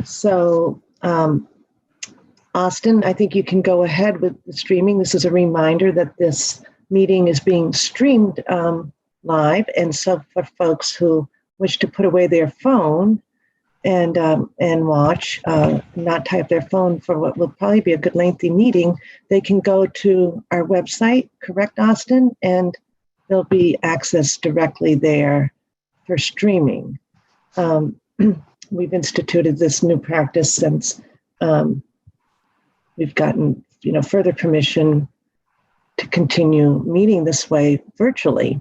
So, Austin, I think you can go ahead with the streaming. This is a reminder that this meeting is being streamed live. And so for folks who wish to put away their phone and watch, not tie up their phone for what will probably be a good lengthy meeting, they can go to our website, correct, Austin? And there'll be access directly there for streaming. We've instituted this new practice since we've gotten, further permission to continue meeting this way virtually.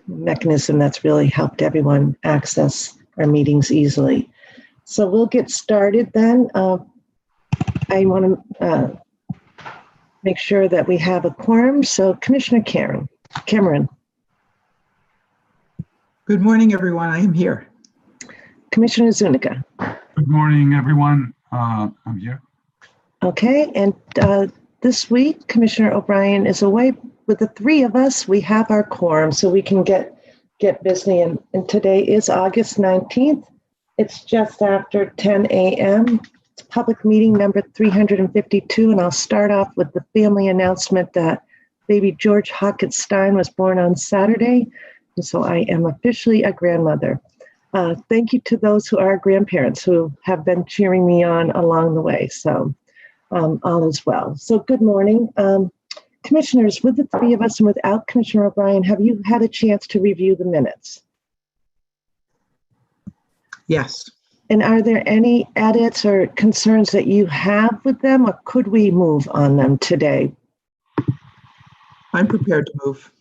Mechanism that's really helped everyone access our meetings easily. So we'll get started then. I want to make sure that we have a quorum. So Commissioner Cameron. Good morning, everyone. I am here. Commissioner Zuniga. Good morning, everyone. I'm here. Okay, and this week, Commissioner O'Brien is away. With the three of us, we have our quorum, so we can get busy. And today is August 19th. It's just after 10 a.m. It's public meeting number 352, and I'll start off with the family announcement that baby George Hockenstein was born on Saturday, and so I am officially a grandmother. Thank you to those who are grandparents who have been cheering me on along the way. So all is well. So good morning. Commissioners, with the three of us and without Commissioner O'Brien, have you had a chance to review the minutes? Yes. And are there any edits or concerns that you have with them, or could we move on them today? I'm prepared to move.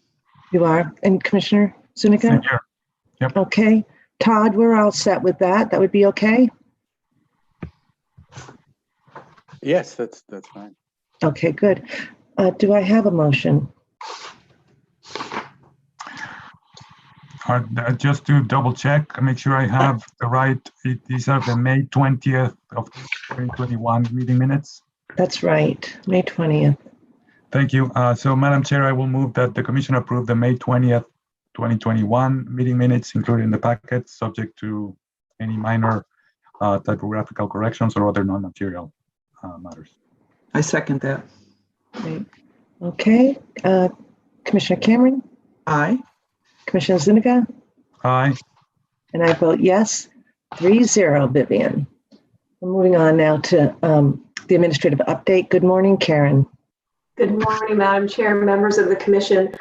You are? And Commissioner Zuniga? Sure. Yep. Okay. Todd, we're all set with that. That would be okay? Yes, that's fine. Okay, good. Do I have a motion? Just to double check, make sure I have the right, these are the May 20th of 2021 meeting minutes. That's right, May 20th. Thank you. So Madam Chair, I will move that the Commission approve the May 20th, 2021 meeting minutes included in the packet, subject to any minor typographical corrections or other non-material matters. I second that. Great. Okay. Commissioner Cameron? Aye. Commissioner Zuniga? Aye. And I vote yes, 3-0, Vivian. We're moving on now to the administrative update. Good morning, Karen. Good morning, Madam Chair, members of the Commission.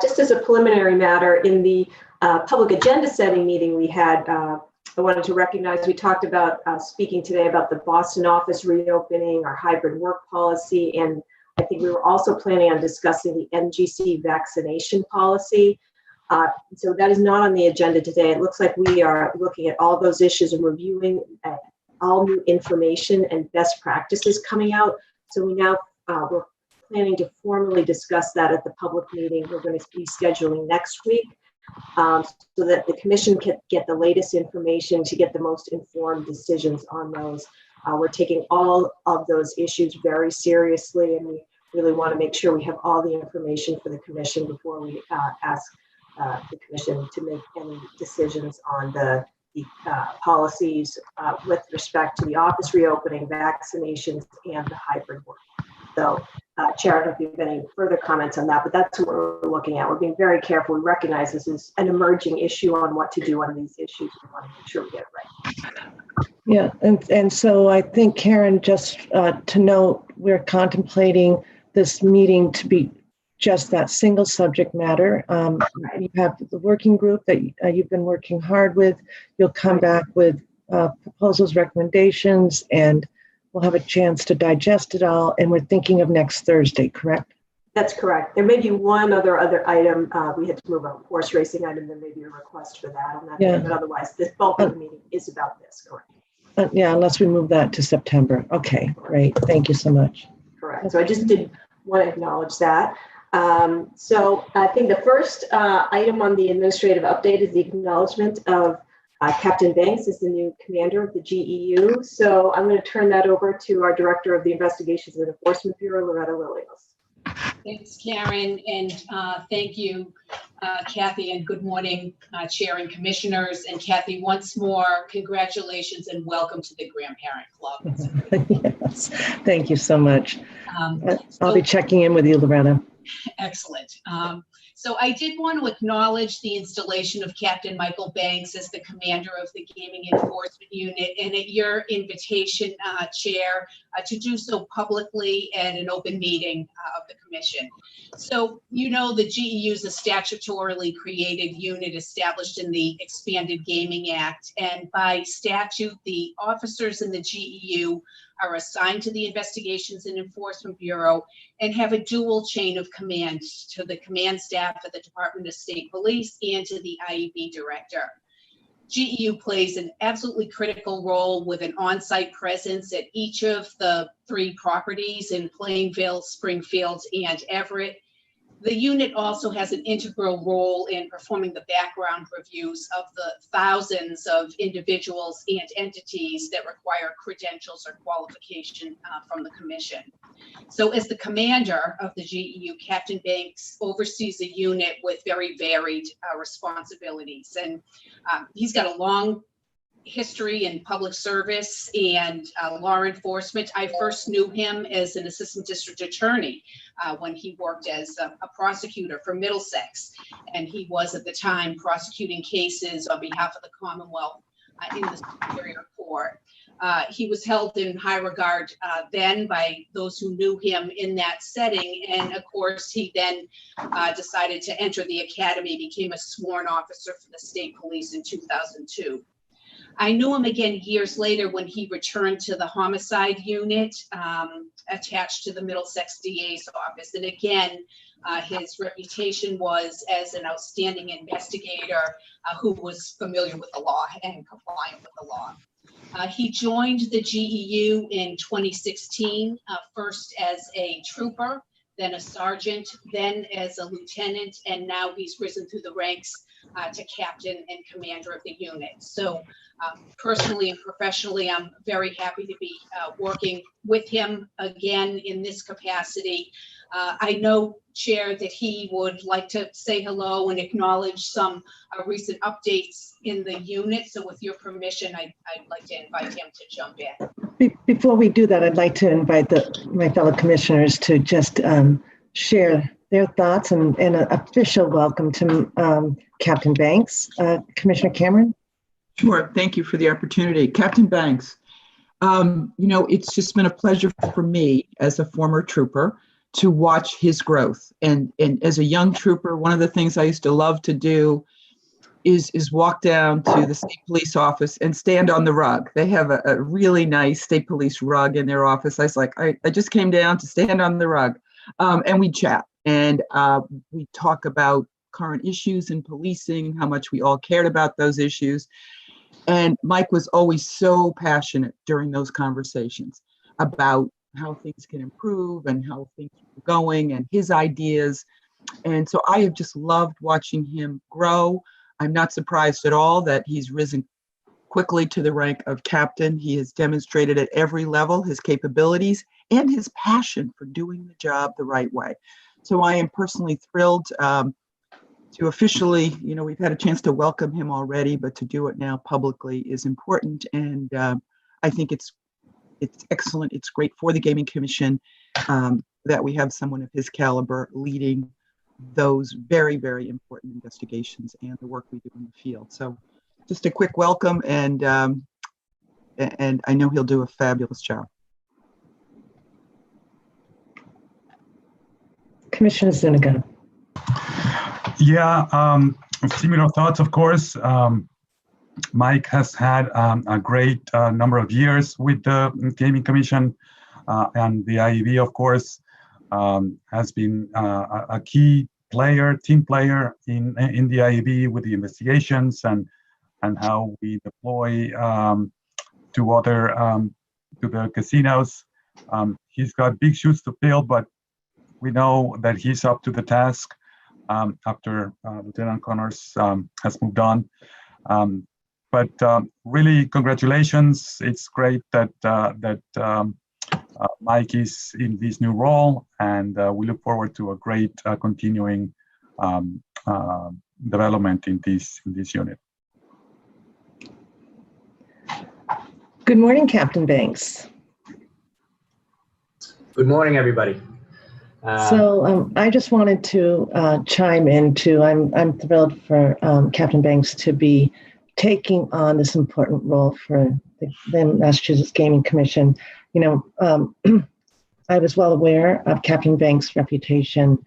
Just as a preliminary matter, in the public agenda setting meeting we had, I wanted to recognize we talked about speaking today about the Boston office reopening, our hybrid work policy, and I think we were also planning on discussing the MGC vaccination policy. So that is not on the agenda today. It looks like we are looking at all those issues and reviewing all new information and best practices coming out. So we now, we're planning to formally discuss that at the public meeting we're going to be scheduling next week, so that the Commission can get the latest information to get the most informed decisions on those. We're taking all of those issues very seriously, and we really want to make sure we have all the information for the Commission before we ask the Commission to make any decisions on the policies with respect to the office reopening, vaccinations, and the hybrid work. So, Chair, I don't know if you have any further comments on that, but that's what we're looking at. We're being very careful. We recognize this is an emerging issue on what to do on these issues. We want to make sure we get it right. Yeah, and so I think, Karen, just to note, we're contemplating this meeting to be just that single subject matter. You have the working group that you've been working hard with. You'll come back with proposals, recommendations, and we'll have a chance to digest it all. And we're thinking of next Thursday, correct? That's correct. There may be one other item. We had to move a horse racing item. There may be a request for that on that day, but otherwise, this bulk of the meeting is about this, correct? Yeah, unless we move that to September. Okay, great. Thank you so much. Correct. So I just did want to acknowledge that. So I think the first item on the administrative update is the acknowledgement of Captain Banks as the new commander of the GEU. So I'm going to turn that over to our Director of the Investigations and Enforcement Bureau, Loretta Lilios. Thanks, Karen, and thank you. Kathy, and good morning, Chair and Commissioners. And Kathy, once more, congratulations and welcome to the Grandparent Club. Yes, thank you so much. I'll be So, checking in with you, Loretta. excellent. So I did want to acknowledge the installation of Captain Michael Banks as the commander of the Gaming Enforcement Unit, and at your invitation, Chair, to do so publicly at an open meeting of the Commission. So, you know, the GEU is a statutorily created unit established in the Expanded Gaming Act, and by statute, the officers in the GEU are assigned to the Investigations and Enforcement Bureau and have a dual chain of command to the command staff at the Department of State Police and to the IEB director. GEU plays an absolutely critical role with an on-site presence at each of the 3 properties in Plainville, Springfield, and Everett. The unit also has an integral role in performing the background reviews of the thousands of individuals and entities that require credentials or qualification from the Commission. So as the commander of the GEU, Captain Banks oversees a unit with very varied responsibilities. And he's got a long history in public service and law enforcement. I first knew him as an assistant district attorney when he worked as a prosecutor for Middlesex. And he was at the time prosecuting cases on behalf of the Commonwealth in the Superior Court. He was held in high regard then by those who knew him in that setting. And of course, he then decided to enter the academy, became a sworn officer for the state police in 2002. I knew him again years later when he returned to the homicide unit attached to the Middlesex DA's office. And again, his reputation was as an outstanding investigator who was familiar with the law and compliant with the law. He joined the GEU in 2016, first as a trooper, then a sergeant, then as a lieutenant, and now he's risen through the ranks to captain and commander of the unit. So personally and professionally, I'm very happy to be working with him again in this capacity. I know, Chair, that he would like to say hello and acknowledge some recent updates in the unit. So with your permission, I'd like to invite him to jump in. Before we do that, I'd like to invite my fellow commissioners to just share their thoughts and an official welcome to Captain Banks. Commissioner Cameron? Sure. Thank you for the opportunity. Captain Banks, you know, it's just been a pleasure for me as a former trooper to watch his growth. And as a young trooper, one of the things I used to love to do is walk down to the state police office and stand on the rug. They have a really nice state police rug in their office. I was like, I just came down to stand on the rug, and we chat. And we talk about current issues in policing, how much we all cared about those issues. And Mike was always so passionate during those conversations about how things can improve and how things are going and his ideas. And so I have just loved watching him grow. I'm not surprised at all that he's risen quickly to the rank of captain. He has demonstrated at every level his capabilities and his passion for doing the job the right way. So I am personally thrilled to officially, you know, we've had a chance to welcome him already, but to do it now publicly is important. And I think it's excellent. It's great for the Gaming Commission that we have someone of his caliber leading those very, very important investigations and the work we do in the field. So just a quick welcome, and I know he'll do a fabulous job. Commissioner Zuniga. Yeah, similar thoughts, of course. Mike has had a great number of years with the Gaming Commission, and the IEB, of course, has been a key player, team player in the IEB with the investigations and how we deploy to other to the casinos. He's got big shoes to fill, but we know that he's up to the task after Lieutenant Connors has moved on. But really, congratulations! It's great that Mike is in this new role, and we look forward to a great continuing development in this unit. Good morning, Captain Banks. Good morning, everybody. I just wanted to chime in too. I'm thrilled for Captain Banks to be taking on this important role for the Massachusetts Gaming Commission. You know, I was well aware of Captain Banks' reputation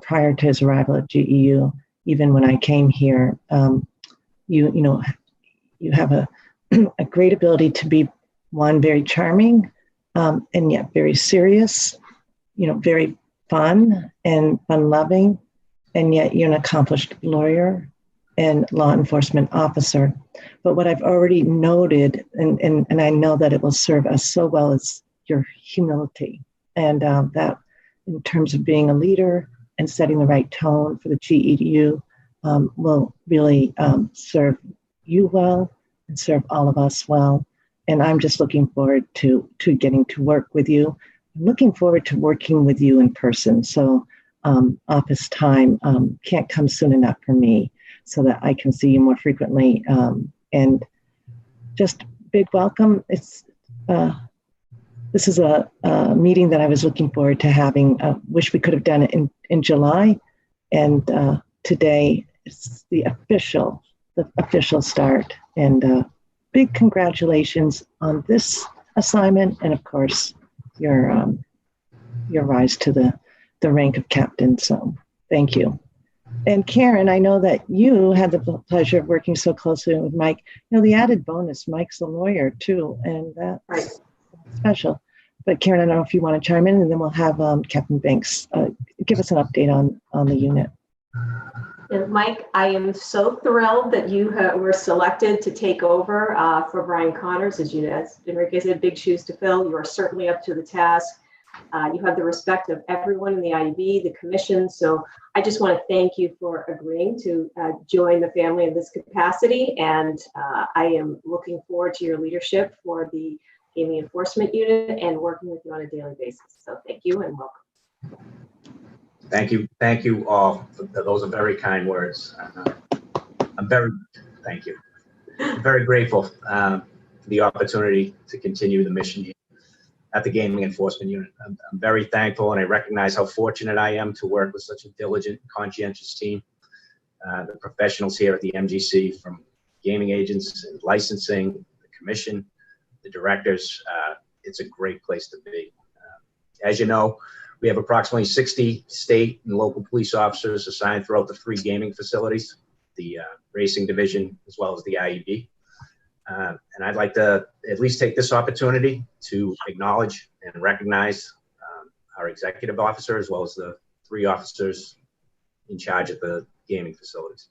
prior to his arrival at GEU. Even when I came here, you have a great ability to be, one, very charming, and yet very serious, very fun and fun-loving, and yet you're an accomplished lawyer and law enforcement officer. But what I've already noted, and I know that it will serve us so well, is your humility. And that in terms of being a leader and setting the right tone for the GEU will really serve you well and serve all of us well. And I'm just looking forward to getting to work with you. I'm looking forward to working with you in person. So office time can't come soon enough for me so that I can see you more frequently. And just big welcome. This is a meeting that I was looking forward to having. Wish we could have done it in July. And today is the official start. And big congratulations on this assignment, and of course your rise to the rank of captain. So thank you. And Karen, I know that you had the pleasure of working so closely with Mike. The added bonus, Mike's a lawyer too, and that's special. But Karen, I don't know if you want to chime in, and then we'll have Captain Banks give us an update on the unit. And Mike, I am so thrilled that you were selected to take over for Brian Connors. As Enrique said, big shoes to fill. You are certainly up to the task. You have the respect of everyone in the IUB, the commission. So I just want to thank you for agreeing to join the family in this capacity. And I am looking forward to your leadership for the Gaming Enforcement Unit and working with you on a daily basis. So thank you and welcome. Thank you all. Those are very kind words. Thank you. I'm very grateful for the opportunity to continue the mission at the Gaming Enforcement Unit. I'm very thankful, and I recognize how fortunate I am to work with such a diligent, conscientious team. The professionals here at the MGC, from gaming agents and licensing, the commission, the directors, it's a great place to be. As you know, we have approximately 60 state and local police officers assigned throughout the 3 gaming facilities, the racing division, as well as the IEB. And I'd like to at least take this opportunity to acknowledge and recognize our executive officer, as well as the 3 officers in charge of the gaming facilities.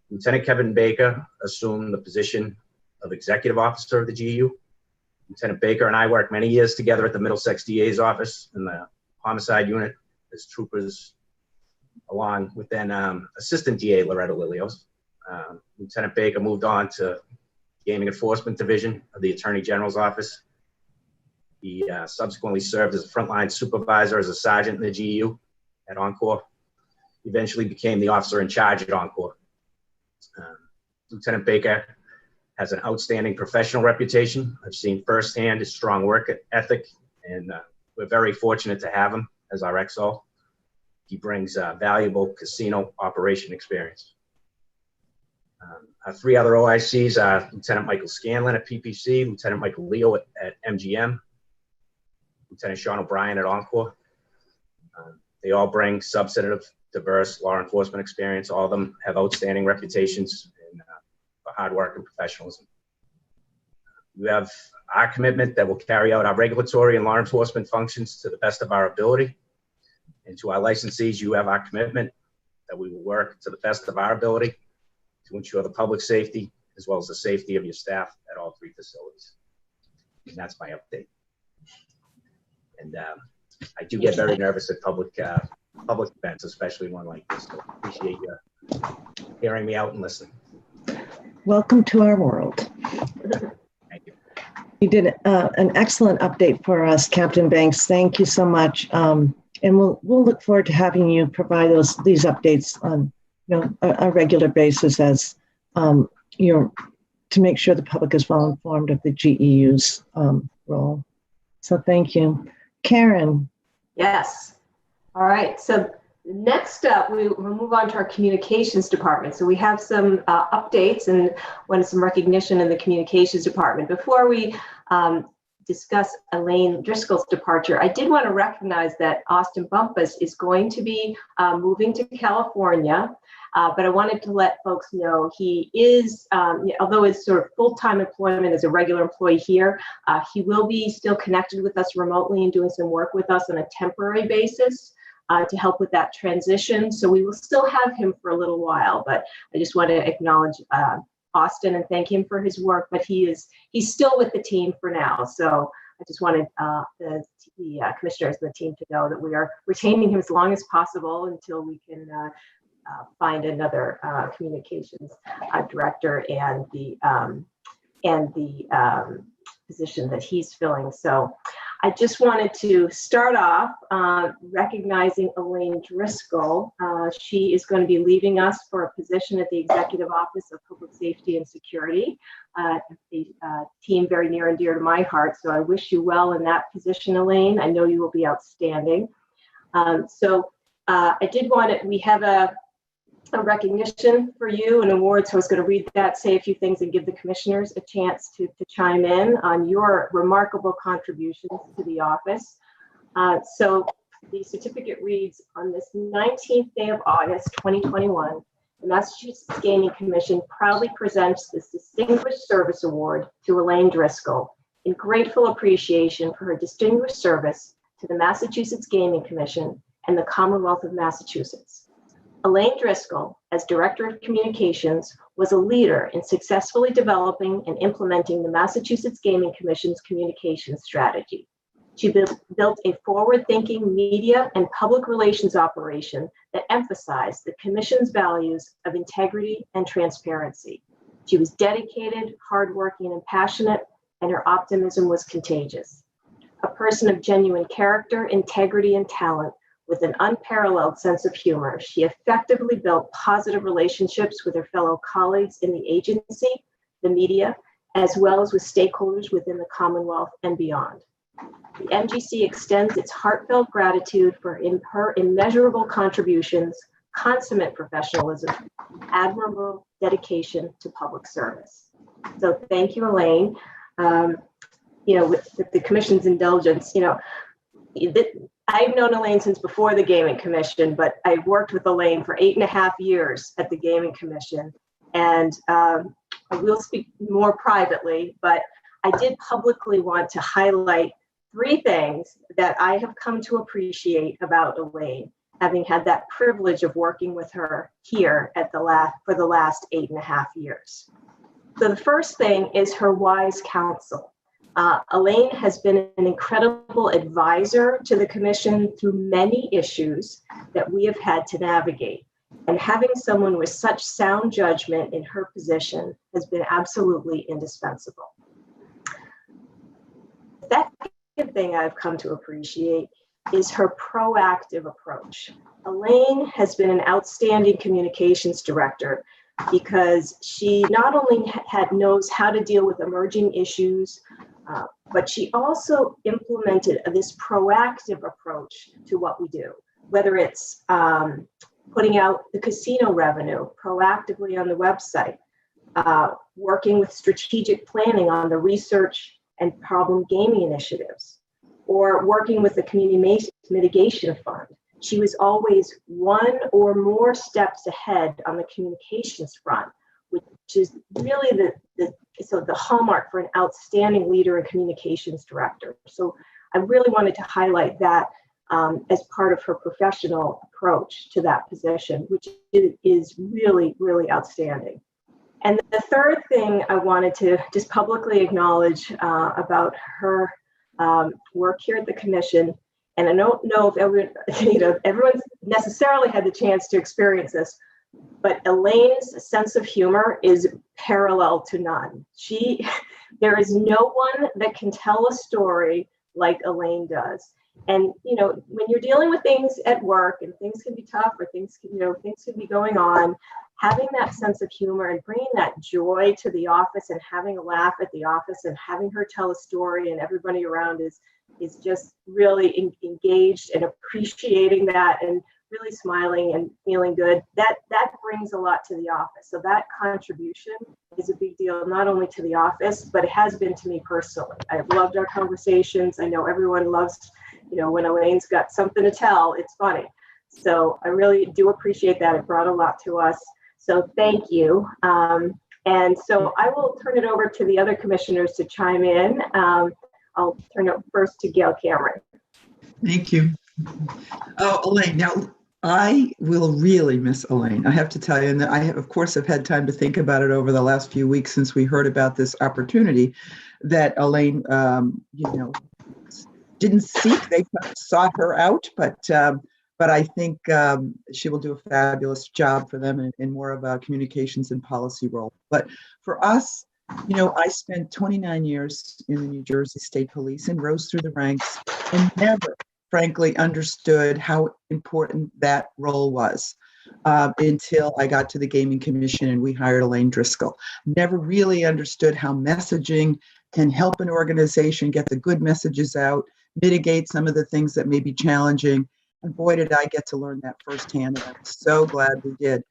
Lieutenant Kevin Baker assumed the position of executive officer of the GEU. Lieutenant Baker and I worked many years together at the Middlesex DA's office in the homicide unit as troopers, along with then Assistant DA Loretta Lilios. Lieutenant Baker moved on to Gaming Enforcement Division of the Attorney General's office. He subsequently served as a frontline supervisor as a sergeant in the GEU at Encore. He eventually became the officer in charge at Encore. Lieutenant Baker has an outstanding professional reputation. I've seen firsthand his strong work ethic, and we're very fortunate to have him as our XO. He brings valuable casino operation experience. Our 3 other OICs are Lieutenant Michael Scanlon at PPC, Lieutenant Michael Leo at MGM, Lieutenant Sean O'Brien at Encore. They all bring substantive, diverse law enforcement experience. All of them have outstanding reputations for hard work and professionalism. We have our commitment that we'll carry out our regulatory and law enforcement functions to the best of our ability. And to our licensees, you have our commitment that we will work to the best of our ability to ensure the public safety as well as the safety of your staff at all 3 facilities. And that's my update. And I do get very nervous at public events, especially one like this. So I appreciate you hearing me out and listening. Welcome to our world. Thank you. You did an excellent update for us, Captain Banks. Thank you so much. And we'll look forward to having you provide these updates on a regular basis as to make sure the public is well informed of the GEU's role. So thank you. Karen. Yes. All right. So next up, we'll move on to our communications department. So we have some updates and some recognition in the communications department. Before we discuss Elaine Driscoll's departure, I did want to recognize that Austin Bumpus is going to be moving to California. But I wanted to let folks know he is, although it's sort of full-time employment as a regular employee here, he will be still connected with us remotely and doing some work with us on a temporary basis to help with that transition. So we will still have him for a little while, but I just want to acknowledge Austin and thank him for his work, but he's still with the team for now. So I just wanted the commissioners and the team to know that we are retaining him as long as possible until we can find another communications director and the position that he's filling. So I just wanted to start off recognizing Elaine Driscoll. She is going to be leaving us for a position at the Executive Office of Public Safety and Security, a team very near and dear to my heart. So I wish you well in that position, Elaine. I know you will be outstanding. I did want to, we have a recognition for you, an award. So I was going to read that, say a few things, and give the commissioners a chance to chime in on your remarkable contributions to the office. So the certificate reads, on this 19th day of August, 2021, the Massachusetts Gaming Commission proudly presents this Distinguished Service Award to Elaine Driscoll in grateful appreciation for her distinguished service to the Massachusetts Gaming Commission and the Commonwealth of Massachusetts. Elaine Driscoll, as Director of Communications, was a leader in successfully developing and implementing the Massachusetts Gaming Commission's communications strategy. She built a forward-thinking media and public relations operation that emphasized the Commission's values of integrity and transparency. She was dedicated, hardworking, and passionate, and her optimism was contagious. A person of genuine character, integrity, and talent, with an unparalleled sense of humor, she effectively built positive relationships with her fellow colleagues in the agency, the media, as well as with stakeholders within the Commonwealth and beyond. The MGC extends its heartfelt gratitude for her immeasurable contributions, consummate professionalism, admirable dedication to public service. So thank you, Elaine. With the Commission's indulgence, I've known Elaine since before the Gaming Commission, but I worked with Elaine for 8.5 years at the Gaming Commission. And I will speak more privately, but I did publicly want to highlight 3 things that I have come to appreciate about Elaine, having had that privilege of working with her here for the last 8.5 years. So the first thing is her wise counsel. Elaine has been an incredible advisor to the Commission through many issues that we have had to navigate. And having someone with such sound judgment in her position has been absolutely indispensable. The second thing I've come to appreciate is her proactive approach. Elaine has been an outstanding communications director because she not only knows how to deal with emerging issues, but she also implemented this proactive approach to what we do, whether it's putting out the casino revenue proactively on the website, working with strategic planning on the research and problem gaming initiatives, or working with the community mitigation fund. She was always one or more steps ahead on the communications front, which is really the hallmark for an outstanding leader and communications director. So I really wanted to highlight that as part of her professional approach to that position, which is really, really outstanding. And the third thing I wanted to just publicly acknowledge about her work here at the Commission, and I don't know if everyone's necessarily had the chance to experience this, but Elaine's sense of humor is parallel to none. There is no one that can tell a story like Elaine does. And, when you're dealing with things at work and things can be tough or things can be going on, having that sense of humor and bringing that joy to the office and having a laugh at the office and having her tell a story and everybody around is just really engaged and appreciating that and really smiling and feeling good. That brings a lot to the office. So that contribution is a big deal, not only to the office, but it has been to me personally. I've loved our conversations. I know everyone loves, when Elaine's got something to tell, it's funny. So I really do appreciate that. It brought a lot to us. So thank you. And so I will turn it over to the other commissioners to chime in. I'll turn it first to Gail Cameron. Thank you. Oh, Elaine, now I will really miss Elaine. I have to tell you, and I have, of course, have had time to think about it over the last few weeks since we heard about this opportunity that Elaine, didn't seek. They sought her out, but I think she will do a fabulous job for them in more of a communications and policy role. But for us, I spent 29 years in the New Jersey State Police and rose through the ranks and never, frankly, understood how important that role was until I got to the Gaming Commission and we hired Elaine Driscoll. Never really understood how messaging can help an organization get the good messages out, mitigate some of the things that may be challenging. And boy, did I get to learn that firsthand. And I'm so glad we did.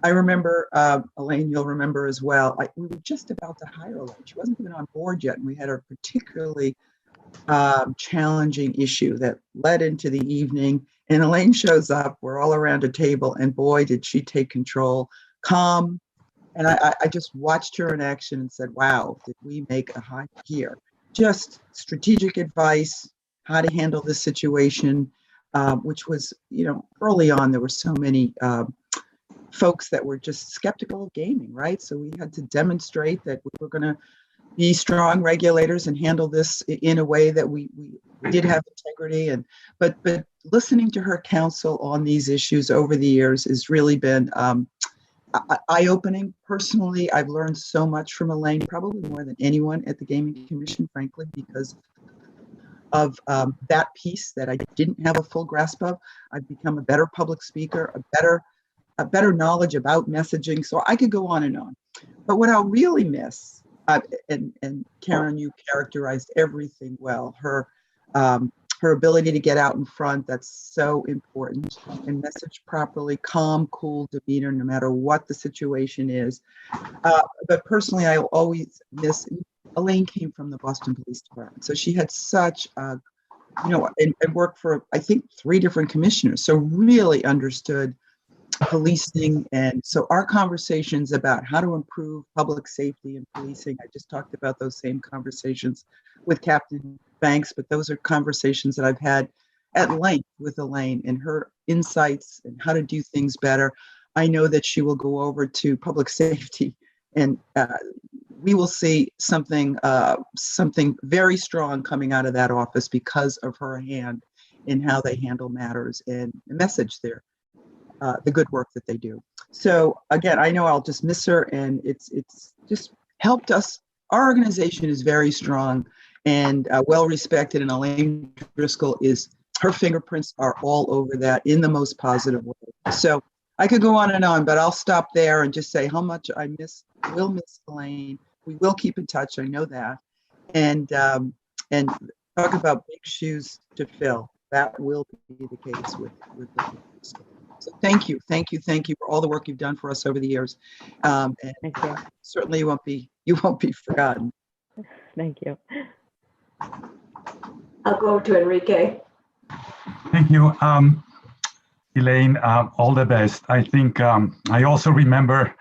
I remember, Elaine, you'll remember as well, we were just about to hire Elaine. She wasn't even on board yet. And we had a particularly challenging issue that led into the evening. And Elaine shows up, we're all around a table, and boy, did she take control, calm. And I just watched her in action and said, wow, did we make a high here? Just strategic advice, how to handle this situation, which was, early on, there were so many folks that were just skeptical of gaming, right? So we had to demonstrate that we were going to be strong regulators and handle this in a way that we did have integrity. But listening to her counsel on these issues over the years has really been eye-opening. Personally, I've learned so much from Elaine, probably more than anyone at the Gaming Commission, frankly, because of that piece that I didn't have a full grasp of. I've become a better public speaker, a better knowledge about messaging. So I could go on and on. But what I'll really miss, and Karen, you characterized everything well, her ability to get out in front, that's so important, and message properly, calm, cool demeanor, no matter what the situation is. But personally, I always miss, Elaine came from the Boston Police Department. So she had such, and worked for, I think, 3 different commissioners. So really understood policing. And so our conversations about how to improve public safety and policing, I just talked about those same conversations with Captain Banks, but those are conversations that I've had at length with Elaine and her insights and how to do things better. I know that she will go over to public safety and we will see something very strong coming out of that office because of her hand in how they handle matters and the message there. The good work that they do. So again, I know I'll just miss her, and it's just helped us. Our organization is very strong and well respected, and Elaine Driscoll her fingerprints are all over that in the most positive way. So I could go on and on, but I'll stop there and just say how much I will miss Elaine. We will keep in touch, I know that, and talk about big shoes to fill. That will be the case with Driscoll. So thank you for all the work you've done for us over the years, and certainly you won't be forgotten. Thank you. I'll go over to Enrique. Thank you, Elaine. All the best. I think I also remember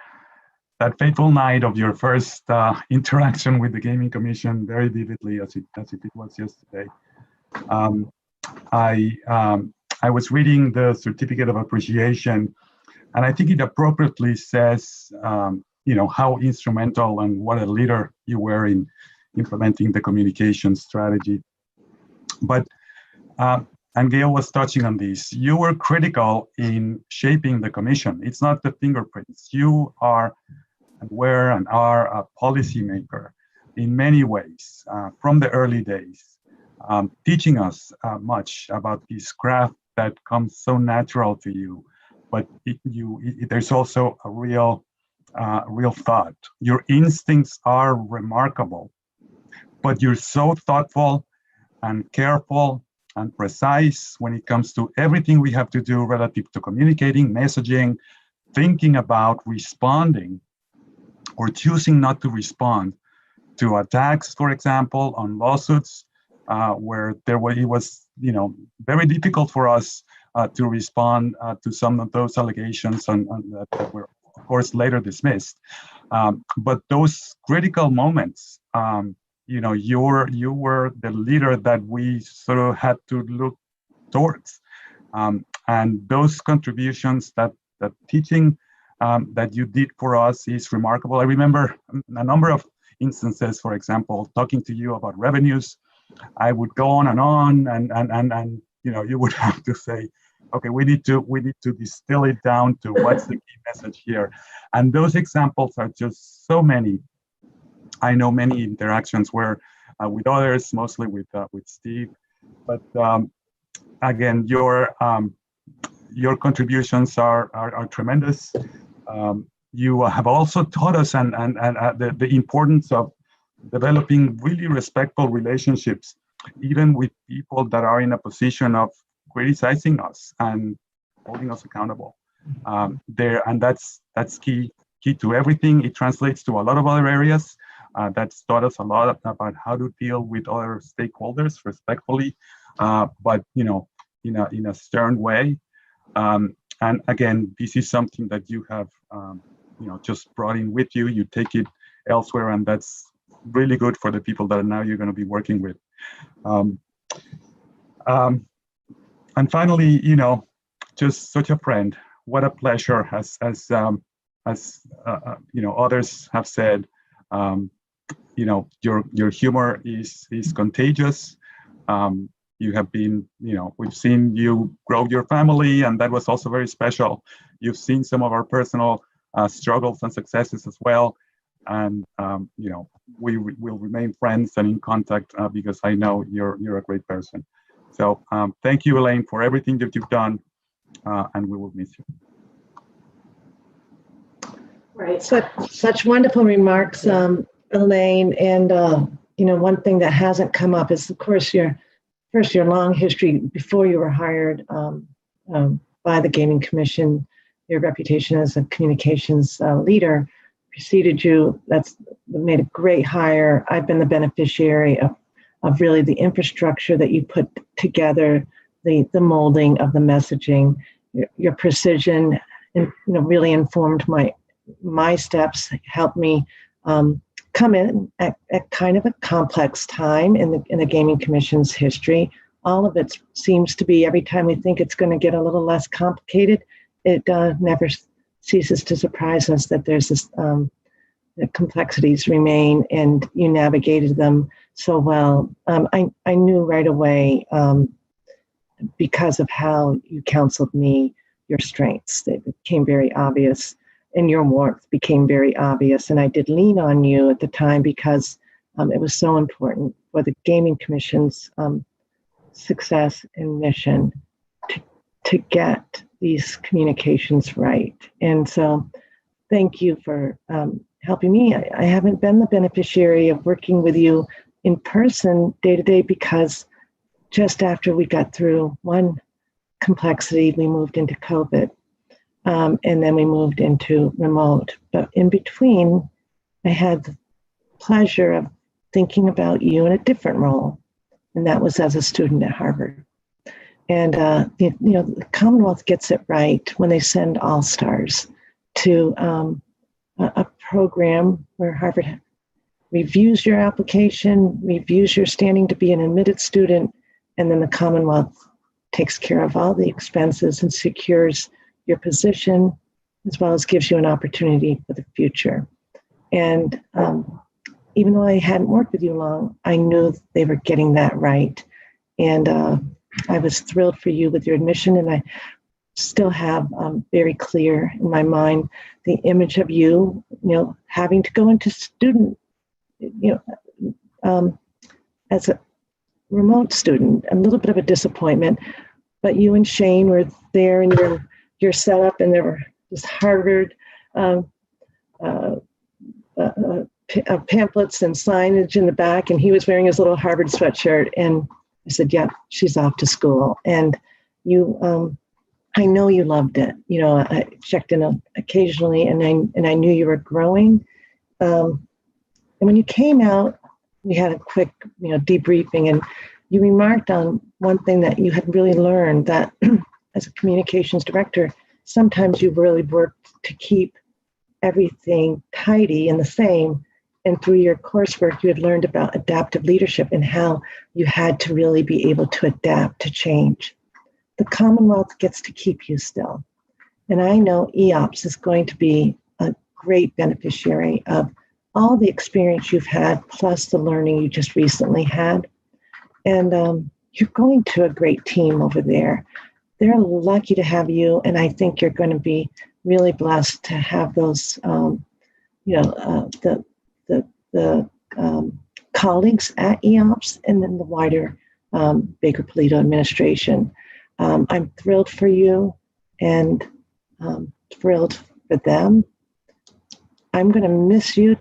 that fateful night of your first interaction with the Gaming Commission very vividly, as if it was yesterday. I was reading the Certificate of Appreciation, and I think it appropriately says, how instrumental and what a leader you were in implementing the communication strategy. But, and Gail was touching on this, you were critical in shaping the commission. It's not the fingerprints. You are and were and are a policymaker in many ways from the early days. teaching us much about this craft that comes so natural to you. But there's also a real thought. Your instincts are remarkable, but you're so thoughtful and careful and precise when it comes to everything we have to do relative to communicating, messaging, thinking about responding or choosing not to respond to attacks, for example, on lawsuits, where it was very difficult for us to respond to some of those allegations that were, of course, later dismissed. But those critical moments, you were the leader that we sort of had to look towards, and those contributions, that teaching that you did for us is remarkable. I remember a number of instances, for example, talking to you about revenues. I would go on and you would have to say, okay, we need to distill it down to what's the key message here. And those examples are just so many. I know many interactions where with others, mostly with Steve, but again, your contributions are tremendous. You have also taught us and the importance of developing really respectful relationships, even with people that are in a position of criticizing us and holding us accountable. And that's key to everything. It translates to a lot of other areas. That's taught us a lot about how to deal with other stakeholders respectfully, but in a stern way. And again, this is something that you have just brought in with you. You take it elsewhere, and that's really good for the people that now you're going to be working with. And finally, just such a friend. What a pleasure, as others have said. Your humor is contagious. You have been, we've seen you grow your family, and that was also very special. You've seen some of our personal struggles and successes as well. And, we will remain friends and in contact because I know you're a great person. So thank you, Elaine, for everything that you've done, and we will miss you. Right. Such wonderful remarks, Elaine. And, one thing that hasn't come up is, of course, your long history before you were hired by the Gaming Commission. Your reputation as a communications leader preceded you. That's made a great hire. I've been the beneficiary of really the infrastructure that you put together, the molding of the messaging, your precision, and really informed my steps, helped me come in at kind of a complex time in the Gaming Commission's history. All of it seems to be, every time we think it's going to get a little less complicated, it never ceases to surprise us that there's this, the complexities remain, and you navigated them so well. I knew right away, because of how you counseled me, your strengths. They became very obvious, and your warmth became very obvious. And I did lean on you at the time because it was so important for the Gaming Commission's success and mission to get these communications right. And so thank you for helping me. I haven't been the beneficiary of working with you in person day to day because just after we got through one complexity, we moved into COVID. And then we moved into remote. But in between, I had the pleasure of thinking about you in a different role, and that was as a student at Harvard. And the Commonwealth gets it right when they send all-stars to a program where Harvard reviews your application, reviews your standing to be an admitted student, and then the Commonwealth takes care of all the expenses and secures your position, as well as gives you an opportunity for the future. And even though I hadn't worked with you long, I knew they were getting that right. And I was thrilled for you with your admission, and I still have very clear in my mind the image of you, having to go into student, as remote student, a little bit of a disappointment. But you and Shane were there in your setup, and there were this Harvard pamphlets and signage in the back, and he was wearing his little Harvard sweatshirt. And I said, "Yeah, she's off to school." And you, I know you loved it. You know, I checked in occasionally, and I knew you were growing. And when you came out, we had a quick, debriefing, and you remarked on one thing that you had really learned, that as a communications director, sometimes you really worked to keep everything tidy and the same. And through your coursework, you had learned about adaptive leadership and how you had to really be able to adapt to change. The Commonwealth gets to keep you still. And I know EOPS is going to be a great beneficiary of all the experience you've had, plus the learning you just recently had. And you're going to a great team over there. They're lucky to have you, and I think you're going to be really blessed to have those, the colleagues at EOPS, and then the wider Baker Polito administration. I'm thrilled for you, and thrilled for them. I'm going to miss you.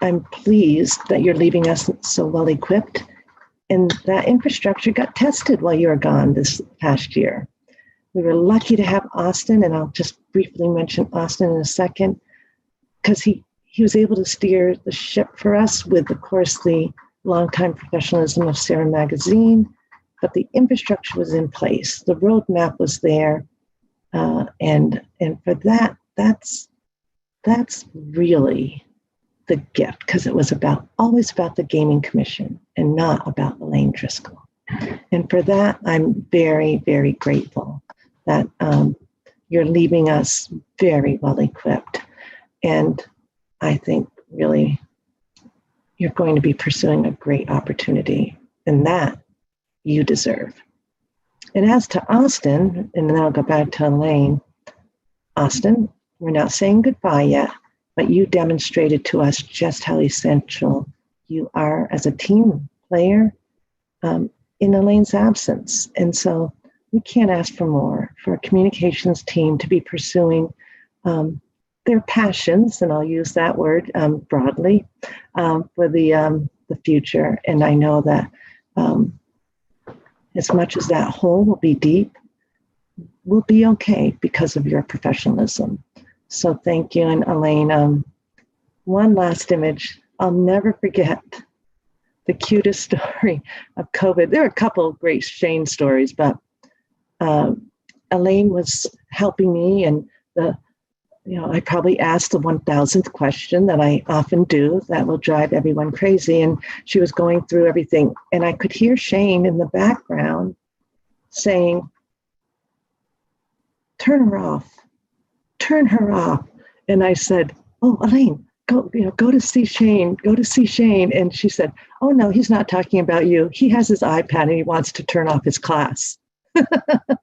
I'm pleased that you're leaving us so well equipped, and that infrastructure got tested while you were gone this past year. We were lucky to have Austin, and I'll just briefly mention Austin in a second, because he was able to steer the ship for us with, of course, the longtime professionalism of Sarah Magazine, but the infrastructure was in place. The roadmap was there, and for that, that's really the gift, because it was always about the Gaming Commission and not about Elaine Driscoll. And for that, I'm very, very grateful that you're leaving us very well equipped. And I think really you're going to be pursuing a great opportunity, and that you deserve. And as to Austin, and then I'll go back to Elaine. Austin, we're not saying goodbye yet, but you demonstrated to us just how essential you are as a team player in Elaine's absence. And so we can't ask for more for a communications team to be pursuing their passions, and I'll use that word broadly, for the future. And I know that as much as that hole will be deep, we'll be okay because of your professionalism. So thank you. And Elaine, one last image. I'll never forget the cutest story of COVID. There are a couple of great Shane stories, but Elaine was helping me, and I probably asked the 1,000th question that I often do that will drive everyone crazy. And she was going through everything, and I could hear Shane in the background saying, "Turn her off. Turn her off." And I said, "Oh, Elaine, go to see Shane. Go to see Shane." And she said, "Oh no, he's not talking about you. He has his iPad and he wants to turn off his class."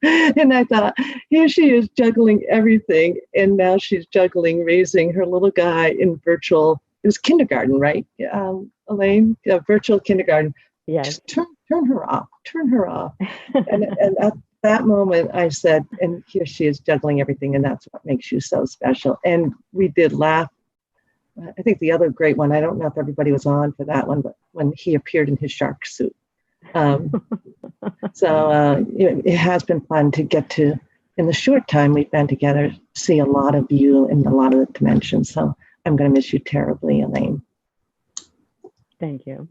And I thought, here she is juggling everything, and now she's juggling raising her little guy in virtual. It was kindergarten, right, Elaine? Yeah, virtual kindergarten. Yes. Just turn her off. Turn her off. and at that moment, I said, and here she is juggling everything, and that's what makes you so special. And we did laugh. I think the other great one, I don't know if everybody was on for that one, but when he appeared in his shark suit. So it has been fun to get to, in the short time we've been together, see a lot of you in a lot of the dimensions. So I'm going to miss you terribly, Elaine. Thank you.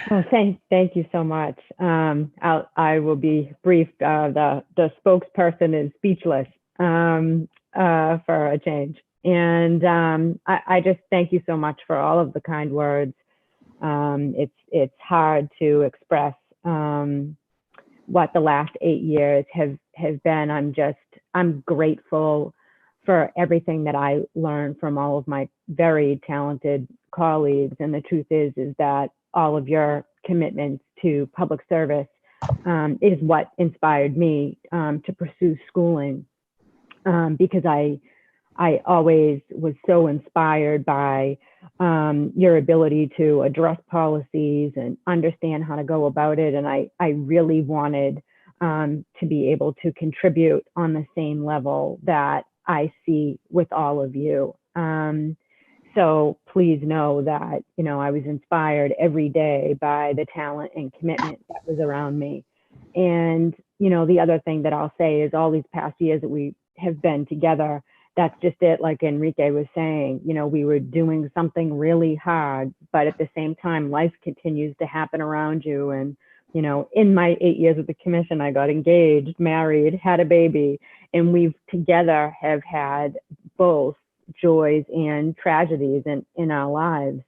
Oh, thank you so much. I will be brief. The spokesperson is speechless for a change. And I just thank you so much for all of the kind words. It's hard to express what the last 8 years have been. I'm grateful for everything that I learned from all of my very talented colleagues. And the truth is that all of your commitments to public service is what inspired me to pursue schooling, because I I always was so inspired by your ability to address policies and understand how to go about it. And I really wanted to be able to contribute on the same level that I see with all of you. So please know that, you know, I was inspired every day by the talent and commitment that was around me. And, you know, the other thing that I'll say is all these past years that we have been together, that's just it. Like Enrique was saying, you know, we were doing something really hard, but at the same time, life continues to happen around you. And, you know, in my 8 years with the commission, I got engaged, married, had a baby, and we've together have had both joys and tragedies in our lives,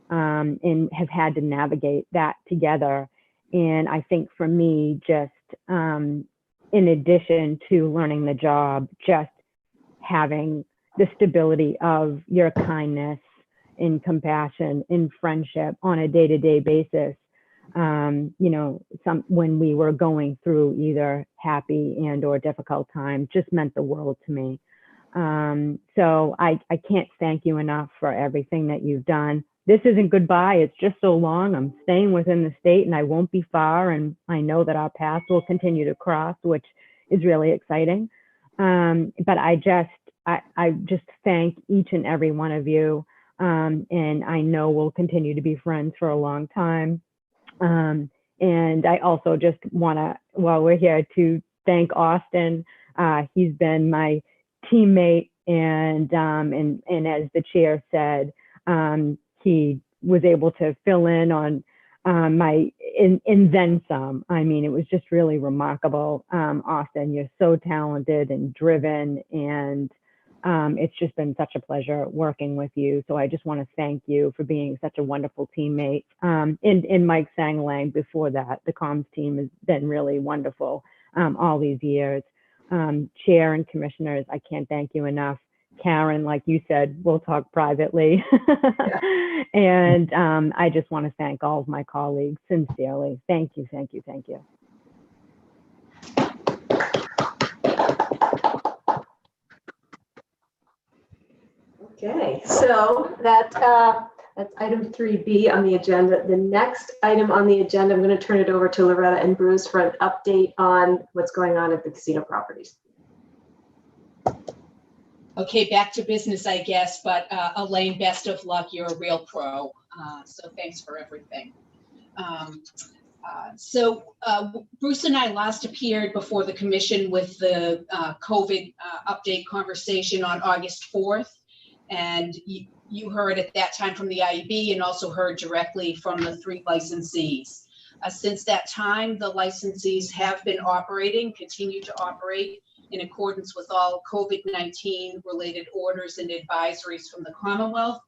and have had to navigate that together. And I think for me, just in addition to learning the job, just having the stability of your kindness and compassion and friendship on a day-to-day basis, you know, when we were going through either happy and or difficult times, just meant the world to me. So I can't thank you enough for everything that you've done. This isn't goodbye. It's just so long. I'm staying within the state and I won't be far. And I know that our paths will continue to cross, which is really exciting. But I just thank each and every one of you. And I know we'll continue to be friends for a long time. And I also just want to, while we're here, to thank Austin. He's been my teammate, and as the chair said, he was able to fill in on and then some. I mean, it was just really remarkable. Austin, you're so talented and driven, and it's just been such a pleasure working with you. So I just want to thank you for being such a wonderful teammate. And Mike Sangalang before that, the comms team has been really wonderful all these years. Chair and commissioners, I can't thank you enough. Karen, like you said, we'll talk privately. Yeah. And I just want to thank all of my colleagues sincerely. Thank you, thank you, thank you. Okay, so that's item 3B on the agenda. The next item on the agenda, I'm going to turn it over to Loretta and Bruce for an update on what's going on at the casino properties. Okay, back to business, I guess, but Elaine, best of luck. You're a real pro, so thanks for everything. Bruce and I last appeared before the commission with the COVID update conversation on August 4th, and you heard at that time from the IEB and also heard directly from the 3 licensees. Since that time, the licensees have been operating, continue to operate in accordance with all COVID-19 related orders and advisories from the Commonwealth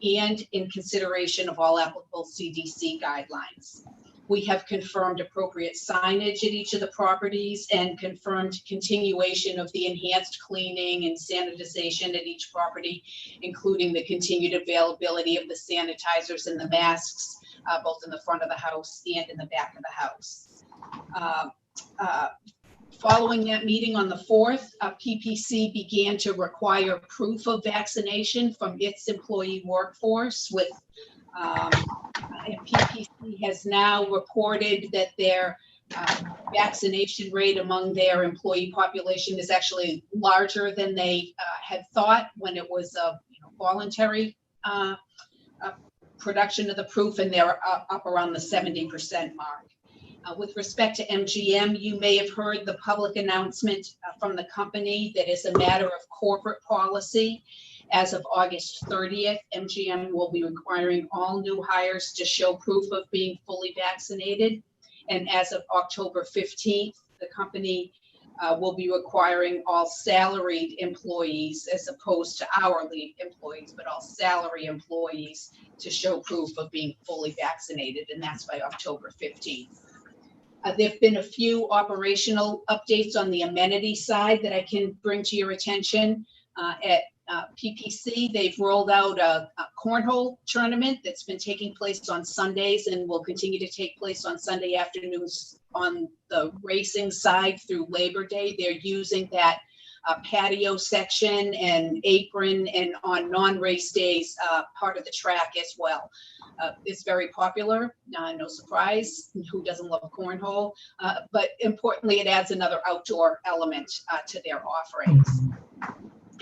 and in consideration of all applicable CDC guidelines. We have confirmed appropriate signage at each of the properties and confirmed continuation of the enhanced cleaning and sanitization at each property, including the continued availability of the sanitizers and the masks, both in the front of the house and in the back of the house. Following that meeting on the 4th, PPC began to require proof of vaccination from its employee workforce with PPC has now reported that their vaccination rate among their employee population is actually larger than they had thought when it was a voluntary production of the proof, and they're up around the 70% mark. With respect to MGM, you may have heard the public announcement from the company that is a matter of corporate policy. As of August 30th, MGM will be requiring all new hires to show proof of being fully vaccinated. And as of October 15th, the company will be requiring all salaried employees, as opposed to hourly employees, but all salary employees to show proof of being fully vaccinated, and that's by October 15th. There have been a few operational updates on the amenity side that I can bring to your attention. At PPC, they've rolled out a cornhole tournament that's been taking place on Sundays and will continue to take place on Sunday afternoons on the racing side through Labor Day. They're using that patio section and apron, and on non-race days, part of the track as well. It's very popular, no surprise, who doesn't love cornhole? But importantly, it adds another outdoor element to their offerings.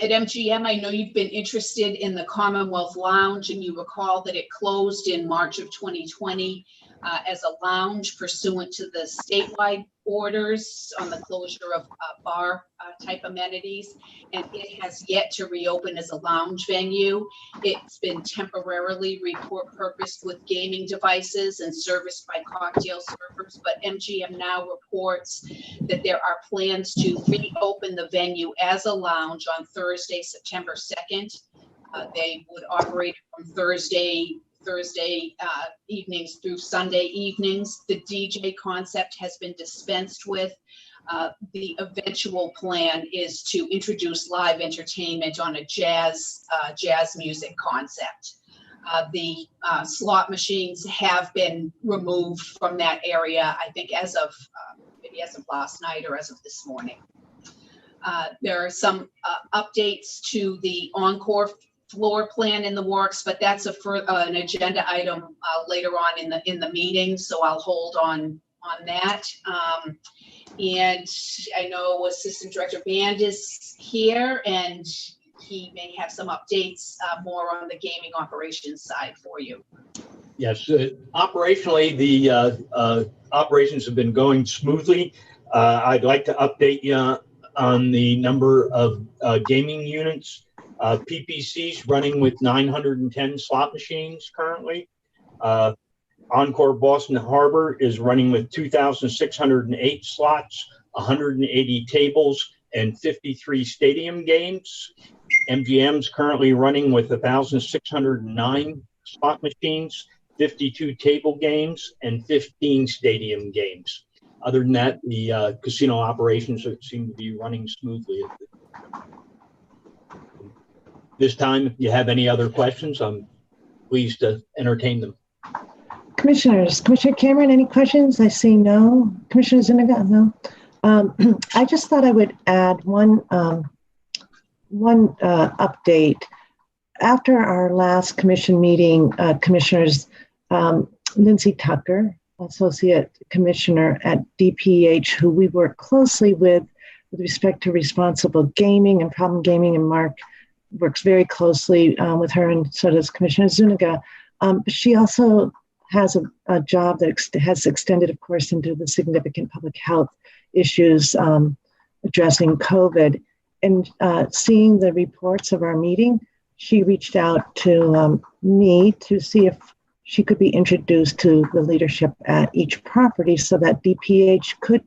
At MGM, I know you've been interested in the Commonwealth Lounge, and you recall that it closed in March of 2020 as a lounge pursuant to the statewide orders on the closure of bar type amenities, and it has yet to reopen as a lounge venue. It's been temporarily repurposed with gaming devices and serviced by cocktail servers, but MGM now reports that there are plans to reopen the venue as a lounge on Thursday, September 2nd. They would operate from Thursday evenings through Sunday evenings. The DJ concept has been dispensed with. The eventual plan is to introduce live entertainment on a jazz music concept. The slot machines have been removed from that area, I think maybe as of last night or as of this morning. There are some updates to the Encore floor plan in the works, but that's an agenda item later on in the meeting, so I'll hold on that. And I know Assistant Director Band is here, and he may have some updates more on the gaming operations side for you. Yes, operationally, the operations have been going smoothly. I'd like to update you on the number of gaming units. PPC's running with 910 slot machines currently. Encore Boston Harbor is running with 2,608 slots, 180 tables, and 53 stadium games. MGM's currently running with 1,609 slot machines, 52 table games, and 15 stadium games. Other than that, the casino operations seem to be running smoothly. This time, if you have any other questions, I'm pleased to entertain them. Commissioners, Commissioner Cameron, any questions? I see no. Commissioner Zuniga, no. I just thought I would add one update. After our last commission meeting, Commissioners Lindsay Tucker, Associate Commissioner at DPH, who we work closely with respect to responsible gaming and problem gaming, and Mark works very closely with her, and so does Commissioner Zuniga. She also has a job that has extended, of course, into the significant public health issues addressing COVID. And seeing the reports of our meeting, she reached out to me to see if she could be introduced to the leadership at each property so that DPH could,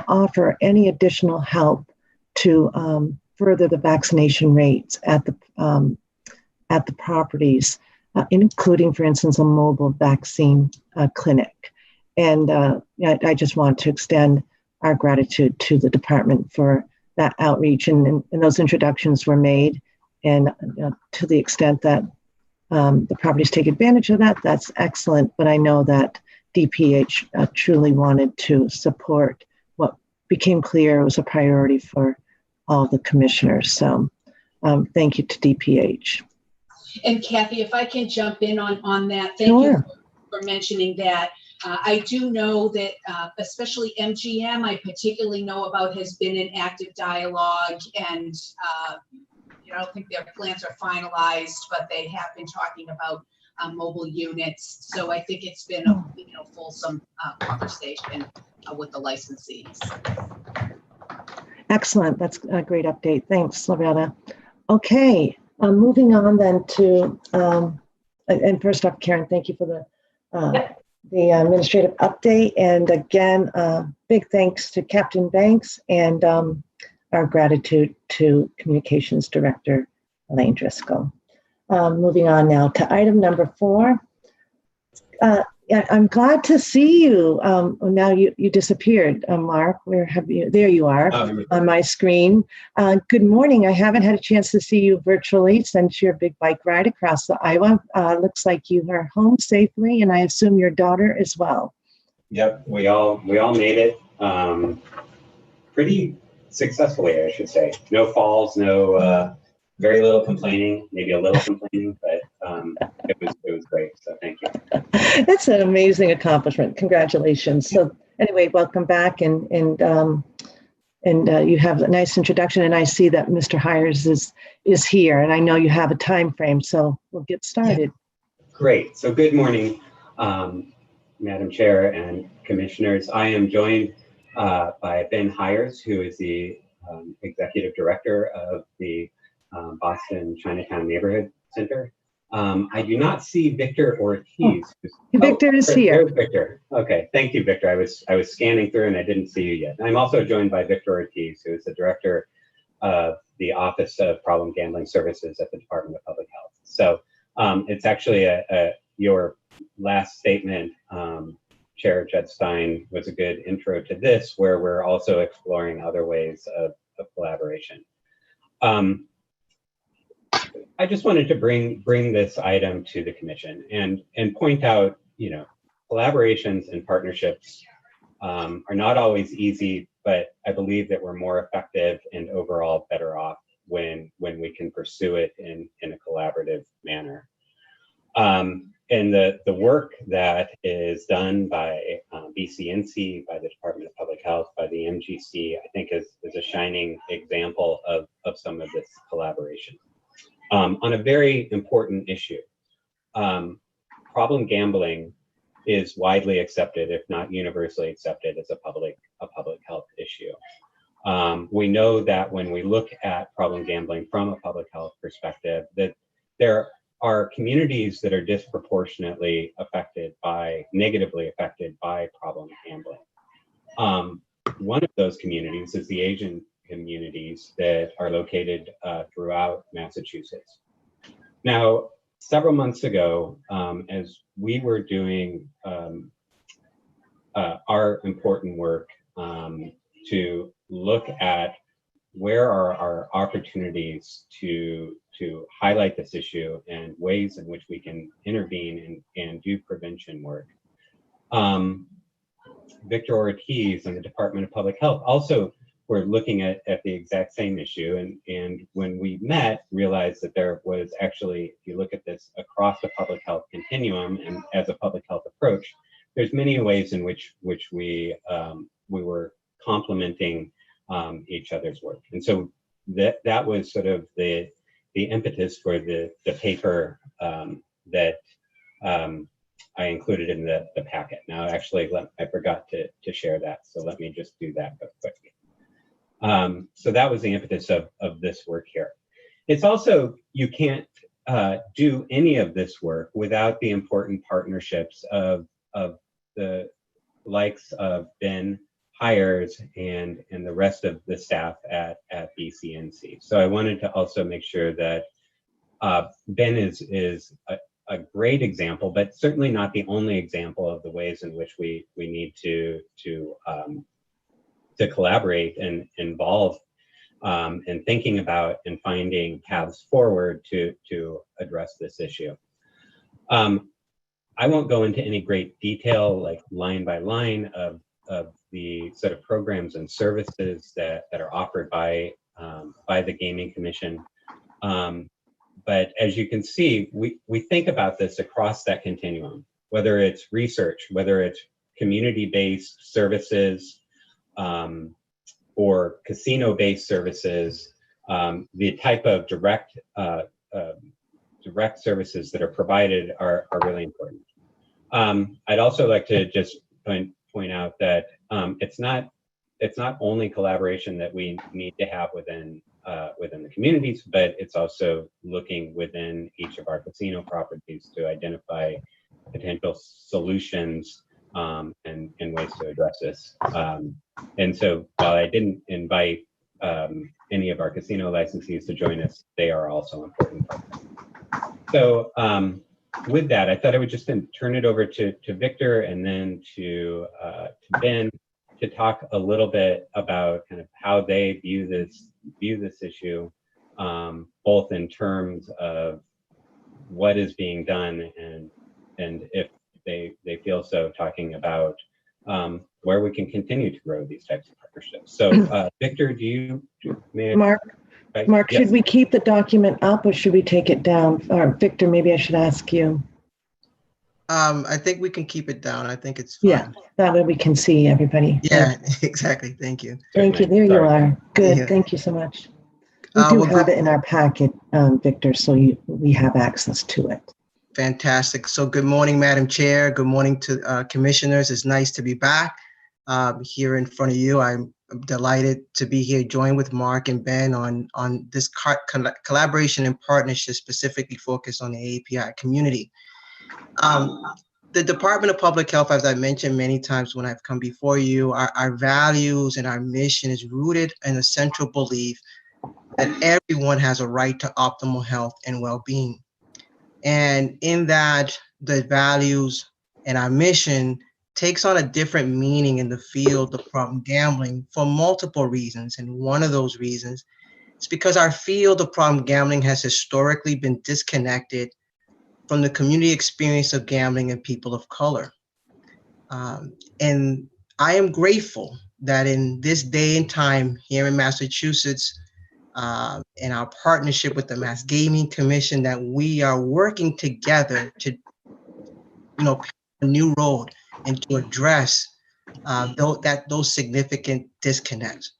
offer any additional help to further the vaccination rates at the properties, including, for instance, a mobile vaccine clinic. And I just want to extend our gratitude to the department for that outreach, and those introductions were made. And to the extent that the properties take advantage of that, that's excellent. But I know that DPH truly wanted to support what became clear was a priority for all the commissioners. So thank you to DPH. And Kathy, if I can jump in on that, thank Sure. you for mentioning that. I do know that especially MGM, I particularly know about, has been in active dialogue, and I don't think their plans are finalized, but they have been talking about mobile units. So I think it's been a fulsome conversation with the licensees. Excellent. That's a great update. Thanks, Loretta. Okay, moving on then to, and first off, Karen, thank you for the administrative update. And again, big thanks to Captain Banks, and our gratitude to Communications Director Elaine Driscoll. Moving on now to item number 4. I'm glad to see you. Now you disappeared, Mark. Where have you? There you are on my screen. Good morning. I haven't had a chance to see you virtually since your big bike ride across the Iowa. Looks like you are home safely, and I assume your daughter as well. Yep, we all made it. successfully, I should say. No falls, no very little complaining, maybe a little complaining, but it was great. So thank you. That's an amazing accomplishment. Congratulations. So anyway, welcome back, and you have a nice introduction, and I see that Mr. Hires is here, and I know you have a time frame, so we'll get started. Great. So good morning, Madam Chair and Commissioners. I am joined by Ben Hires, who is the Executive Director of the Boston Chinatown Neighborhood Center. I do not see Victor Ortiz. Victor is here. There's Victor. Okay, thank you, Victor. I was scanning through and I didn't see you yet. I'm also joined by Victor Ortiz, who is the Director of the Office of Problem Gambling Services at the Department of Public Health. So it's actually your last statement, Chair Judge Stein, was a good intro to this, where we're also exploring other ways of collaboration. I just wanted to bring this item to the Commission and point out, collaborations and partnerships are not always easy, but I believe that we're more effective and overall better off when we can pursue it in a collaborative manner. And the work that is done by BCNC, by the Department of Public Health, by the MGC, I think is a shining example of some of this collaboration. On a very important issue, problem gambling is widely accepted, if not universally accepted, as a public health issue. We know that when we look at problem gambling from a public health perspective, that there are communities that are disproportionately negatively affected by problem gambling. One of those communities is the Asian communities that are located throughout Massachusetts. Now, several months ago, as we were doing our important work to look at where are our opportunities to highlight this issue and ways in which we can intervene and do prevention work, Victor Ortiz and the Department of Public Health also were looking at the exact same issue, and when we met, realized that there was actually, if you look at this across the public health continuum and as a public health approach, there's many ways in which we were complementing each other's work, and so that was sort of the impetus for the paper that I included in the packet. Now, actually, I forgot to share that, so let me just do that quickly. So that was the impetus of this work here. It's also, you can't do any of this work without the important partnerships of the likes of Ben Hires and the rest of the staff at BCNC. So I wanted to also make sure that Ben is a great example, but certainly not the only example of the ways in which we need to collaborate and involve in thinking about and finding paths forward to address this issue. I won't go into any great detail, like line by line of the sort of programs and services that are offered by the Gaming Commission. But as you can see, we think about this across that continuum, whether it's research, whether it's community-based services, or casino-based services, the type of direct services that are provided are really important. I'd also like to just point out that it's not only collaboration that we need to have within the communities, but it's also looking within each of our casino properties to identify potential solutions and ways to address this. And so while I didn't invite any of our casino licensees to join us, they are also important partners. So with that, I thought I would just then turn it over to Victor and then to Ben to talk a little bit about kind of how they view this issue, both in terms of what is being done and if they feel so, talking about where we can continue to grow these types of partnerships. So Victor, Mark, yes. should we keep the document up or should we take it down? Or Victor, maybe I should ask you. I think we can keep it down. I think it's fine. Yeah, that way we can see everybody. Yeah, exactly. Thank you. Thank you. There you are. Good. Yeah. Thank you so much. We do well, have good. it in our packet, Victor, so we have access to it. Fantastic. So good morning, Madam Chair. Good morning to commissioners. It's nice to be back here in front of you. I'm delighted to be here joined with Mark and Ben on this collaboration and partnership specifically focused on the API community. The Department of Public Health, as I mentioned many times when I've come before you, our values and our mission is rooted in a central belief that everyone has a right to optimal health and well-being. And in that, the values and our mission takes on a different meaning in the field of problem gambling for multiple reasons. And one of those reasons is because our field of problem gambling has historically been disconnected from the community experience of gambling and people of color. And I am grateful that in this day and time here in Massachusetts, in our partnership with the Mass Gaming Commission, that we are working together to, pave a new road and to address those significant disconnects.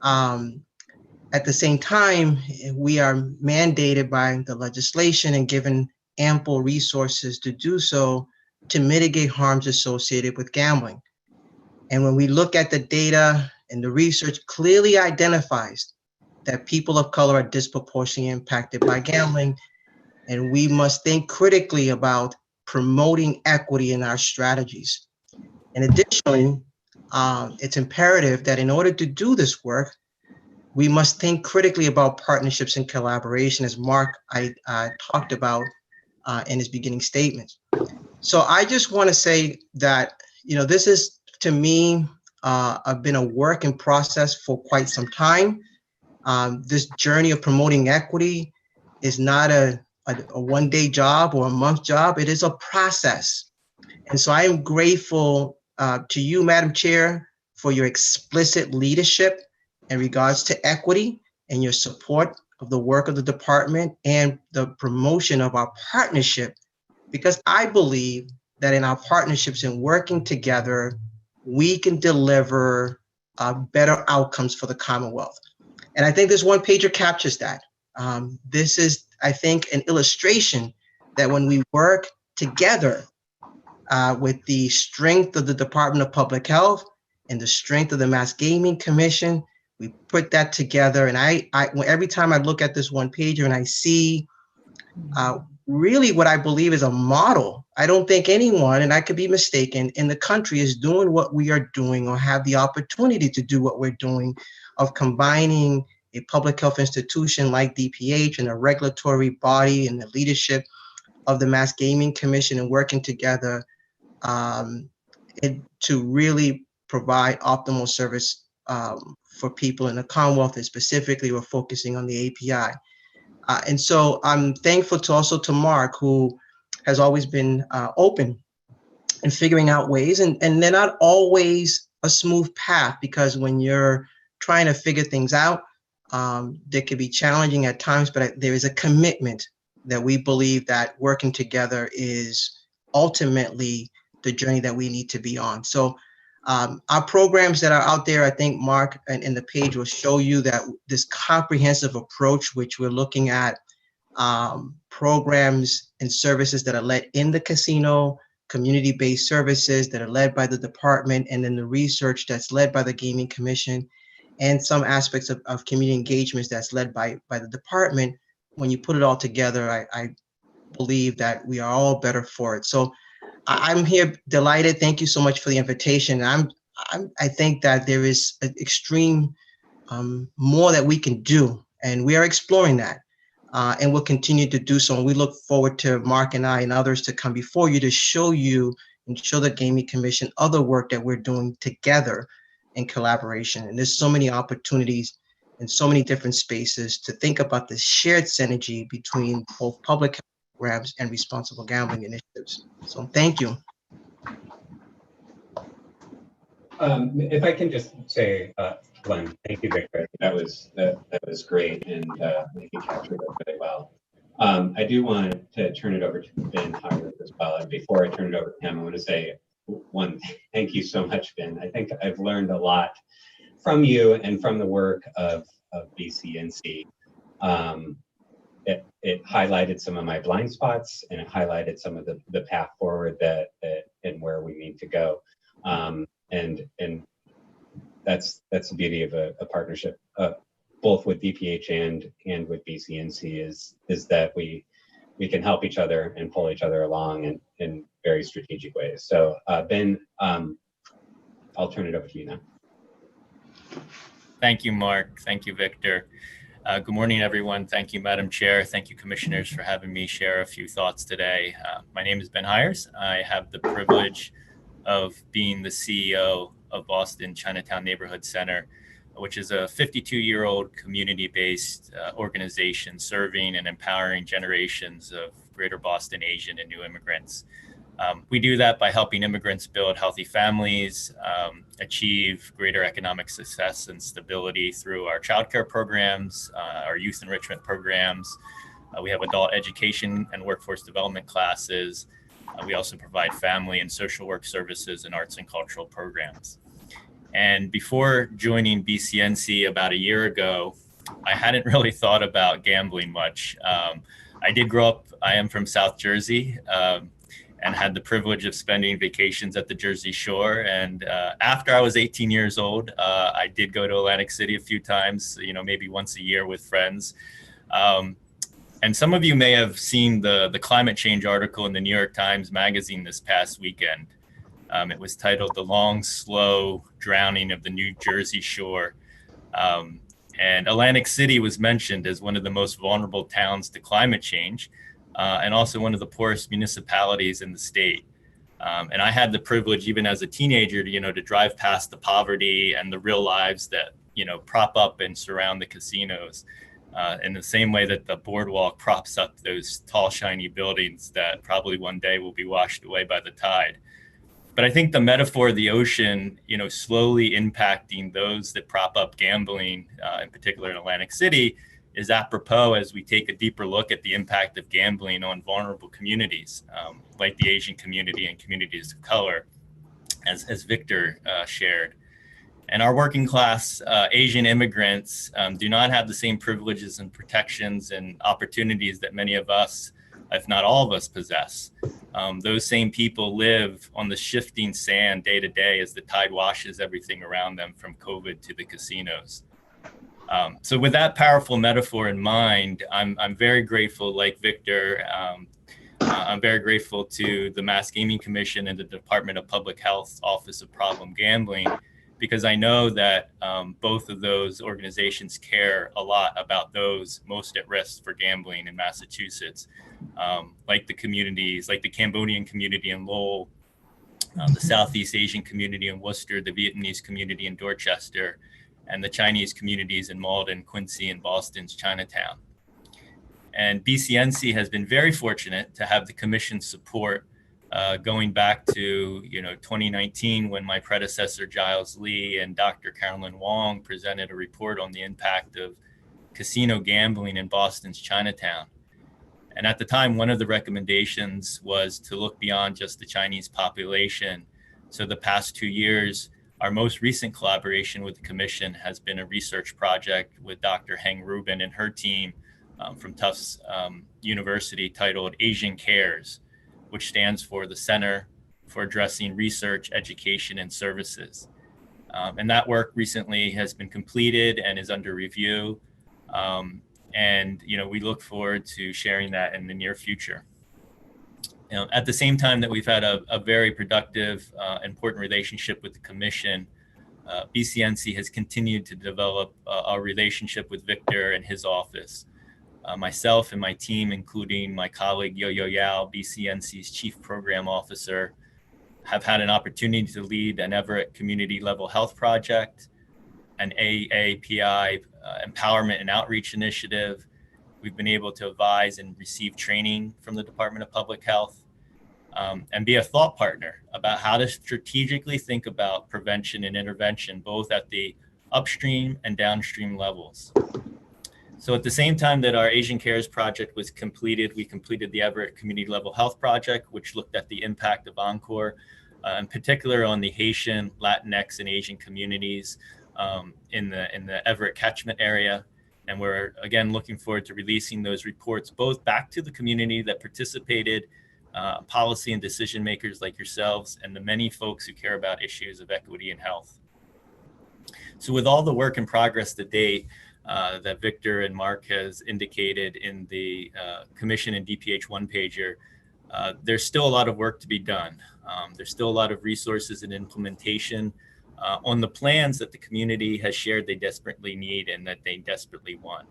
At the same time, we are mandated by the legislation and given ample resources to do so to mitigate harms associated with gambling. And when we look at the data and the research clearly identifies that people of color are disproportionately impacted by gambling, and we must think critically about promoting equity in our strategies. And additionally, it's imperative that in order to do this work, we must think critically about partnerships and collaboration, as Mark talked about in his beginning statements. So I just want to say that, this is, to me, been a work in process for quite some time. This journey of promoting equity is not a one-day job or a month job. It is a process. And so I am grateful to you, Madam Chair, for your explicit leadership in regards to equity and your support of the work of the department and the promotion of our partnership, because I believe that in our partnerships and working together, we can deliver better outcomes for the Commonwealth. And I think this one pager captures that. This is, I think, an illustration that when we work together with the strength of the Department of Public Health and the strength of the Mass Gaming Commission, we put that together. And every time I look at this one pager and I see really what I believe is a model, I don't think anyone, and I could be mistaken, in the country is doing what we are doing or have the opportunity to do what we're doing, of combining a public health institution like DPH and a regulatory body and the leadership of the Mass Gaming Commission and working together to really provide optimal service for people in the Commonwealth, and specifically we're focusing on the API. And so I'm thankful to Mark, who has always been open and figuring out ways, and they're not always a smooth path, because when you're trying to figure things out, they can be challenging at times, but there is a commitment that we believe that working together is ultimately the journey that we need to be on. So our programs that are out there, I think Mark and the page will show you that this comprehensive approach, which we're looking at programs and services that are led in the casino, community-based services that are led by the department, and then the research that's led by the Gaming Commission, and some aspects of community engagements that's led by the department. When you put it all together, I believe that we are all better for it. So I'm here delighted. Thank you so much for the invitation. I think that there is an extreme more that we can do, and we are exploring that, and we'll continue to do so. And we look forward to Mark and I and others to come before you to show you and show the Gaming Commission other work that we're doing together in collaboration. And there's so many opportunities in so many different spaces to think about the shared synergy between both public health programs and responsible gambling initiatives. So thank you. If I can just say, Glenn, thank you, Victor. That was great, and I think you captured it really well. I do want to turn it over to Ben Howard as well. And before I turn it over to him, I want to say one, thank you so much, Ben. I think I've learned a lot from you and from the work of BCNC. It highlighted some of my blind spots, and it highlighted some of the path forward that and where we need to go. And that's the beauty of a partnership, both with DPH and with BCNC is that we can help each other and pull each other along in very strategic ways. So Ben, I'll turn it over to you now. Thank you, Mark. Thank you, Victor. Good morning, everyone. Thank you, Madam Chair. Thank you, commissioners, for having me share a few thoughts today. My name is Ben Hires. I have the privilege of being the CEO of Boston Chinatown Neighborhood Center, which is a 52-year-old community-based organization serving and empowering generations of Greater Boston Asian and new immigrants. We do that by helping immigrants build healthy families, achieve greater economic success and stability through our childcare programs, our youth enrichment programs. We have adult education and workforce development classes. We also provide family and social work services and arts and cultural programs. And before joining BCNC about a year ago, I hadn't really thought about gambling much. I did grow up, I am from South Jersey, and had the privilege of spending vacations at the Jersey Shore. And after I was 18 years old, I did go to Atlantic City a few times, maybe once a year with friends. And some of you may have seen the climate change article in the New York Times Magazine this past weekend. It was titled "The Long, Slow Drowning of the New Jersey Shore." And Atlantic City was mentioned as one of the most vulnerable towns to climate change, and also one of the poorest municipalities in the state. And I had the privilege, even as a teenager, to drive past the poverty and the real lives that, prop up and surround the casinos, in the same way that the boardwalk props up those tall, shiny buildings that probably one day will be washed away by the tide. But I think the metaphor of the ocean, slowly impacting those that prop up gambling, in particular in Atlantic City, is apropos as we take a deeper look at the impact of gambling on vulnerable communities, like the Asian community and communities of color, as Victor shared. And our working class Asian immigrants do not have the same privileges and protections and opportunities that many of us, if not all of us, possess. Those same people live on the shifting sand day to day as the tide washes everything around them, from COVID to the casinos. So with that powerful metaphor in mind, I'm very grateful, like Victor, I'm very grateful to the Mass Gaming Commission and the Department of Public Health Office of Problem Gambling, because I know that both of those organizations care a lot about those most at risk for gambling in Massachusetts, like the communities, like the Cambodian community in Lowell, the Southeast Asian community in Worcester, the Vietnamese community in Dorchester, and the Chinese communities in Malden, Quincy, and Boston's Chinatown. And BCNC has been very fortunate to have the commission's support going back to 2019, when my predecessor Giles Lee and Dr. Carolyn Wong presented a report on the impact of casino gambling in Boston's Chinatown. And at the time, one of the recommendations was to look beyond just the Chinese population. So the past 2 years, our most recent collaboration with the commission has been a research project with Dr. Heng Rubin and her team from Tufts University, titled Asian Cares, which stands for the Center for Addressing Research, Education, and Services. And that work recently has been completed and is under review. And we look forward to sharing that in the near future. At the same time that we've had a very productive, important relationship with the commission, BCNC has continued to develop our relationship with Victor and his office. Myself and my team, including my colleague Yo-Yo Yao, BCNC's Chief Program Officer, have had an opportunity to lead an Everett Community Level Health Project, an AAPI Empowerment and Outreach Initiative. We've been able to advise and receive training from the Department of Public Health. and be a thought partner about how to strategically think about prevention and intervention, both at the upstream and downstream levels. So at the same time that our Asian Cares project was completed, we completed the Everett Community Level Health Project, which looked at the impact of Encore, in particular on the Haitian, Latinx, and Asian communities in the Everett catchment area. And we're, again, looking forward to releasing those reports both back to the community that participated, policy and decision makers like yourselves, and the many folks who care about issues of equity and health. So with all the work in progress to date that Victor and Mark has indicated in the Commission and DPH one-pager, there's still a lot of work to be done. There's still a lot of resources and implementation on the plans that the community has shared they desperately need and that they desperately want.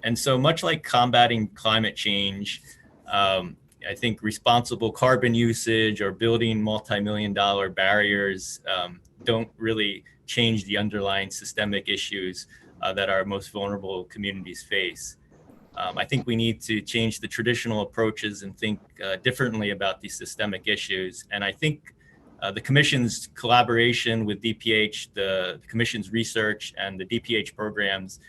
And so much like combating climate change, I think responsible carbon usage or building multi-million-dollar barriers don't really change the underlying systemic issues that our most vulnerable communities face. I think we need to change the traditional approaches and think differently about these systemic issues. And I think the Commission's collaboration with DPH, the Commission's research, and the DPH programs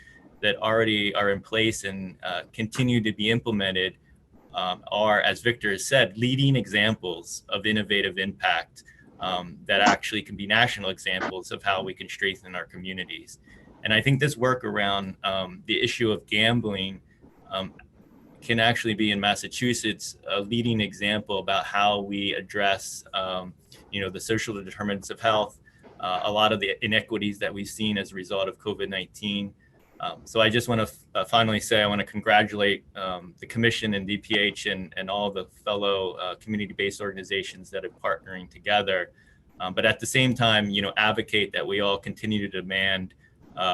that already are in place and continue to be implemented are, as Victor has said, leading examples of innovative impact that actually can be national examples of how we can strengthen our communities. And I think this work around the issue of gambling can actually be in Massachusetts a leading example about how we address the social determinants of health, a lot of the inequities that we've seen as a result of COVID-19. So I just want to finally say I want to congratulate the Commission and DPH and all the fellow community-based organizations that are partnering together. But at the same time, advocate that we all continue to demand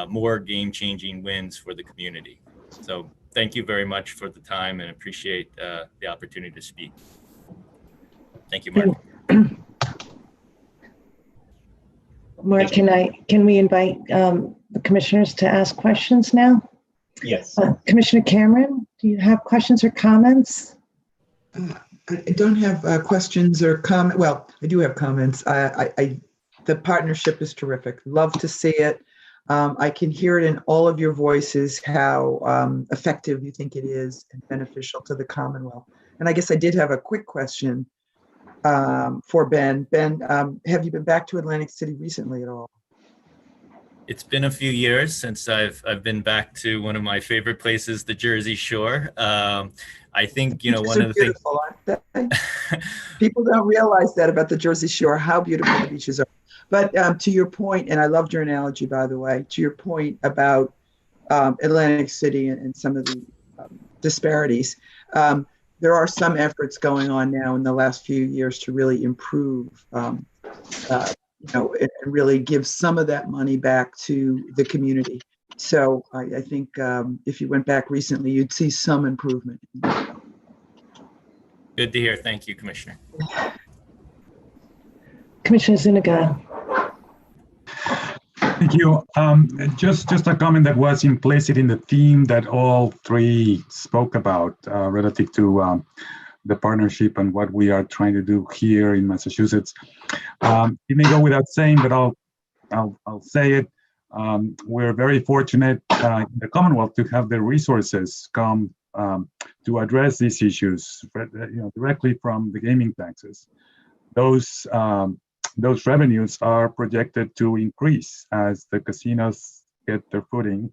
more game-changing wins for the community. So thank you very much for the time and appreciate the opportunity to speak. Thank you, Mark. Mark, can we invite the commissioners to ask questions now? Yes. Commissioner Cameron, do you have questions or comments? I don't have questions or comments. Well, I do have comments. The partnership is terrific. Love to see it. I can hear it in all of your voices how effective you think it is and beneficial to the Commonwealth. And I guess I did have a quick question for Ben. Ben, have you been back to Atlantic City recently at all? It's been a few years since I've been back to one of my favorite places, the Jersey Shore. I think, one of the things. Aren't they? People don't realize that about the Jersey Shore, how beautiful the beaches are. But to your point, and I loved your analogy, by the way, to your point about Atlantic City and some of the disparities, there are some efforts going on now in the last few years to really improve, and really give some of that money back to the community. So I think if you went back recently, you'd see some improvement. Good to hear. Thank you, Commissioner. Commissioner Zuniga. Thank you. Just a comment that was implicit in the theme that all three spoke about relative to the partnership and what we are trying to do here in Massachusetts. It may go without saying, but I'll say it. We're very fortunate in the Commonwealth to have the resources come to address these issues, directly from the gaming taxes. Those revenues are projected to increase as the casinos get their footing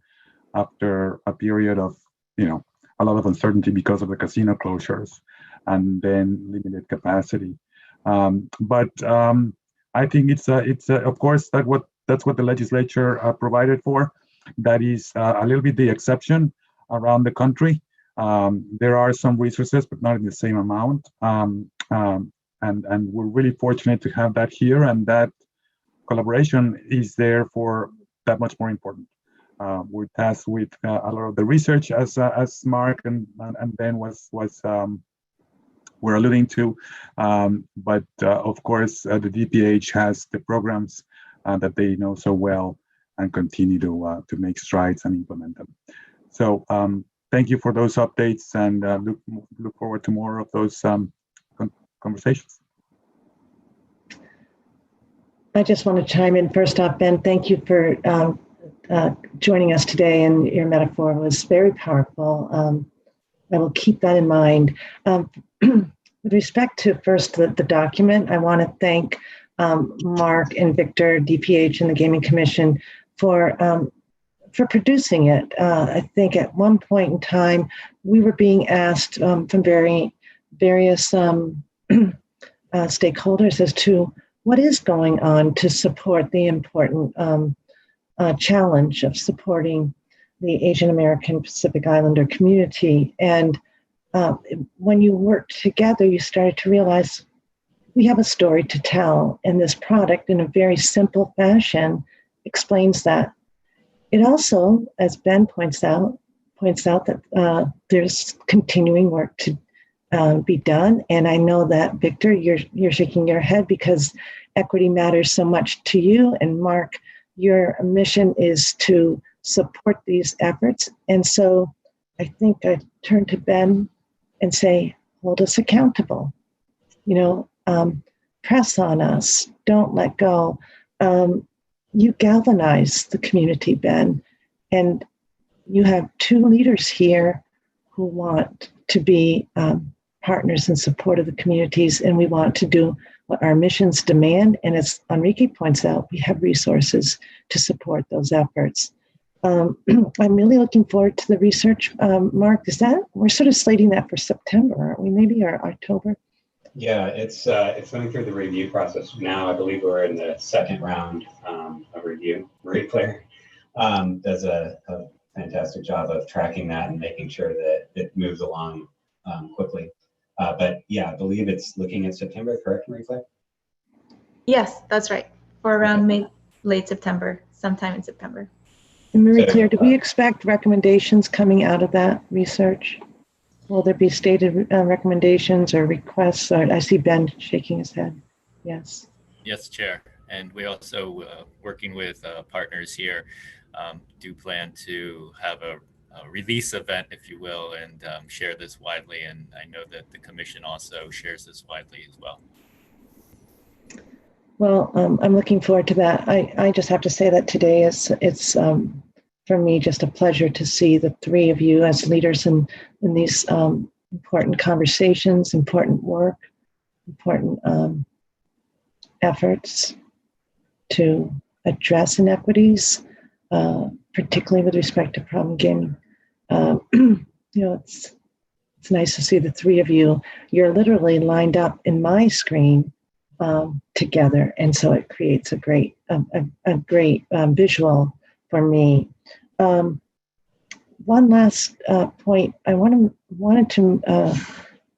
after a period of, a lot of uncertainty because of the casino closures and then limited capacity. But I think it's of course that's what the legislature provided for. That is a little bit the exception around the country. There are some resources, but not in the same amount. And we're really fortunate to have that here, and that collaboration is therefore that much more important. We're tasked with a lot of the research, as Mark and Ben were alluding to, but of course the DPH has the programs that they know so well and continue to make strides and implement them. So thank you for those updates, and look forward to more of those conversations. I just want to chime in first off, Ben, thank you for joining us today, and your metaphor was very powerful. I will keep that in mind. With respect to first the document, I want to thank Mark and Victor, DPH, and the Gaming Commission for producing it. I think at one point in time, we were being asked from various stakeholders as to what is going on to support the important challenge of supporting the Asian American Pacific Islander community. And when you work together, you started to realize we have a story to tell, and this product, in a very simple fashion, explains that. It also, as Ben points out that there's continuing work to be done. And I know that, Victor, you're shaking your head because equity matters so much to you. And Mark, your mission is to support these efforts. And so I think I turn to Ben and say, hold us accountable. Press on us. Don't let go. You galvanize the community, Ben, and you have two leaders here who want to be partners in support of the communities, and we want to do what our missions demand. And as Enrique points out, we have resources to support those efforts. I'm really looking forward to the research. Mark, we're sort of slating that for September, aren't we? Maybe, or October? Yeah, it's going through the review process now. I believe we're in the second round of review. Marie Claire does a fantastic job of tracking that and making sure that it moves along quickly. But yeah, I believe it's looking at September, correct, Marie Claire? Yes, that's right. For around late September, sometime in September. And Marie Claire, do we expect recommendations coming out of that research? Will there be stated recommendations or requests? I see Ben shaking his head. Yes. Yes, Chair. And we also, working with partners here, do plan to have a release event, if you will, and share this widely. And I know that the Commission also shares this widely as well. Well, I'm looking forward to that. I just have to say that today it's for me just a pleasure to see the three of you as leaders in these important conversations, important work, important efforts to address inequities, particularly with respect to problem gaming. It's nice to see the three of you. You're literally lined up in my screen together, and so it creates a great visual for me. One last point. I wanted to.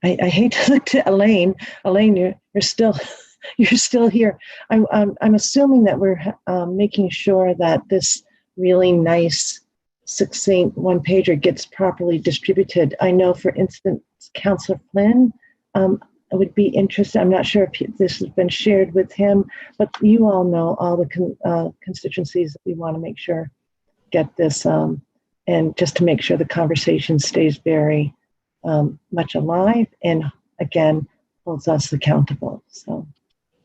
I hate to look to Elaine. Elaine, you're still here. I'm assuming that we're making sure that this really nice, succinct one-pager gets properly distributed. I know, for instance, Councillor Flynn would be interested. I'm not sure if this has been shared with him, but you all know all the constituencies that we want to make sure get this, and just to make sure the conversation stays very much alive and, again, holds us accountable. So,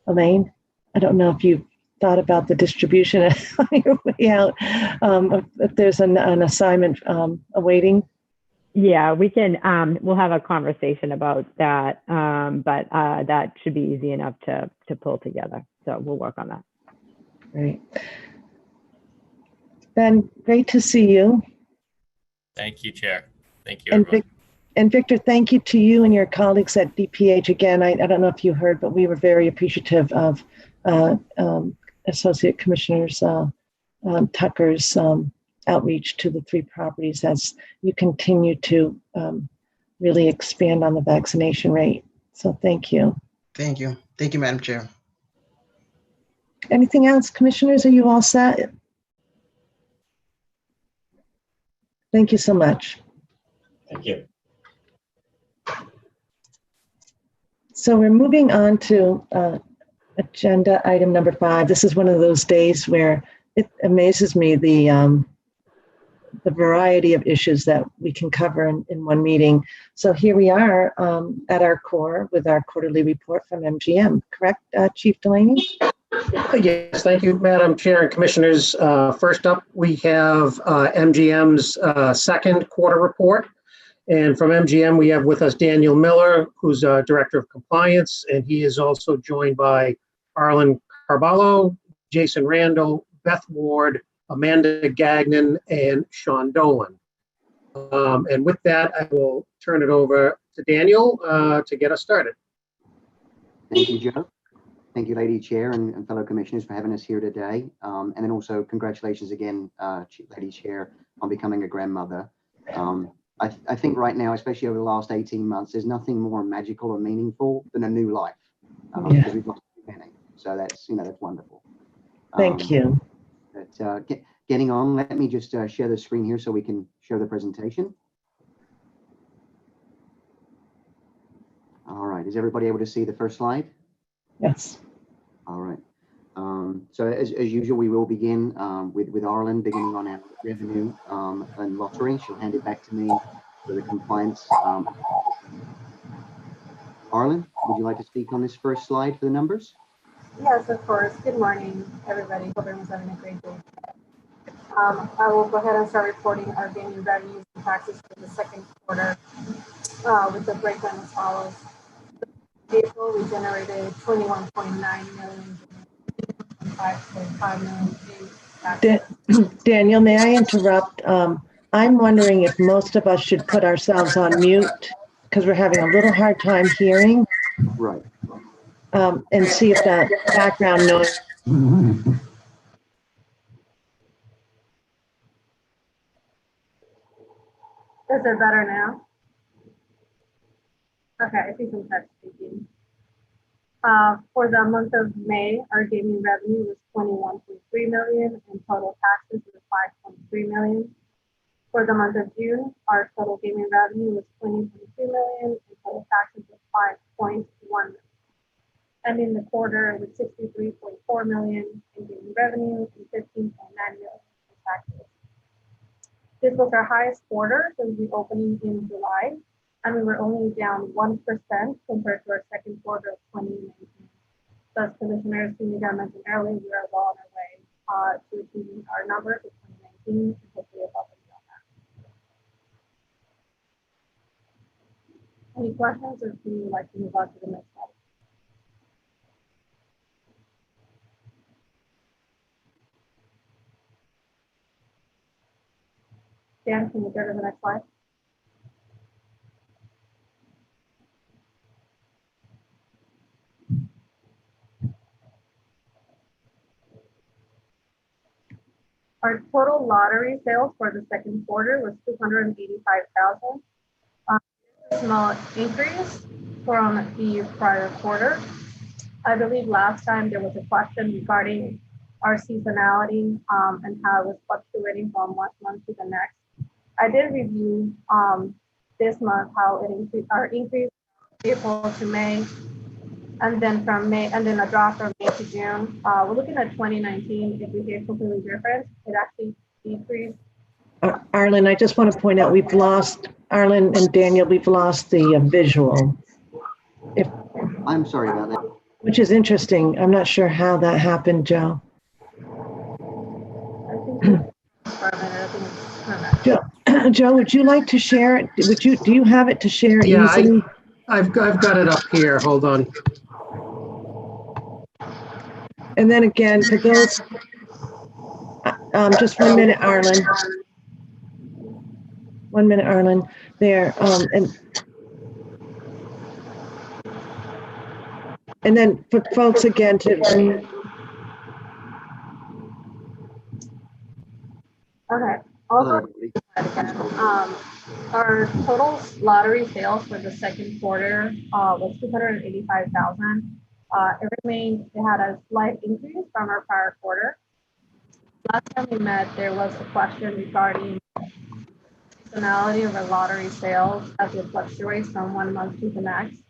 Elaine, I don't know if you've thought about the distribution on your way out, if there's an assignment awaiting. Yeah, we can, we'll have a conversation about that, but that should be easy enough to pull together. So we'll work on that. Great. Ben, great to see you. Thank you, Chair. Thank you, everyone. And Victor, thank you to you and your colleagues at DPH. Again, I don't know if you heard, but we were very appreciative of Associate Commissioners Tucker's outreach to the three properties as you continue to really expand on the vaccination rate. So thank you. Thank you. Thank you, Madam Chair. Anything else, Commissioners? Are you all set? Thank you so much. Thank you. So we're moving on to agenda item number 5. This is one of those days where it amazes me the the variety of issues that we can cover in one meeting. So here we are at our core with our quarterly report from MGM, correct, Chief Delaney? Yes, thank you, Madam Chair and Commissioners. First up, we have MGM's second quarter report. And from MGM, we have with us Daniel Miller, who's Director of Compliance, and he is also joined by Arlen Carballo, Jason Randall, Beth Ward, Amanda Gagnon, and Sean Dolan. And with that, I will turn it over to Daniel to get us started. Thank you, Joe. Thank you, Lady Chair and fellow commissioners, for having us here today. And then also congratulations again, Lady Chair, on becoming a grandmother. I think right now, especially over the last 18 months, there's nothing more magical or meaningful than a new life. Because we've lost many. So that's, that's wonderful. Thank you. But getting on, let me just share the screen here so we can show the presentation. All right, is everybody able to see the first slide? Yes. All right. So as usual, we will begin with Arlen, beginning on our revenue and lottery. She'll hand it back to me for the compliance. Arlen, would you like to speak on this first slide for the numbers? Yes, of course. Good morning, everybody. Hope everyone's having a great day. I will go ahead and start reporting our gaming revenues and taxes for the second quarter with the breakdown as follows. In April, we generated 21.9 million, 5.5 million in taxes. Daniel, may I interrupt? I'm wondering if most of us should put ourselves on mute because we're having a little hard time hearing. Right. And see if that background noise. Is it better now? Okay, I see some text speaking. For the month of May, our gaming revenue was 21.3 million and total taxes was 5.3 million. For the month of June, our total gaming revenue was 20.2 million and total taxes was 5.1 million. And in the quarter with 63.4 million in gaming revenue and 15.9 million in taxes. This was our highest quarter since the opening in July, and we were only down 1% compared to our second quarter of 2019. So as Commissioner Zuniga mentioned earlier, we are well on our way to achieving our numbers of 2019 and hopefully above and beyond that. Any questions, or do you like to move on to the next slide? Dan, can you go to the next slide? Our total lottery sales for the second quarter was 285,000. A small increase from the prior quarter. I believe last time there was a question regarding our seasonality and how it was fluctuating from one month to the next. I did review this month how it increased, our increase April to May, and then from May, and then a drop from May to June. We're looking at 2019. If we hear completely different, it actually decreased. Arlen, I just want to point out we've lost, Arlen and Daniel, we've lost the visual. I'm sorry about that. Which is interesting. I'm not sure how that happened, Joe. Joe, would you like to share it? Do you have it to share easily? I've got it up here. Hold on. And then again, for those, just 1 minute, Arlen. 1 minute, Arlen. There, and then for folks again to. Okay. Our total lottery sales for the second quarter was 285,000. It had a slight increase from our prior quarter. Last time we met, there was a question regarding seasonality of our lottery sales as it fluctuates from one month to the next.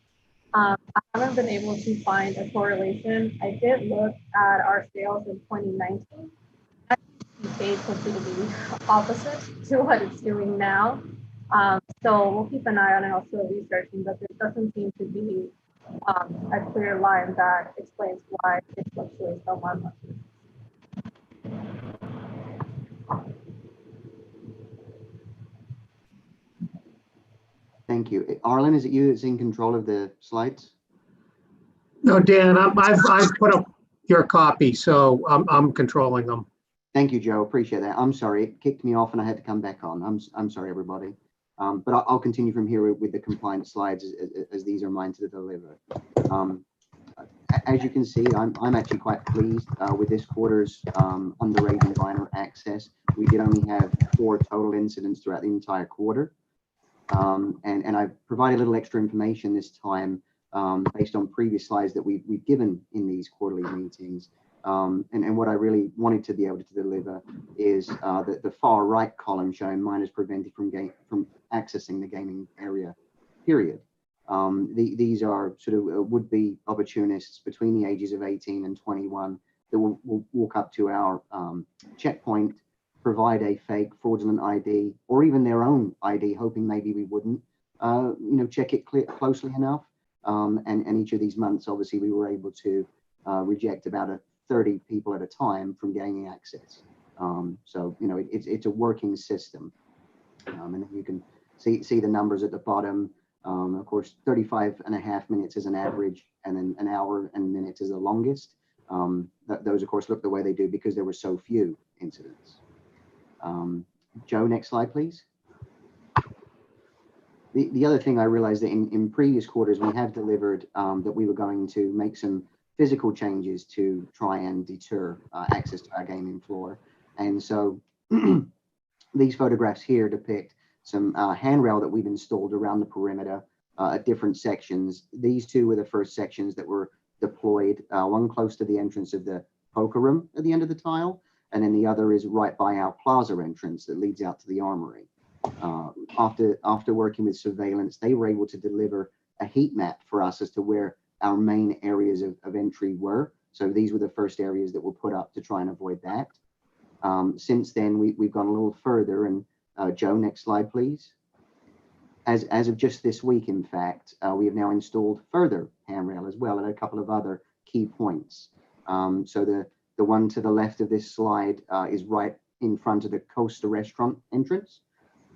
I haven't been able to find a correlation. I did look at our sales in 2019. behave completely opposite to what it's doing now. So we'll keep an eye on it, also researching, but there doesn't seem to be a clear line that explains why it fluctuates so much. Thank you. Arlen, is it you that's in control of the slides? No, Dan, I've put up your copy, so I'm controlling them. Thank you, Joe. Appreciate that. I'm sorry, it kicked me off and I had to come back on. I'm sorry, everybody. But I'll continue from here with the compliance slides as these are mine to deliver. As you can see, I'm actually quite pleased with this quarter's underage and minor access. We did only have 4 total incidents throughout the entire quarter. And I've provided a little extra information this time based on previous slides that we've given in these quarterly meetings. And what I really wanted to be able to deliver is the far right column showing minors prevented from accessing the gaming area, period. These are sort of would-be opportunists between the ages of 18 and 21 that will walk up to our checkpoint, provide a fake fraudulent ID or even their own ID, hoping maybe we wouldn't, check it closely enough. And each of these months, obviously, we were able to reject about 30 people at a time from gaining access. So, it's a working system. And you can see the numbers at the bottom. Of course, 35.5 minutes is an average, and then an hour and minutes is the longest. Those, of course, look the way they do because there were so few incidents. Joe, next slide, please. The other thing I realized that in previous quarters, we have delivered that we were going to make some physical changes to try and deter access to our gaming floor. And so these photographs here depict some handrail that we've installed around the perimeter at different sections. These two were the first sections that were deployed, one close to the entrance of the poker room at the end of the tile, and then the other is right by our plaza entrance that leads out to the armory. After working with surveillance, they were able to deliver a heat map for us as to where our main areas of entry were. So these were the first areas that were put up to try and avoid that. Since then, we've gone a little further, and Joe, next slide, please. As of just this week, in fact, we have now installed further handrail as well at a couple of other key points. So the one to the left of this slide is right in front of the Costa restaurant entrance.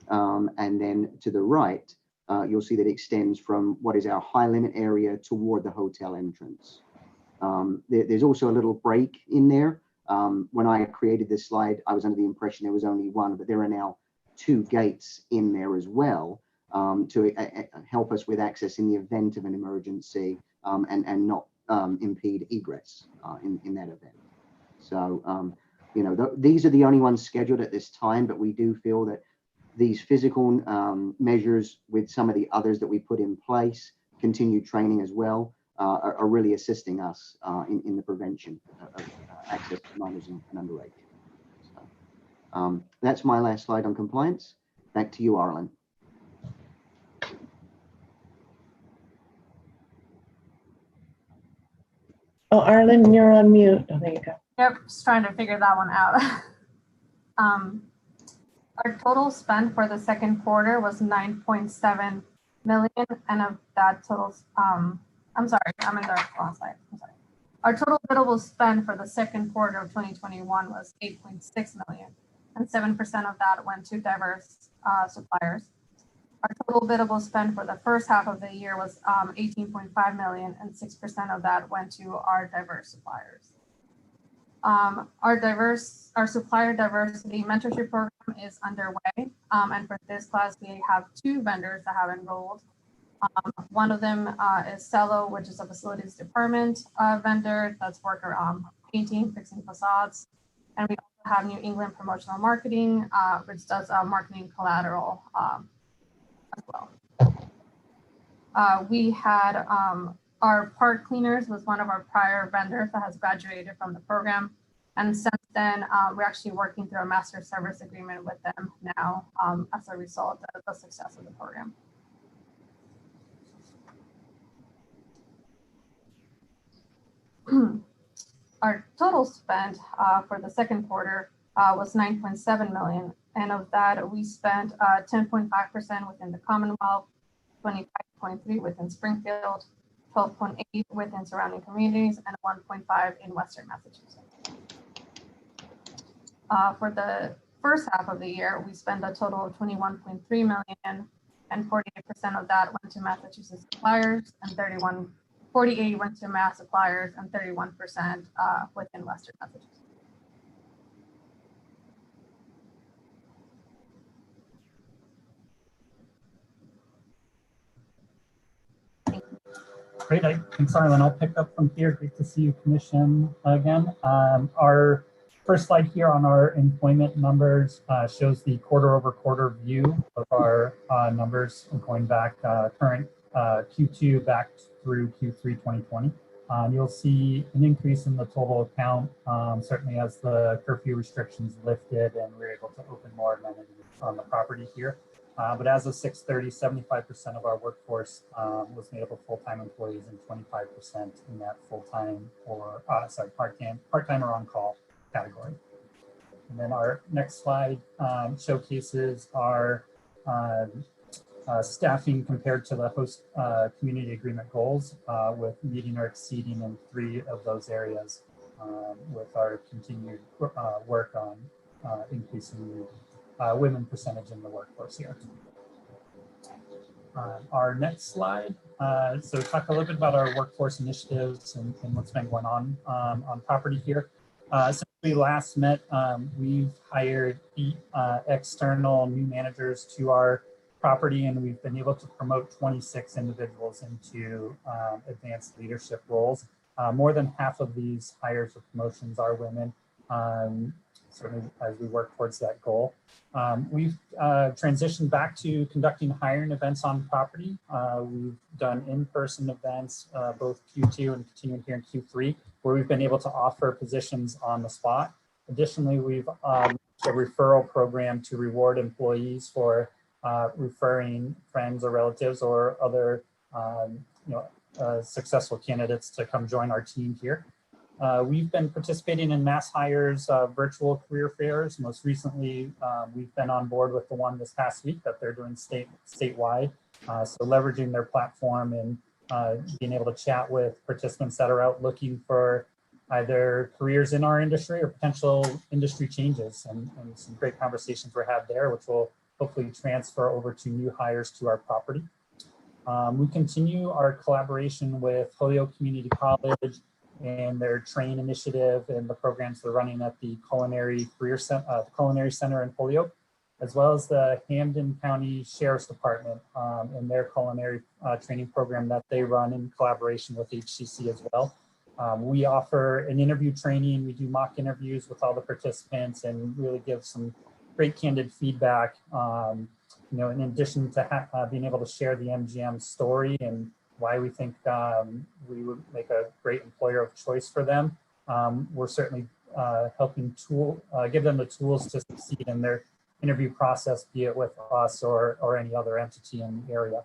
And then to the right, you'll see that it extends from what is our high limit area toward the hotel entrance. There's also a little break in there. When I created this slide, I was under the impression there was only one, but there are now 2 gates in there as well to help us with access in the event of an emergency and not impede egress in that event. So, these are the only ones scheduled at this time, but we do feel that these physical measures with some of the others that we put in place, continued training as well, are really assisting us in the prevention of access to minors and underage. So, that's my last slide on compliance. Back to you, Arlen. Oh, Arlen, you're on mute. Oh, there you go. Yep, just trying to figure that one out. Our total spend for the second quarter was 9.7 million, and of that total, I'm sorry, I'm in the wrong slide. I'm sorry. Our total billable spend for the second quarter of 2021 was 8.6 million, and 7% of that went to diverse suppliers. Our total billable spend for the first half of the year was 18.5 million, and 6% of that went to our diverse suppliers. Our supplier diversity mentorship program is underway, and for this class we have 2 vendors that have enrolled. One of them is Cello, which is a facilities department vendor that's work around painting, fixing facades, and we also have New England Promotional Marketing, which does marketing collateral as well. We had our park cleaners was one of our prior vendors that has graduated from the program. And since then, we're actually working through a master service agreement with them now as a result of the success of the program. Our total spend for the second quarter was 9.7 million. And of that, we spent 10.5% within the Commonwealth, 25.3 within Springfield, 12.8 within surrounding communities, and 1.5 in Western Massachusetts. For the first half of the year, we spent a total of 21.3 million, and 48% of that went to Massachusetts suppliers, and 48 went to Mass suppliers, and 31% within Western Massachusetts. Great, thanks, Arlen. I'll pick up from here. Great to see you, Commission, again. Our first slide here on our employment numbers shows the quarter-over-quarter view of our numbers going back current Q2 back through Q3 2020. You'll see an increase in the total count, certainly as the curfew restrictions lifted and we were able to open more amenities on the property here. But as of 6/30, 75% of our workforce was made up of full-time employees and 25% in that full-time or part-time or on-call category. And then our next slide showcases our staffing compared to the host community agreement goals, with meeting or exceeding in 3 of those areas, with our continued work on increasing women percentage in the workforce here. Our next slide, so talk a little bit about our workforce initiatives and what's been going on property here. Since we last met, we've hired 8 external new managers to our property, and we've been able to promote 26 individuals into advanced leadership roles. More than half of these hires or promotions are women, certainly as we work towards that goal. We've transitioned back to conducting hiring events on property. We've done in-person events, both Q2 and continuing here in Q3, where we've been able to offer positions on the spot. Additionally, we've a referral program to reward employees for referring friends or relatives or other successful candidates to come join our team here. We've been participating in Mass Hire's virtual career fairs. Most recently, we've been on board with the one this past week that they're doing statewide. So leveraging their platform and being able to chat with participants that are out looking for either careers in our industry or potential industry changes, and some great conversations were had there, which will hopefully transfer over to new hires to our property. We continue our collaboration with Holyoke Community College and their train initiative and the programs they're running at the Culinary Center in Holyoke, as well as the Hampden County Sheriff's Department and their culinary training program that they run in collaboration with HCC as well. We offer an interview training. We do mock interviews with all the participants and really give some great candid feedback. In addition to being able to share the MGM story and why we think we would make a great employer of choice for them, we're certainly helping give them the tools to succeed in their interview process, be it with us or any other entity in the area.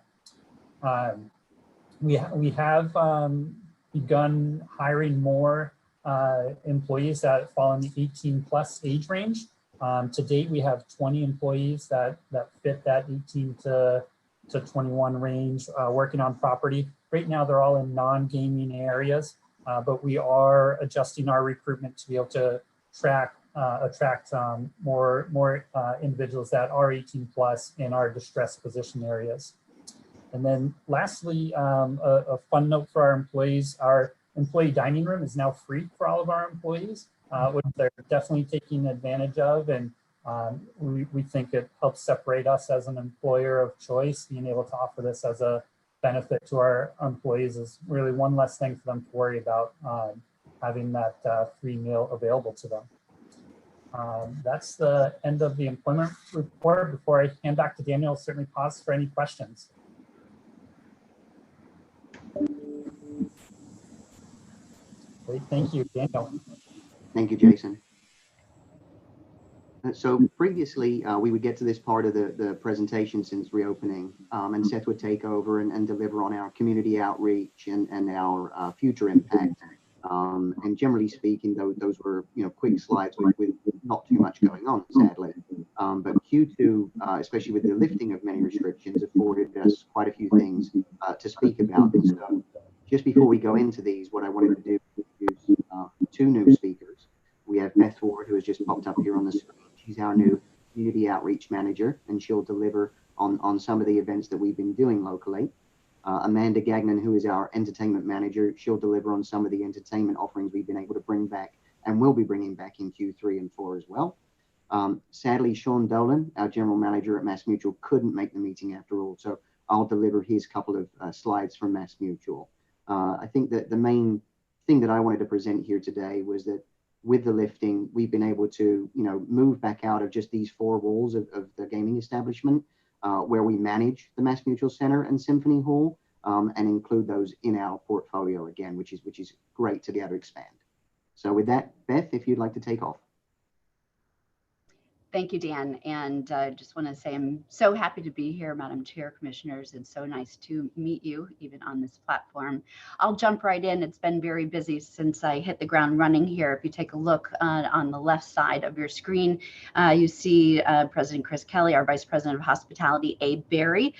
We have begun hiring more employees that fall in the 18+ age range. To date, we have 20 employees that fit that 18 to 21 range working on property. Right now, they're all in non-gaming areas, but we are adjusting our recruitment to be able to attract more individuals that are 18+ in our distressed position areas. And then lastly, a fun note for our employees, our employee dining room is now free for all of our employees, which they're definitely taking advantage of. And we think it helps separate us as an employer of choice. Being able to offer this as a benefit to our employees is really one less thing for them to worry about, having that free meal available to them. That's the end of the employment report. Before I hand back to Daniel, I'll certainly pause for any questions. Great, thank you, Daniel. Thank you, Jason. So previously, we would get to this part of the presentation since reopening, and Seth would take over and deliver on our community outreach and our future impact And generally speaking, those were quick slides with not too much going on, sadly. But Q2, especially with the lifting of many restrictions, afforded us quite a few things to speak about. And so just before we go into these, what I wanted to do is introduce two new speakers. We have Beth Ward, who has just popped up here on the screen. She's our new community outreach manager, and she'll deliver on some of the events that we've been doing locally. Amanda Gagnon, who is our entertainment manager, she'll deliver on some of the entertainment offerings we've been able to bring back and will be bringing back in Q3 and 4 as well. Sadly, Sean Dolan, our general manager at Mass Mutual, couldn't make the meeting after all, so I'll deliver his couple of slides from Mass Mutual. I think that the main thing that I wanted to present here today was that with the lifting, we've been able to, move back out of just these four walls of the gaming establishment, where we manage the Mass Mutual Center and Symphony Hall, and include those in our portfolio again, which is great to be able to expand. So with that, Beth, if you'd like to take off. Thank you, Dan. And just want to say I'm so happy to be here, Madam Chair, Commissioners, and so nice to meet you even on this platform. I'll jump right in. It's been very busy since I hit the ground running here. If you take a look on the left side of your screen, you see President Chris Kelly, our Vice President of Hospitality, Abe Berry,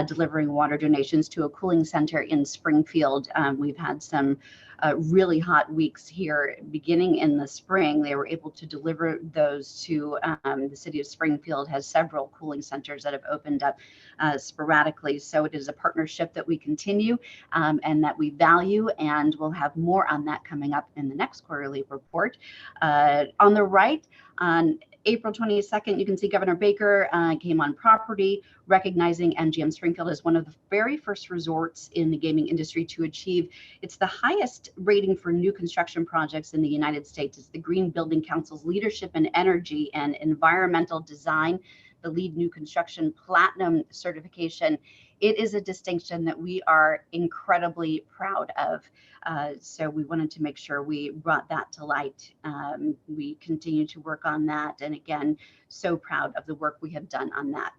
delivering water donations to a cooling center in Springfield. We've had some really hot weeks here beginning in the spring. They were able to deliver those to the city of Springfield has several cooling centers that have opened up sporadically. So it is a partnership that we continue and that we value, and we'll have more on that coming up in the next quarterly report. On the right, on April 22nd, you can see Governor Baker came on property, recognizing MGM Springfield as one of the very first resorts in the gaming industry to achieve. It's the highest rating for new construction projects in the United States. It's the Green Building Council's Leadership in Energy and Environmental Design, the LEED New Construction Platinum certification. It is a distinction that we are incredibly proud of. So we wanted to make sure we brought that to light. We continue to work on that. And again, so proud of the work we have done on that.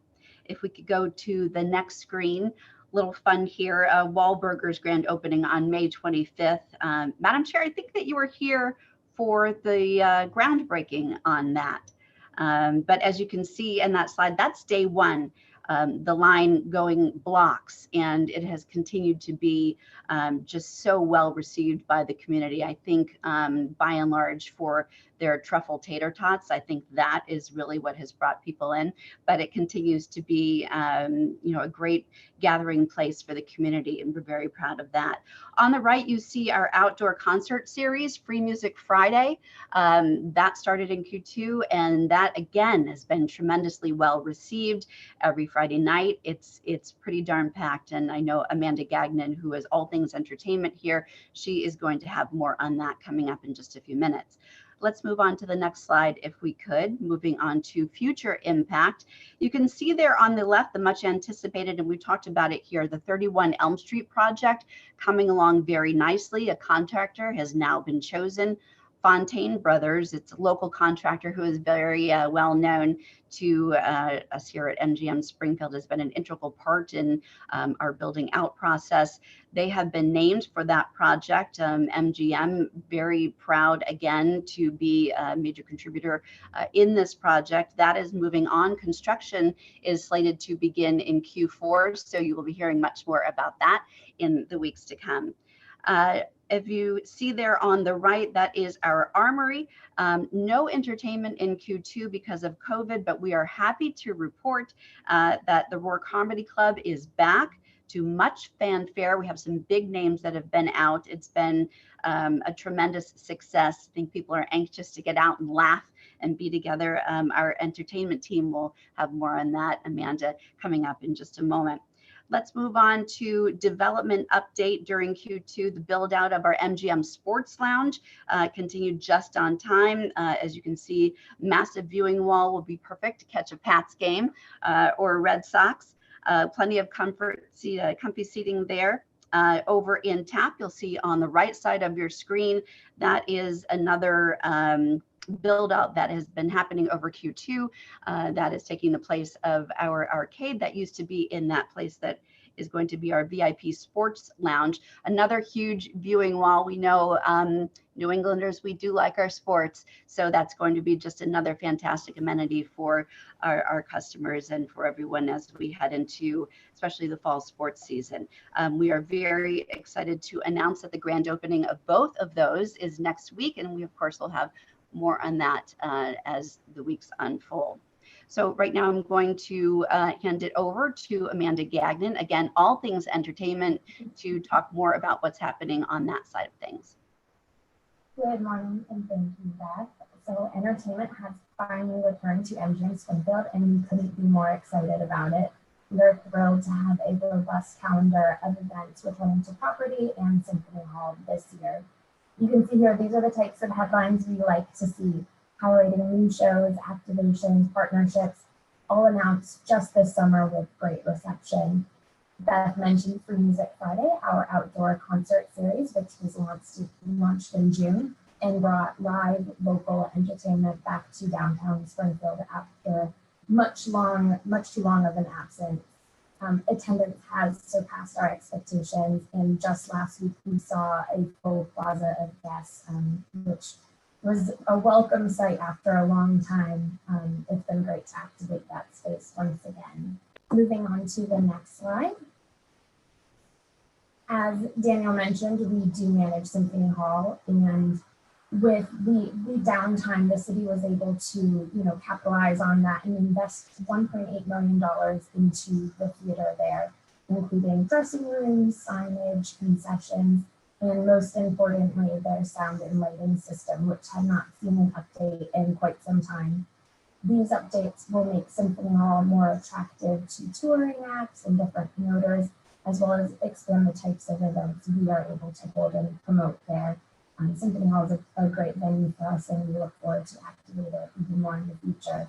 If we could go to the next screen, little fun here, Wahlburgers grand opening on May 25th. Madam Chair, I think that you were here for the groundbreaking on that. But as you can see in that slide, that's day one. The line going blocks, and it has continued to be just so well received by the community. I think by and large for their truffle tater tots, I think that is really what has brought people in, but it continues to be a great gathering place for the community, and we're very proud of that. On the right, you see our outdoor concert series, Free Music Friday. That started in Q2, and that again has been tremendously well received. Every Friday night, it's pretty darn packed, and I know Amanda Gagnon, who is all things entertainment here, she is going to have more on that coming up in just a few minutes. Let's move on to the next slide, if we could. Moving on to future impact. You can see there on the left, the much anticipated, and we talked about it here, the 31 Elm Street project coming along very nicely. A contractor has now been chosen. Fontaine Brothers, it's a local contractor who is very well known to us here at MGM Springfield, has been an integral part in our building out process. They have been named for that project. MGM, very proud again to be a major contributor in this project. That is moving on. Construction is slated to begin in Q4, so you will be hearing much more about that in the weeks to come. If you see there on the right, that is our armory. No entertainment in Q2 because of COVID, but we are happy to report that the Roar Comedy Club is back to much fanfare. We have some big names that have been out. It's been a tremendous success. I think people are anxious to get out and laugh and be together. Our entertainment team will have more on that, Amanda, coming up in just a moment. Let's move on to development update during Q2. The build out of our MGM Sports Lounge continued just on time. As you can see, massive viewing wall will be perfect to catch a Pats game or Red Sox. Plenty of comfy seating there. Over in TAP, you'll see on the right side of your screen, that is another build out that has been happening over Q2 that is taking the place of our arcade that used to be in that place that is going to be our VIP Sports Lounge, another huge viewing wall. We know New Englanders, we do like our sports, so that's going to be just another fantastic amenity for our customers and for everyone as we head into especially the fall sports season. We are very excited to announce that the grand opening of both of those is next week, and we of course will have more on that as the weeks unfold. So right now I'm going to hand it over to Amanda Gagnon, again, all things entertainment, to talk more about what's happening on that side of things. Good morning and thank you, Beth. So entertainment has finally returned to MGM Springfield and we couldn't be more excited about it. We're thrilled to have a robust calendar of events returning to property and Symphony Hall this year. You can see here, these are the types of headlines we like to see, highlighting new shows, activations, partnerships, all announced just this summer with great reception. Beth mentioned Free Music Friday, our outdoor concert series, which was launched in June and brought live local entertainment back to downtown Springfield after much too long of an absence. Attendance has surpassed our expectations, and just last week we saw a full plaza of guests, which was a welcome sight after a long time. It's been great to activate that space once again. Moving on to the next slide. As Daniel mentioned, we do manage Symphony Hall, and with the downtime, the city was able to, capitalize on that and invest $1.8 million into the theater there, including dressing rooms, signage, concessions, and most importantly, their sound and lighting system, which had not seen an update in quite some time. These updates will make Symphony Hall more attractive to touring acts and different promoters, as well as expand the types of events we are able to hold and promote there. Symphony Hall is a great venue for us, and we look forward to activate it even more in the future.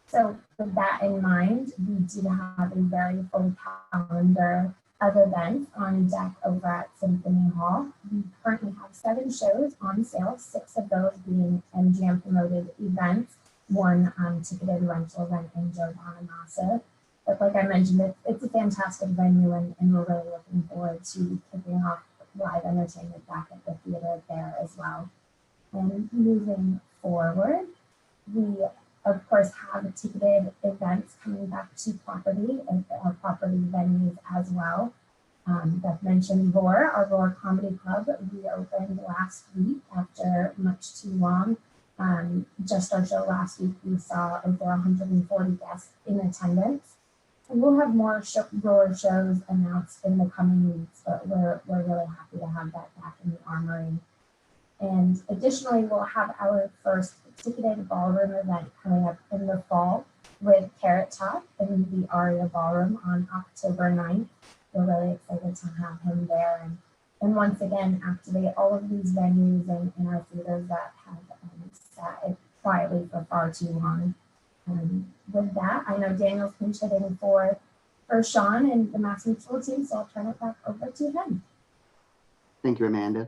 So with that in mind, we do have a very full calendar of events on deck over at Symphony Hall. We currently have 7 shows on sale, 6 of those being MGM promoted events, 1 ticketed rental event in Joe Bonamassa. But like I mentioned, it's a fantastic venue, and we're really looking forward to kicking off live entertainment back at the theater there as well. And moving forward, we of course have ticketed events coming back to property and our property venues as well. Beth mentioned Roar, our Roar Comedy Club reopened last week after much too long. Just our show last week, we saw over 140 guests in attendance. And we'll have more Roar shows announced in the coming weeks, but we're really happy to have that back in the Armory. And additionally, we'll have our first ticketed ballroom event coming up in the fall with Carrot Top in the Aria Ballroom on October 9th. We're really excited to have him there and once again activate all of these venues in our theaters that have sat quietly for far too long. With that, I know Daniel's pinch hitting for Sean and the Mass Mutual team, so I'll turn it back over to him. Thank you, Amanda.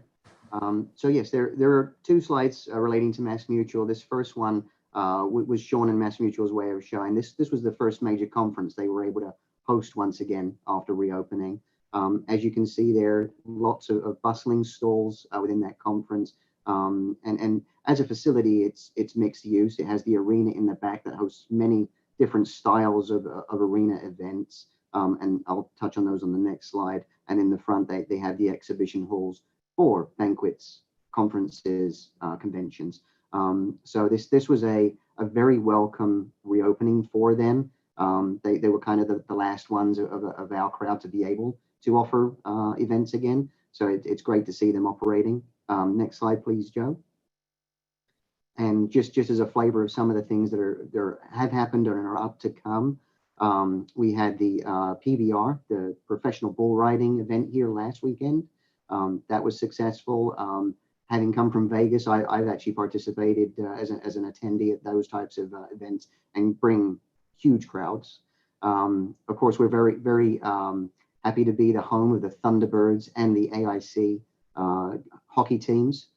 So yes, there are 2 slides relating to Mass Mutual. This first one was Sean and Mass Mutual's way of showing. This was the first major conference they were able to host once again after reopening. As you can see there, lots of bustling stalls within that conference. And as a facility, it's mixed use. It has the arena in the back that hosts many different styles of arena events. And I'll touch on those on the next slide. And in the front, they have the exhibition halls for banquets, conferences, conventions. So this was a very welcome reopening for them. They were kind of the last ones of our crowd to be able to offer events again. So it's great to see them operating. Next slide, please, Joe. And just as a flavor of some of the things that have happened or are up to come, we had the PBR, the Professional Bull Riding event here last weekend. That was successful. Having come from Vegas, I've actually participated as an attendee at those types of events and bring huge crowds. Of course, we're very, very happy to be the home of the Thunderbirds and the AIC hockey teams.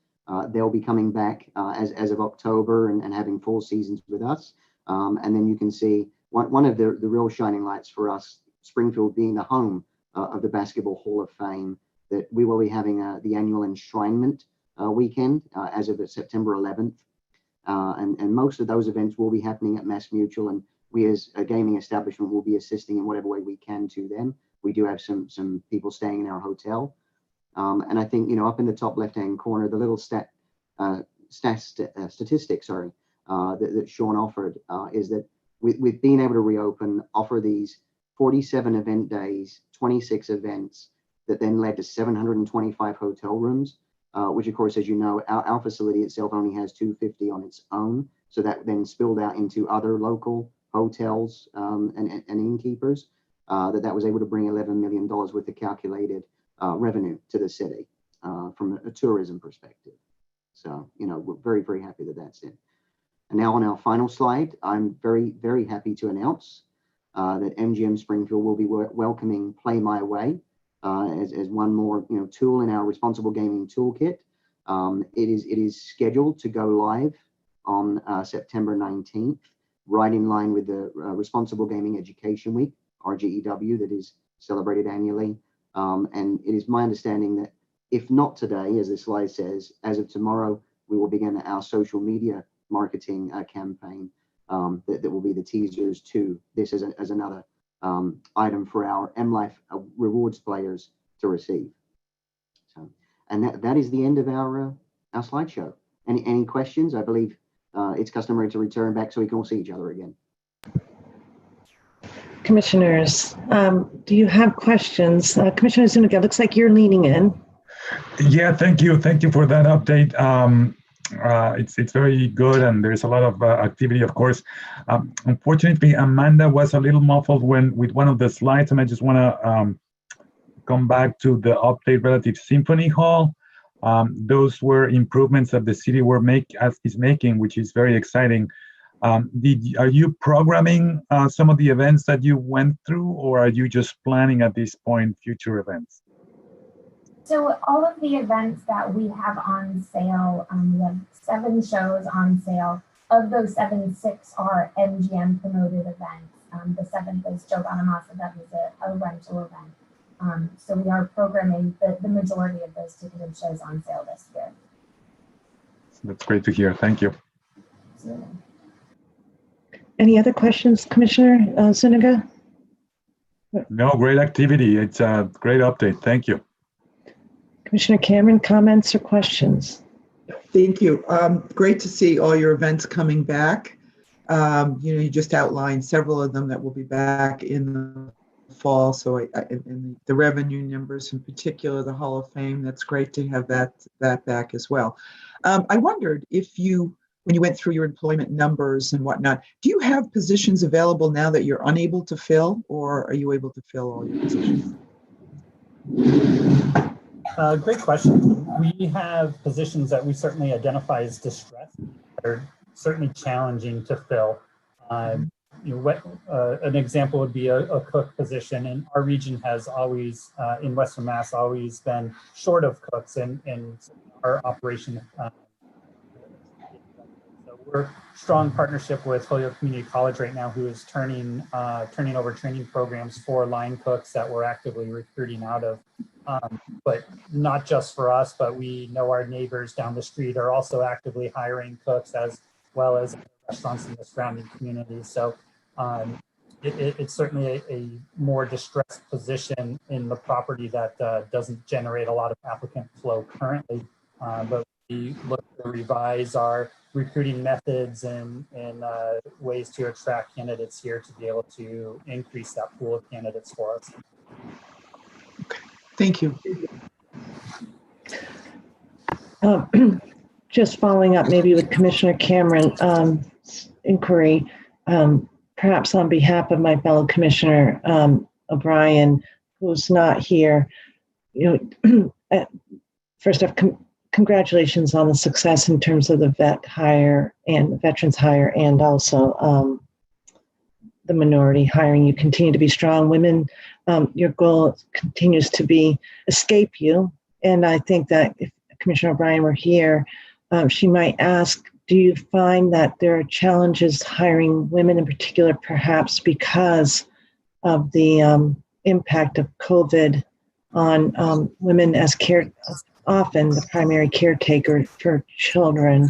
They'll be coming back as of October and having full seasons with us. And then you can see one of the real shining lights for us, Springfield being the home of the Basketball Hall of Fame that we will be having the annual enshrinement weekend as of September 11th. And most of those events will be happening at Mass Mutual, and we as a gaming establishment will be assisting in whatever way we can to them. We do have some people staying in our hotel. And I think, up in the top left-hand corner, the little statistic, that Sean offered is that we've been able to reopen, offer these 47 event days, 26 events that then led to 725 hotel rooms, which of course, as you know, our facility itself only has 250 on its own. So that then spilled out into other local hotels and innkeepers that was able to bring $11 million worth of calculated revenue to the city from a tourism perspective. So, we're very, very happy that that's it. And now on our final slide, I'm very, very happy to announce that MGM Springfield will be welcoming Play My Way as one more tool in our responsible gaming toolkit. It is scheduled to go live on September 19th, right in line with the Responsible Gaming Education Week, RGEW, that is celebrated annually. And it is my understanding that if not today, as this slide says, as of tomorrow, we will begin our social media marketing campaign that will be the teasers to this as another item for our MLife rewards players to receive. So, and that is the end of our slideshow. Any questions? I believe it's customary to return back so we can all see each other again. Commissioners, do you have questions? Commissioner Zuniga, looks like you're leaning in. Yeah, thank you. Thank you for that update. It's very good, and there's a lot of activity, of course. Unfortunately, Amanda was a little muffled with one of the slides, and I just want to come back to the update relative to Symphony Hall. Those were improvements that the city is making, which is very exciting. Are you programming some of the events that you went through, or are you just planning at this point future events? So all of the events that we have on sale, we have 7 shows on sale. Of those 7, 6 are MGM promoted events. The 7th is Joe Bonamassa, that was a rental event. So we are programming the majority of those ticketed shows on sale this year. That's great to hear. Thank you. Absolutely. Any other questions, Commissioner Zuniga? No, great activity. It's a great update. Thank you. Commissioner Cameron, comments or questions? Thank you. Great to see all your events coming back. You just outlined several of them that will be back in the fall. So in the revenue numbers in particular, the Hall of Fame, that's great to have that back as well. I wondered if when you went through your employment numbers and whatnot, do you have positions available now that you're unable to fill, or are you able to fill all your positions? Great question. We have positions that we certainly identify as distressed. They're certainly challenging to fill. An example would be a cook position, and our region has always, in Western Mass, always been short of cooks in our operation. So we're strong partnership with Holyoke Community College right now, who is turning over training programs for line cooks that we're actively recruiting out of. But not just for us, but we know our neighbors down the street are also actively hiring cooks, as well as restaurants in the surrounding communities. So it's certainly a more distressed position in the property that doesn't generate a lot of applicant flow currently. But we look to revise our recruiting methods and ways to attract candidates here to be able to increase that pool of candidates for us. Thank you. Just following up maybe with Commissioner Cameron's inquiry, perhaps on behalf of my fellow Commissioner O'Brien, who's not here, first off, congratulations on the success in terms of the vet hire and the veterans hire, and also the minority hiring. You continue to be strong. Women, your goal continues to be escape you. And I think that if Commissioner O'Brien were here, she might ask, do you find that there are challenges hiring women in particular, perhaps because of the impact of COVID on women as often the primary caretaker for children,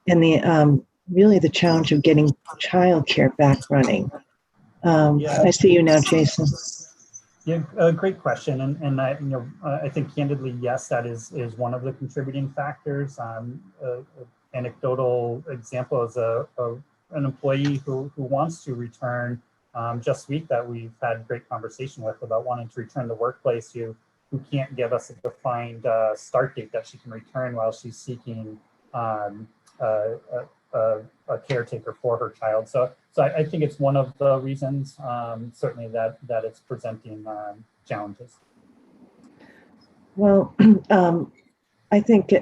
and the really the challenge of getting childcare back running. I see you now, Jason. Yeah, great question, and I think candidly, yes, that is one of the contributing factors. Anecdotal example is an employee who wants to return. Just week that we've had great conversation with about wanting to return to the workplace, who can't give us a defined start date that she can return while she's seeking a caretaker for her child. So I think it's one of the reasons, certainly that it's presenting challenges. Well, I think,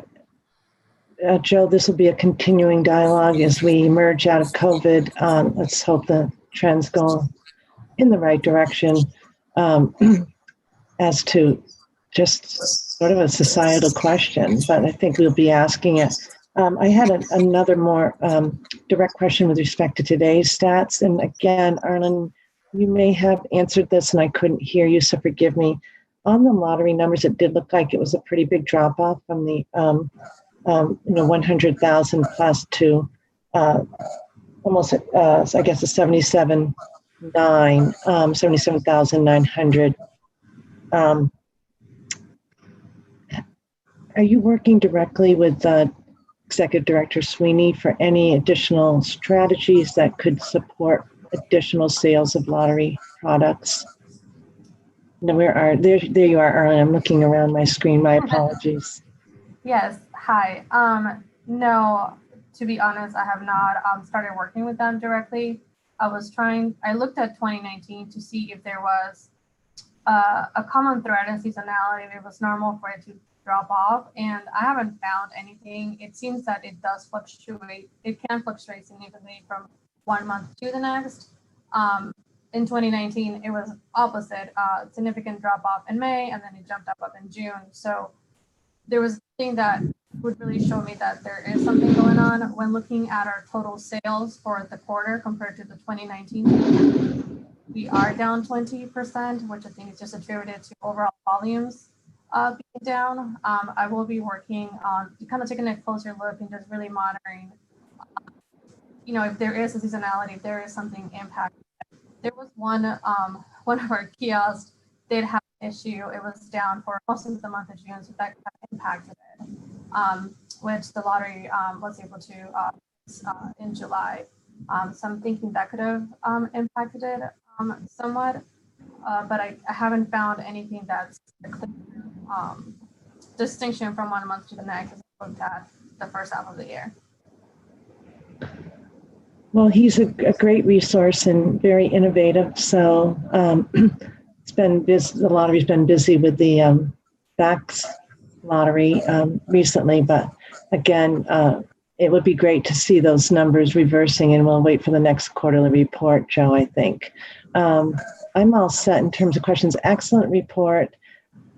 Joe, this will be a continuing dialogue as we emerge out of COVID. Let's hope the trends go in the right direction as to just sort of a societal question, but I think we'll be asking it. I had another more direct question with respect to today's stats. And again, Arlen, you may have answered this and I couldn't hear you, so forgive me. On the lottery numbers, it did look like it was a pretty big drop off from the 100,000 plus to almost, I guess, a 77,900. Are you working directly with Executive Director Sweeney for any additional strategies that could support additional sales of lottery products? No, there you are, Arlen. I'm looking around my screen. My apologies. Yes. Hi. No, to be honest, I have not started working with them directly. I looked at 2019 to see if there was a common thread in seasonality, if it was normal for it to drop off, and I haven't found anything. It seems that it does fluctuate. It can fluctuate significantly from one month to the next. In 2019, it was opposite, significant drop off in May, and then it jumped up in June. So there was nothing that would really show me that there is something going on when looking at our total sales for the quarter compared to the 2019. We are down 20%, which I think is just attributed to overall volumes being down. I will be working on kind of taking a closer look and just really monitoring, if there is a seasonality, if there is something impacting. There was one of our kiosks did have an issue. It was down for most of the month of June, so that impacted it, which the lottery was able to in July. So I'm thinking that could have impacted it somewhat, but I haven't found anything that's a clear distinction from one month to the next as I looked at the first half of the year. Well, he's a great resource and very innovative. So it's been busy. The lottery's been busy with the Bax lottery recently, but again, it would be great to see those numbers reversing, and we'll wait for the next quarterly report, Joe, I think. I'm all set in terms of questions. Excellent report.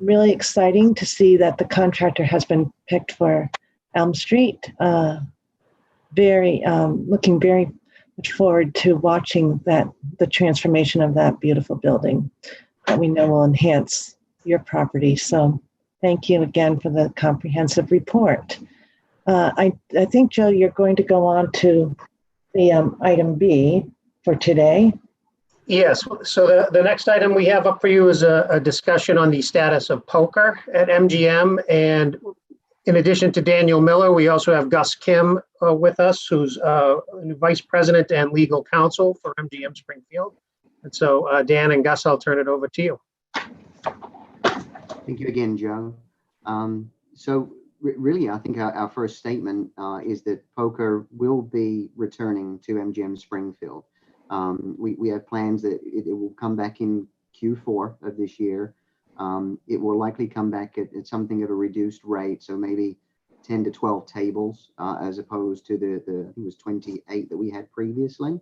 Really exciting to see that the contractor has been picked for Elm Street. Looking very much forward to watching the transformation of that beautiful building that we know will enhance your property. So thank you again for the comprehensive report. I think, Joe, you're going to go on to the item B for today. Yes, so the next item we have up for you is a discussion on the status of poker at MGM. And in addition to Daniel Miller, we also have Gus Kim with us, who's Vice President and Legal Counsel for MGM Springfield. And so Dan and Gus, I'll turn it over to you. Thank you again, Joe. Really, I think our first statement is that poker will be returning to MGM Springfield. We have plans that it will come back in Q4 of this year. It will likely come back at something at a reduced rate, so maybe 10 to 12 tables as opposed to the I think it was 28 that we had previously.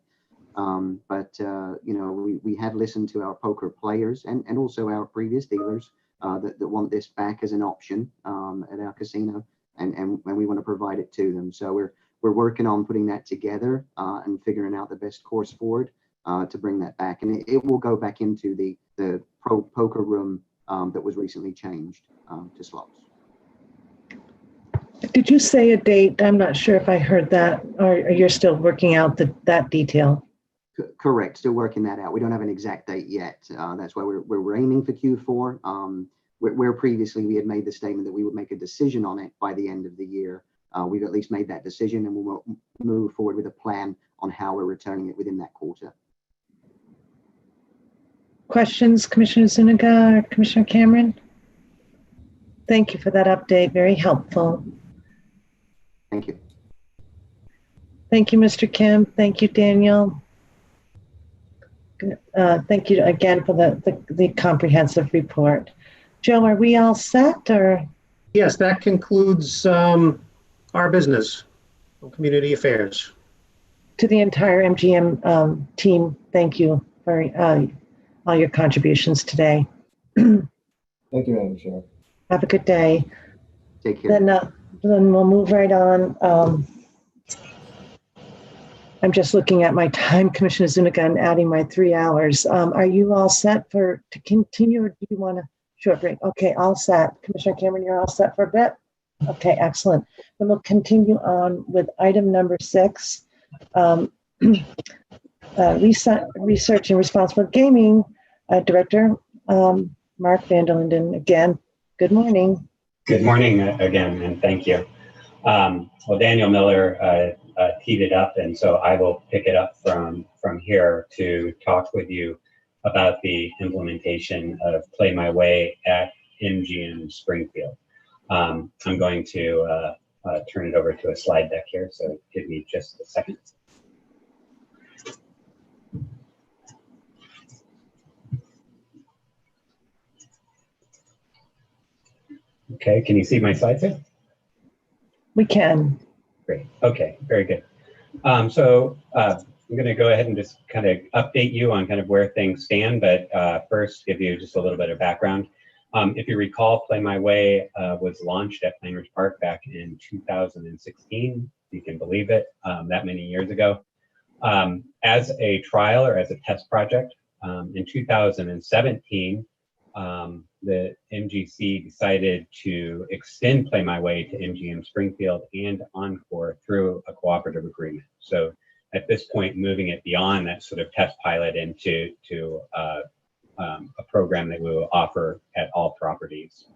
We have listened to our poker players and also our previous dealers that want this back as an option at our casino, and we want to provide it to them. So we're working on putting that together and figuring out the best course forward to bring that back, and it will go back into the pro poker room that was recently changed to slots. Did you say a date? I'm not sure if I heard that, or you're still working out that detail. Correct. Still working that out. We don't have an exact date yet. That's why we're aiming for Q4. Where previously we had made the statement that we would make a decision on it by the end of the year. We've at least made that decision, and we'll move forward with a plan on how we're returning it within that quarter. Questions, Commissioner Zuniga or Commissioner Cameron? Thank you for that update. Very helpful. Thank you. Thank you, Mr. Kim. Thank you, Daniel. Thank you again for the comprehensive report. Joe, are we all set, or? Yes, that concludes our business on community affairs. To the entire MGM team, thank you for all your contributions today. Thank you, Madam Chair. Have a good day. Take care. Then we'll move right on. I'm just looking at my time, Commissioner Zuniga, and adding my 3 hours. Are you all set to continue, or do you want a short break? Okay, all set. Commissioner Cameron, you're all set for a bit? Okay, excellent. Then we'll continue on with item number 6, research and responsible gaming director, Mark Vanderlinden. Again, good morning. Good morning again, and thank you. Well, Daniel Miller teed it up, and so I will pick it up from here to talk with you about the implementation of Play My Way at MGM Springfield. I'm going to turn it over to a slide deck here, so give me just a second. Okay, can you see my slides here? We can. Great. Okay, very good. So I'm going to go ahead and just kind of update you on kind of where things stand, but first give you just a little bit of background. If you recall, Play My Way was launched at Plainridge Park back in 2016. You can believe it, that many years ago. As a trial or as a test project, in 2017, the MGC decided to extend Play My Way to MGM Springfield and Encore through a cooperative agreement. So at this point, moving it beyond that sort of test pilot into a program that we will offer at all properties.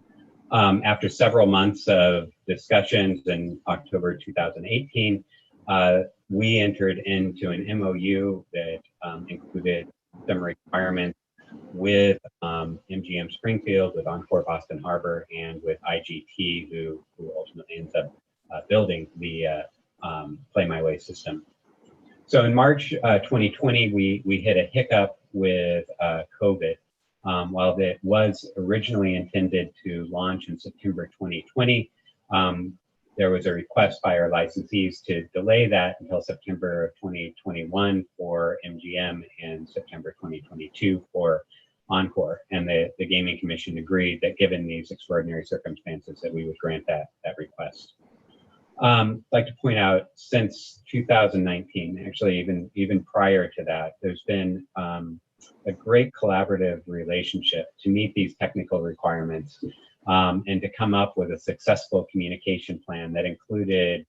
After several months of discussions in October 2018, we entered into an MOU that included some requirements with MGM Springfield, with Encore Boston Harbor, and with IGT, who ultimately ends up building the Play My Way system. So in March 2020, we hit a hiccup with COVID. While it was originally intended to launch in September 2020, there was a request by our licensees to delay that until September of 2021 for MGM and September 2022 for Encore. And the Gaming Commission agreed that given these extraordinary circumstances that we would grant that request. I'd like to point out, since 2019, actually even prior to that, there's been a great collaborative relationship to meet these technical requirements and to come up with a successful communication plan that included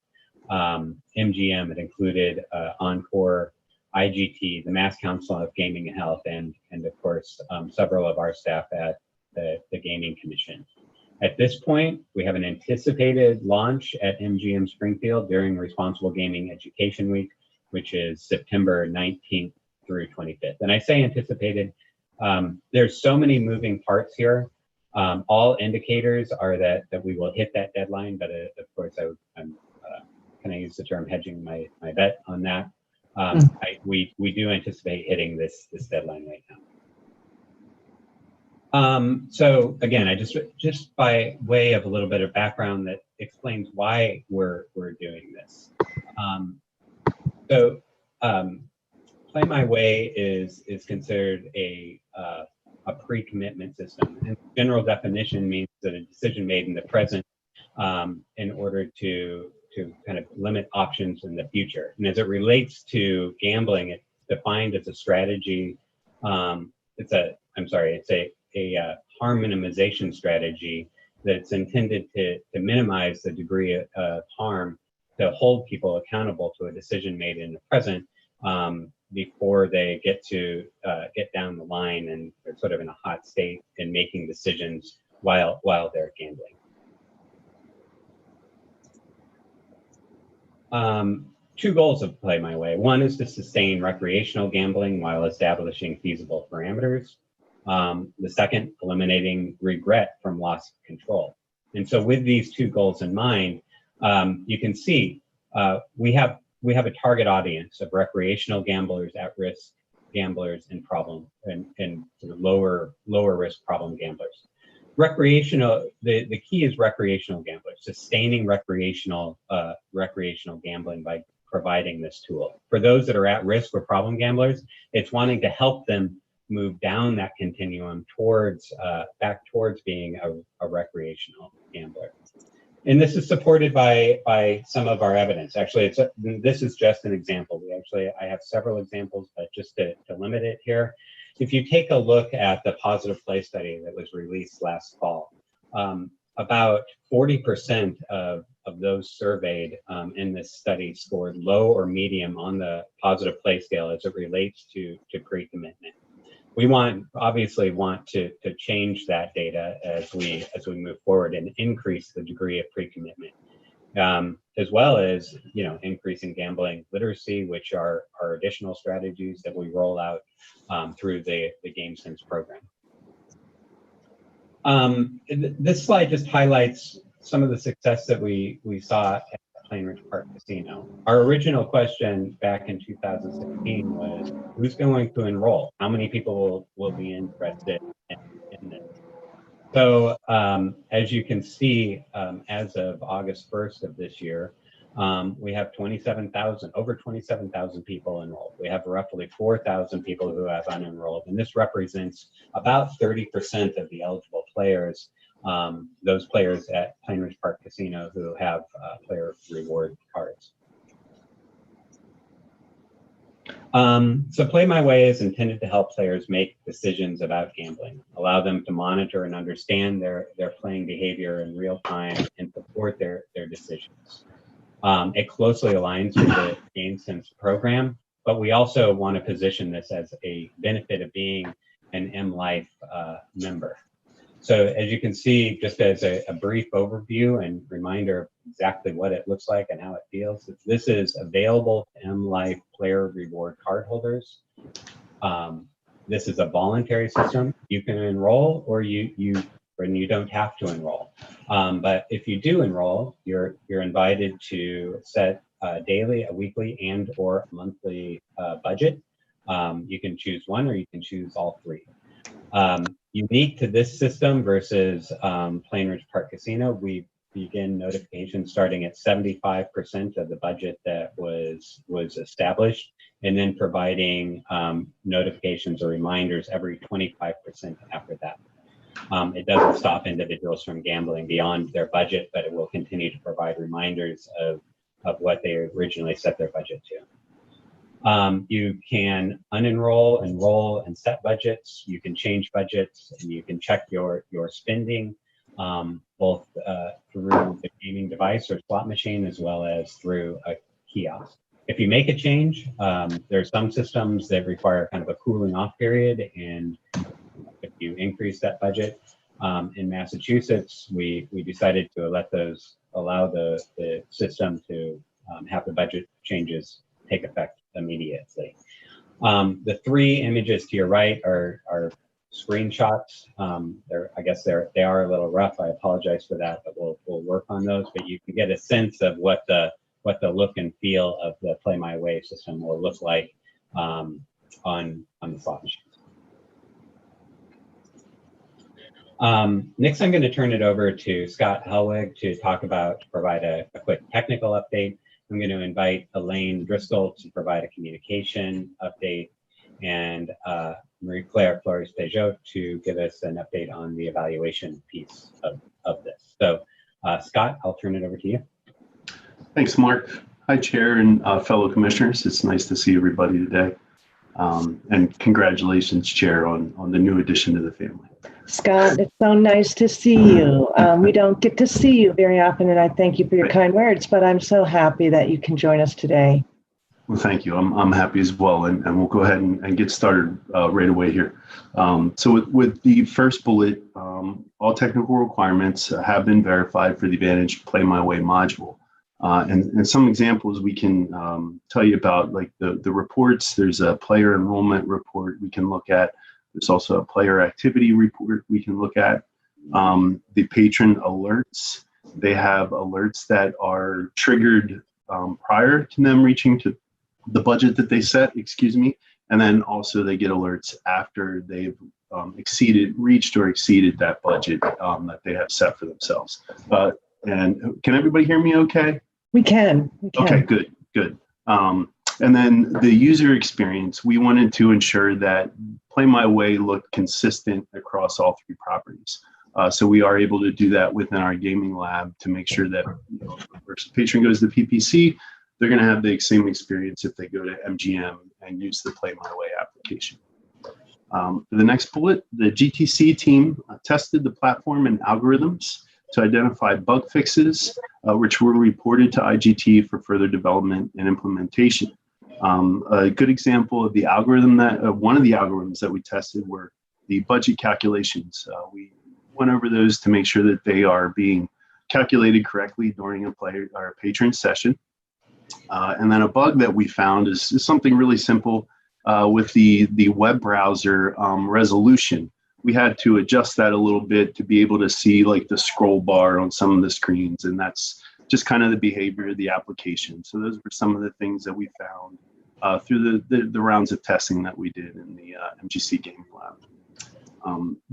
MGM, it included Encore, IGT, the Mass Council of Gaming and Health, and of course, several of our staff at the Gaming Commission. At this point, we have an anticipated launch at MGM Springfield during Responsible Gaming Education Week, which is September 19th through 25th. And I say anticipated, there's so many moving parts here. All indicators are that we will hit that deadline, but of course, I'm can I use the term hedging my bet on that? We do anticipate hitting this deadline right now. So again, I just by way of a little bit of background that explains why we're doing this. Play My Way is considered a pre-commitment system. And general definition means that a decision made in the present in order to kind of limit options in the future. And as it relates to gambling, defined as a strategy. It's a harm minimization strategy that's intended to minimize the degree of harm, to hold people accountable to a decision made in the present before they get down the line and they're sort of in a hot state and making decisions while they're gambling. Two goals of Play My Way. One is to sustain recreational gambling while establishing feasible parameters. The second, eliminating regret from loss of control. And so with these two goals in mind, you can see we have a target audience of recreational gamblers, at-risk gamblers, and sort of lower risk problem gamblers. Recreational, the key is recreational gamblers, sustaining recreational gambling by providing this tool. For those that are at risk or problem gamblers, it's wanting to help them move down that continuum towards back towards being a recreational gambler. And this is supported by some of our evidence. Actually, this is just an example. I have several examples, but just to limit it here, if you take a look at the positive play study that was released last fall, about 40% of those surveyed in this study scored low or medium on the positive play scale as it relates to pre-commitment. We obviously want to change that data as we move forward and increase the degree of pre-commitment, as well as increasing gambling literacy, which are additional strategies that we roll out through the GameSense program. This slide just highlights some of the success that we saw at Plainridge Park Casino. Our original question back in 2016 was, who's going to enroll? How many people will be interested in this? So as you can see, as of August 1st of this year, we have over 27,000 people enrolled. We have roughly 4,000 people who have unenrolled, and this represents about 30% of the eligible players, those players at Plainridge Park Casino who have player reward cards. So Play My Way is intended to help players make decisions about gambling, allow them to monitor and understand their playing behavior in real time and support their decisions. It closely aligns with the GameSense program, but we also want to position this as a benefit of being an MLife member. So as you can see, just as a brief overview and reminder of exactly what it looks like and how it feels, this is available to MLife player reward card holders. This is a voluntary system. You can enroll or you don't have to enroll. But if you do enroll, you're invited to set a daily, a weekly, and or a monthly budget. You can choose one or you can choose all three. Unique to this system versus Plainridge Park Casino, we begin notification starting at 75% of the budget that was established, and then providing notifications or reminders every 25% after that. It doesn't stop individuals from gambling beyond their budget, but it will continue to provide reminders of what they originally set their budget to. You can unenroll, enroll, and set budgets. You can change budgets, and you can check your spending, both through the gaming device or slot machine, as well as through a kiosk. If you make a change, there are some systems that require kind of a cooling off period, and if you increase that budget, in Massachusetts, we decided to allow the system to have the budget changes take effect immediately. The three images to your right are screenshots. They are a little rough. I apologize for that, but we'll work on those. But you can get a sense of what the look and feel of the Play My Way system will look like on the slot machines. Next, I'm going to turn it over to Scott Helwig to provide a quick technical update. I'm going to invite Elaine Driscoll to provide a communication update, and Marie-Claire Flores-Peugeot to give us an update on the evaluation piece of this. So, Scott, I'll turn it over to you. Thanks, Mark. Hi, Chair and fellow commissioners. It's nice to see everybody today. And congratulations, Chair, on the new addition to the family. Scott, it's so nice to see you. We don't get to see you very often, and I thank you for your kind words, but I'm so happy that you can join us today. Well, thank you. I'm happy as well, and we'll go ahead and get started right away here. So with the first bullet, all technical requirements have been verified for the Advantage Play My Way module. And some examples we can tell you about, like the reports. There's a player enrollment report we can look at. There's also a player activity report we can look at. The patron alerts. They have alerts that are triggered prior to them reaching to the budget that they set, and then also they get alerts after they've reached or exceeded that budget that they have set for themselves. And can everybody hear me okay? We can. Okay, good. And then the user experience, we wanted to ensure that Play My Way looked consistent across all three properties. So we are able to do that within our gaming lab to make sure that if a patron goes to PPC, they're going to have the same experience if they go to MGM and use the Play My Way application. The next bullet, the GTC team tested the platform and algorithms to identify bug fixes, which were reported to IGT for further development and implementation. A good example of the algorithm one of the algorithms that we tested were the budget calculations. We went over those to make sure that they are being calculated correctly during a patron session. And then a bug that we found is something really simple with the web browser resolution. We had to adjust that a little bit to be able to see like the scroll bar on some of the screens, and that's just kind of the behavior of the application. So those were some of the things that we found through the rounds of testing that we did in the MGC gaming lab.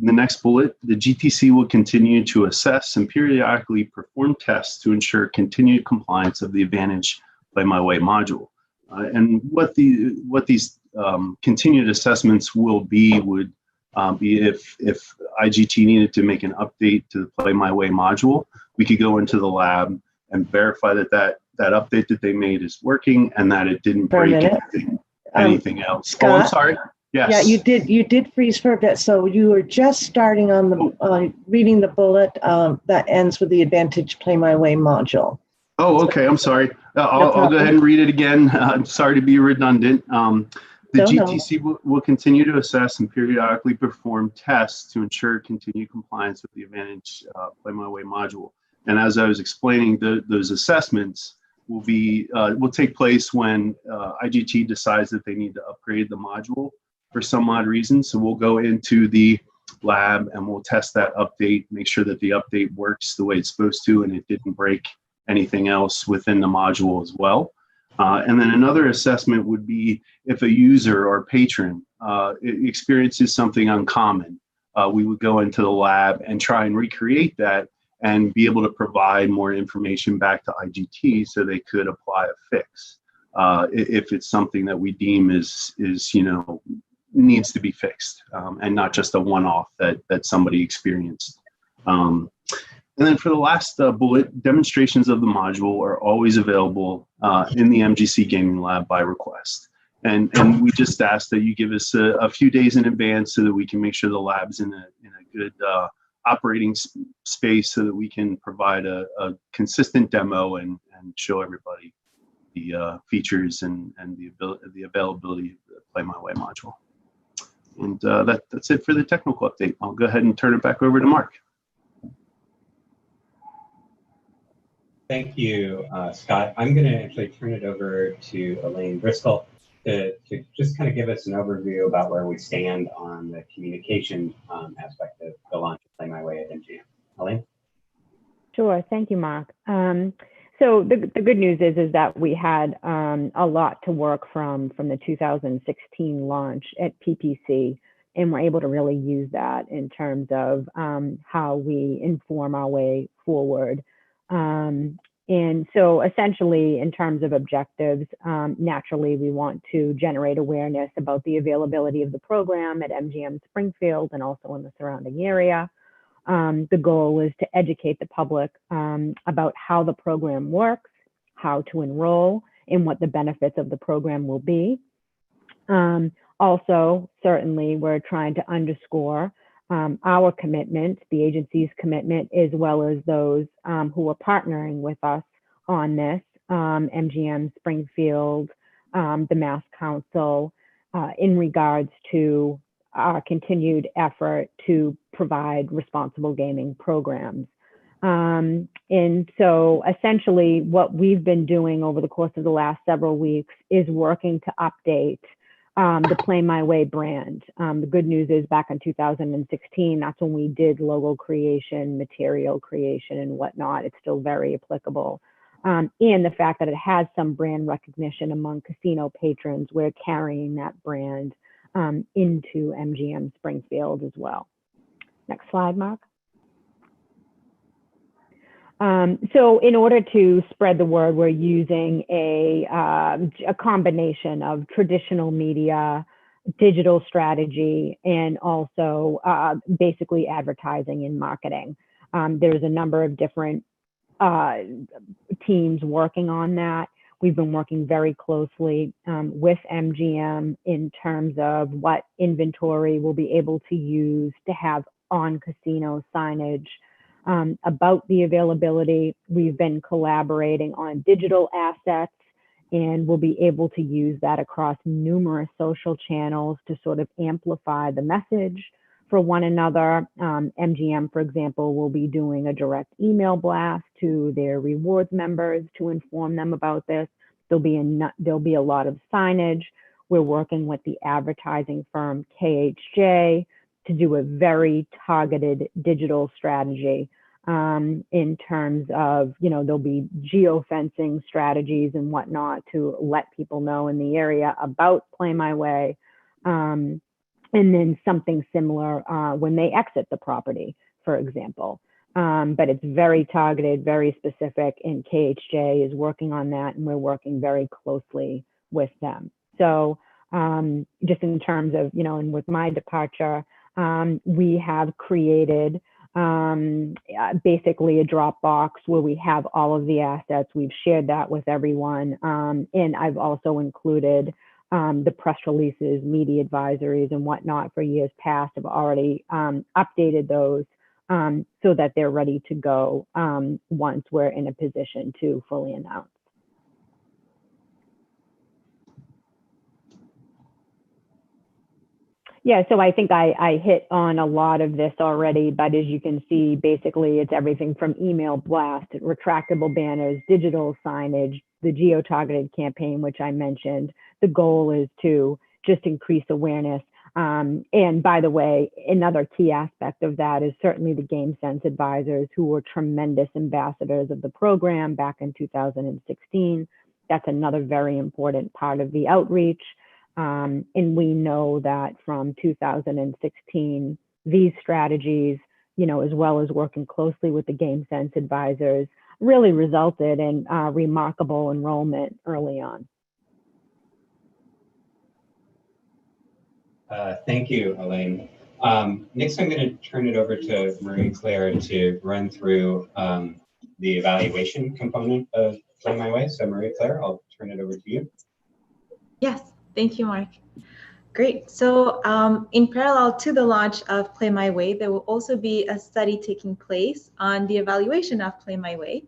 The next bullet, the GTC will continue to assess and periodically perform tests to ensure continued compliance of the Advantage Play My Way module. And what these continued assessments will be would be if IGT needed to make an update to the Play My Way module, we could go into the lab and verify that update that they made is working and that it didn't break anything else. Scott, oh, I'm sorry. Yes. Yeah, you did freeze for a bit. So you were just starting on the reading the bullet that ends with the Advantage Play My Way module. Oh, okay. I'm sorry. I'll go ahead and read it again. I'm sorry to be redundant. The GTC will continue to assess and periodically perform tests to ensure continued compliance with the Advantage Play My Way module. And as I was explaining, those assessments will take place when IGT decides that they need to upgrade the module for some odd reason. So we'll go into the lab and we'll test that update, make sure that the update works the way it's supposed to and it didn't break anything else within the module as well. And then another assessment would be if a user or patron experiences something uncommon, we would go into the lab and try and recreate that and be able to provide more information back to IGT so they could apply a fix if it's something that we deem is needs to be fixed and not just a one-off that somebody experienced. And then for the last bullet, demonstrations of the module are always available in the MGC Gaming Lab by request. And we just ask that you give us a few days in advance so that we can make sure the lab's in a good operating space so that we can provide a consistent demo and show everybody the features and the availability of the Play My Way module. And that's it for the technical update. I'll go ahead and turn it back over to Mark. Thank you, Scott. I'm going to actually turn it over to Elaine Driscoll to just kind of give us an overview about where we stand on the communication aspect of the launch of Play My Way at MGM. Elaine? Sure. Thank you, Mark. So the good news is that we had a lot to work from the 2016 launch at PPC, and we're able to really use that in terms of how we inform our way forward. And so essentially, in terms of objectives, naturally, we want to generate awareness about the availability of the program at MGM Springfield and also in the surrounding area. The goal is to educate the public about how the program works, how to enroll, and what the benefits of the program will be. Also, certainly, we're trying to underscore our commitment, the agency's commitment, as well as those who are partnering with us on this, MGM, Springfield, the Mass Council, in regards to our continued effort to provide responsible gaming programs. And so essentially what we've been doing over the course of the last several weeks is working to update the Play My Way brand. The good news is back in 2016, that's when we did logo creation, material creation, and whatnot. It's still very applicable. And the fact that it has some brand recognition among casino patrons, we're carrying that brand into MGM Springfield as well. Next slide, Mark. So in order to spread the word, we're using a combination of traditional media, digital strategy, and also basically advertising and marketing. There's a number of different teams working on that. We've been working very closely with MGM in terms of what inventory we'll be able to use to have on casino signage. About the availability, we've been collaborating on digital assets, and we'll be able to use that across numerous social channels to sort of amplify the message for one another. MGM, for example, will be doing a direct email blast to their rewards members to inform them about this. There'll be a lot of signage. We're working with the advertising firm KHJ to do a very targeted digital strategy in terms of, there'll be geofencing strategies and whatnot to let people know in the area about Play My Way. And then something similar when they exit the property, for example. But it's very targeted, very specific, and KHJ is working on that, and we're working very closely with them. So just in terms of, and with my departure, we have created basically a Dropbox where we have all of the assets. We've shared that with everyone. And I've also included the press releases, media advisories, and whatnot for years past. I've already updated those so that they're ready to go once we're in a position to fully announce. Yeah, so I think I hit on a lot of this already, but as you can see, basically it's everything from email blast, retractable banners, digital signage, the geo-targeted campaign, which I mentioned. The goal is to just increase awareness. And by the way, another key aspect of that is certainly the Game Sense advisors, who were tremendous ambassadors of the program back in 2016. That's another very important part of the outreach. And we know that from 2016, these strategies, as well as working closely with the Game Sense advisors, really resulted in remarkable enrollment early on. Thank you, Elaine. Next, I'm going to turn it over to Marie-Claire to run through the evaluation component of Play My Way. So Marie-Claire, I'll turn it over to you. Yes. Thank you, Mark. Great. So in parallel to the launch of Play My Way, there will also be a study taking place on the evaluation of Play My Way.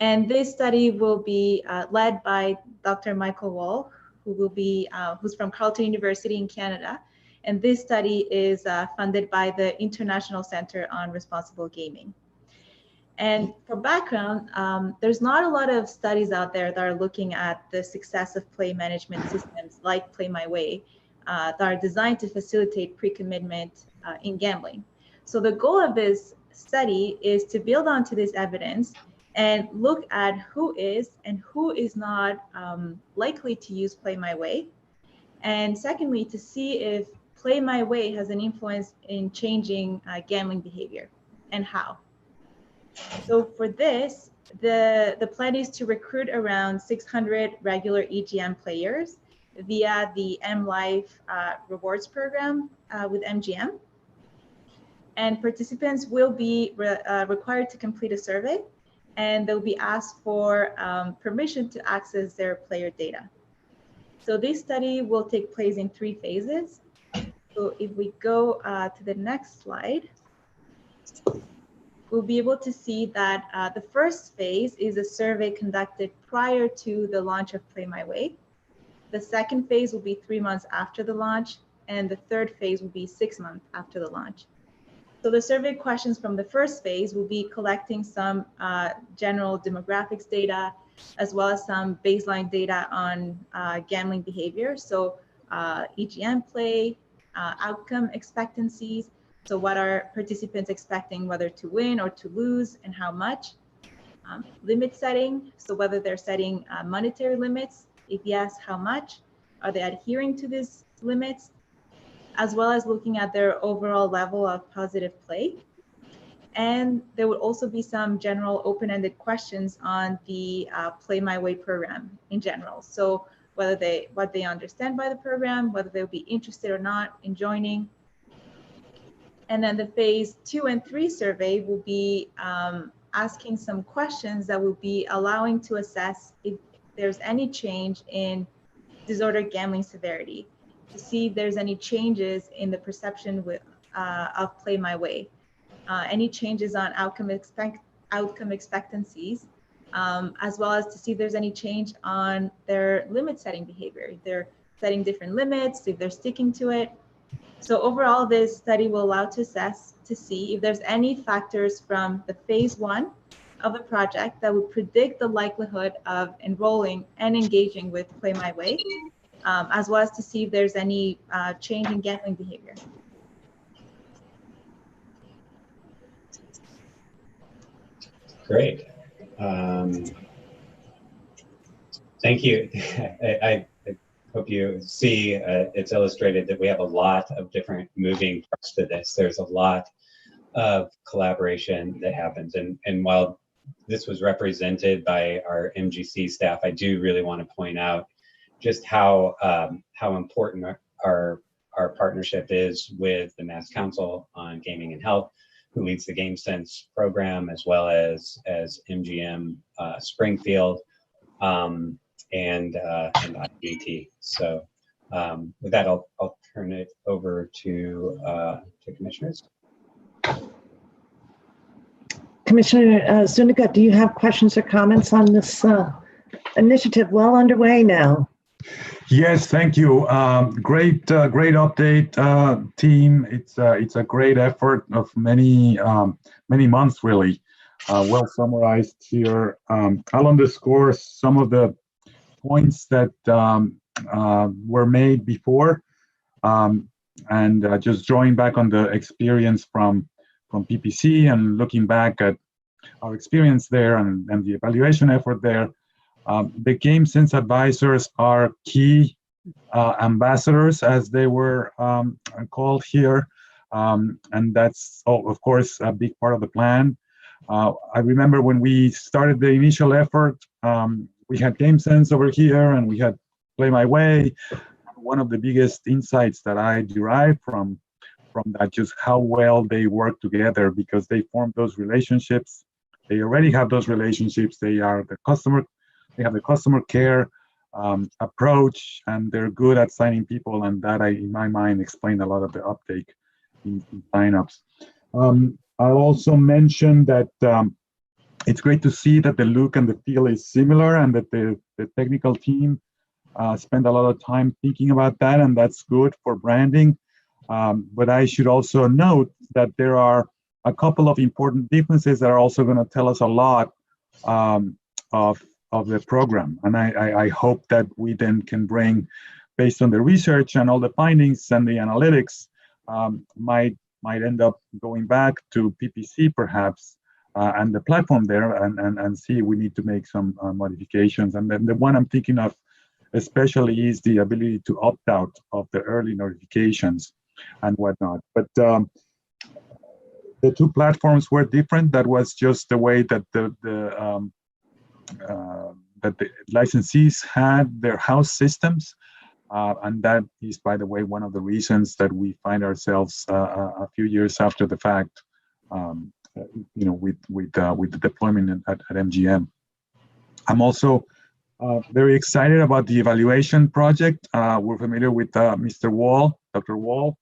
And this study will be led by Dr. Michael Wall, who's from Carleton University in Canada. And this study is funded by the International Center on Responsible Gaming. And for background, there's not a lot of studies out there that are looking at the success of play management systems like Play My Way that are designed to facilitate pre-commitment in gambling. So the goal of this study is to build onto this evidence and look at who is and who is not likely to use Play My Way. And secondly, to see if Play My Way has an influence in changing gambling behavior and how. So for this, the plan is to recruit around 600 regular EGM players via the MLife rewards program with MGM. And participants will be required to complete a survey, and they'll be asked for permission to access their player data. So this study will take place in 3 phases. So if we go to the next slide, we'll be able to see that the first phase is a survey conducted prior to the launch of Play My Way. The second phase will be 3 months after the launch, and the third phase will be 6 months after the launch. So the survey questions from the first phase will be collecting some general demographics data, as well as some baseline data on gambling behavior. So EGM play, outcome expectancies. So what are participants expecting, whether to win or to lose, and how much? Limit setting, so whether they're setting monetary limits. If yes, how much? Are they adhering to these limits? As well as looking at their overall level of positive play. And there would also be some general open-ended questions on the Play My Way program in general. So what they understand by the program, whether they'll be interested or not in joining. And then the phase 2 and 3 survey will be asking some questions that will be allowing to assess if there's any change in disordered gambling severity, to see if there's any changes in the perception of Play My Way, any changes on outcome expectancies, as well as to see if there's any change on their limit setting behavior, if they're setting different limits, if they're sticking to it. So overall, this study will allow to assess to see if there's any factors from the phase 1 of the project that would predict the likelihood of enrolling and engaging with Play My Way, as well as to see if there's any change in gambling behavior. Great. Thank you. I hope you see it's illustrated that we have a lot of different moving parts to this. There's a lot of collaboration that happens. And while this was represented by our MGC staff, I do really want to point out just how important our partnership is with the Mass Council on Gaming and Health, who leads the GameSense program, as well as MGM Springfield and IGT. So with that, I'll turn it over to commissioners. Commissioner Zuniga, do you have questions or comments on this initiative well underway now? Yes, thank you. Great update, team. It's a great effort of many months, really. Well summarized here. I'll underscore some of the points that were made before, and just drawing back on the experience from PPC and looking back at our experience there and the evaluation effort there. The GameSense advisors are key ambassadors, as they were called here, and that's, of course, a big part of the plan. I remember when we started the initial effort, we had GameSense over here and we had Play My Way. One of the biggest insights that I derived from that, just how well they work together, because they form those relationships. They already have those relationships. They have the customer care approach, and they're good at signing people, and that, in my mind, explained a lot of the uptake in signups. I'll also mention that it's great to see that the look and the feel is similar, and that the technical team spend a lot of time thinking about that, and that's good for branding. But I should also note that there are a couple of important differences that are also going to tell us a lot of the program. And I hope that we then can bring, based on the research and all the findings and the analytics, might end up going back to PPC perhaps, and the platform there, and see we need to make some modifications. And then the one I'm thinking of especially is the ability to opt out of the early notifications and whatnot. But the two platforms were different. That was just the way that the licensees had their house systems, and that is, by the way, one of the reasons that we find ourselves a few years after the fact, with the deployment at MGM. I'm also Very excited about the evaluation project. We're familiar with Mr. Wall, Dr. Wall.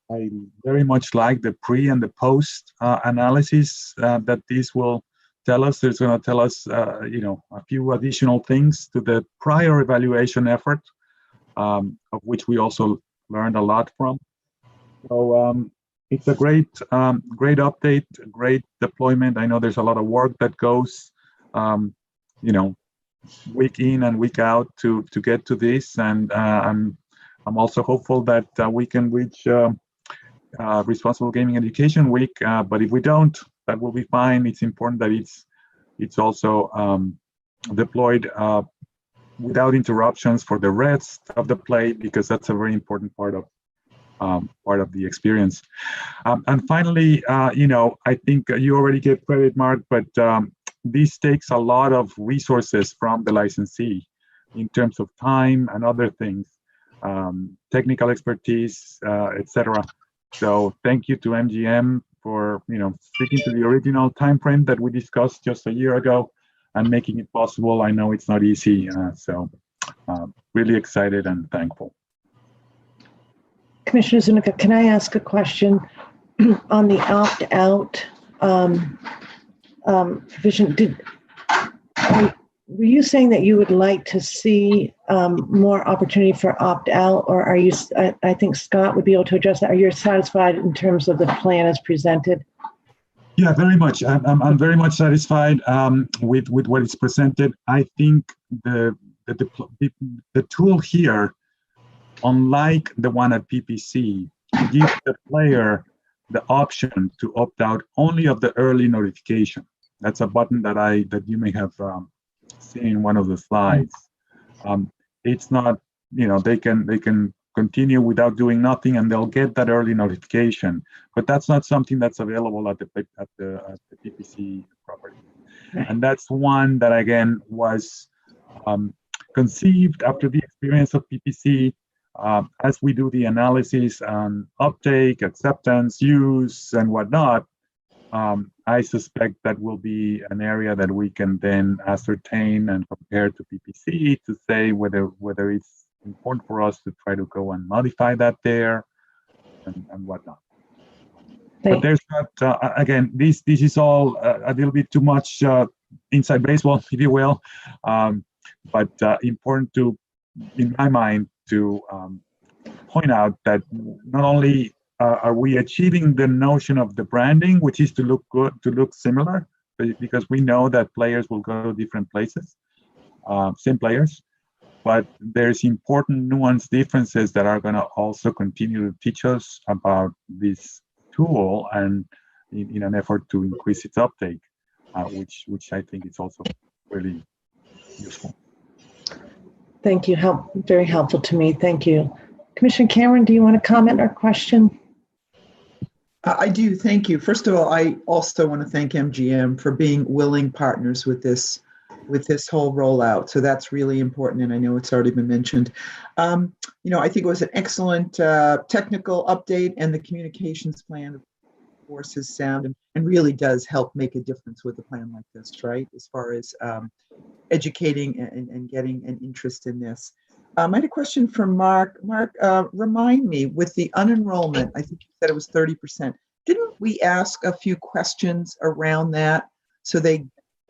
I very much like the pre and the post analysis that this will tell us. It's going to tell us, a few additional things to the prior evaluation effort, of which we also learned a lot from. So it's a great update, great deployment. I know there's a lot of work that goes, week in and week out to get to this, and I'm also hopeful that we can reach Responsible Gaming Education Week. But if we don't, that will be fine. It's important that it's also deployed without interruptions for the rest of the play, because that's a very important part of the experience. And finally, I think you already gave credit, Mark, but this takes a lot of resources from the licensee in terms of time and other things, technical expertise, etc. So thank you to MGM for sticking to the original time frame that we discussed just a year ago and making it possible. I know it's not easy, so really excited and thankful. Commissioner Zuniga, can I ask a question on the opt-out provision? Were you saying that you would like to see more opportunity for opt-out, or are you? I think Scott would be able to address that. Are you satisfied in terms of the plan as presented? Yeah, very much. I'm very much satisfied with what is presented. I think the tool here, unlike the one at PPC, gives the player the option to opt out only of the early notification. That's a button that you may have seen in one of the slides. It's not, they can continue without doing nothing, and they'll get that early notification. But that's not something that's available at the PPC property. And that's one that again was conceived after the experience of PPC. As we do the analysis on uptake, acceptance, use, and whatnot, I suspect that will be an area that we can then ascertain and compare to PPC to say whether it's important for us to try to go and modify that there and whatnot. But there's not, again, this is all a little bit too much inside baseball, if you will, but important to, in my mind, to point out that not only are we achieving the notion of the branding, which is to look good, to look similar, because we know that players will go to different places, same players, but there's important nuanced differences that are going to also continue to teach us about this tool, and in an effort to increase its uptake, which I think is also really useful. Thank you. Very helpful to me. Thank you. Commissioner Cameron, do you want to comment or question? I do. Thank you. First of all, I also want to thank MGM for being willing partners with this whole rollout. So that's really important, and I know it's already been mentioned. I think it was an excellent technical update, and the communications plan, of course, is sound and really does help make a difference with a plan like this, right? As far as educating and getting an interest in this. I had a question for Mark. Mark, remind me, with the unenrollment, I think you said it was 30%. Didn't we ask a few questions around that so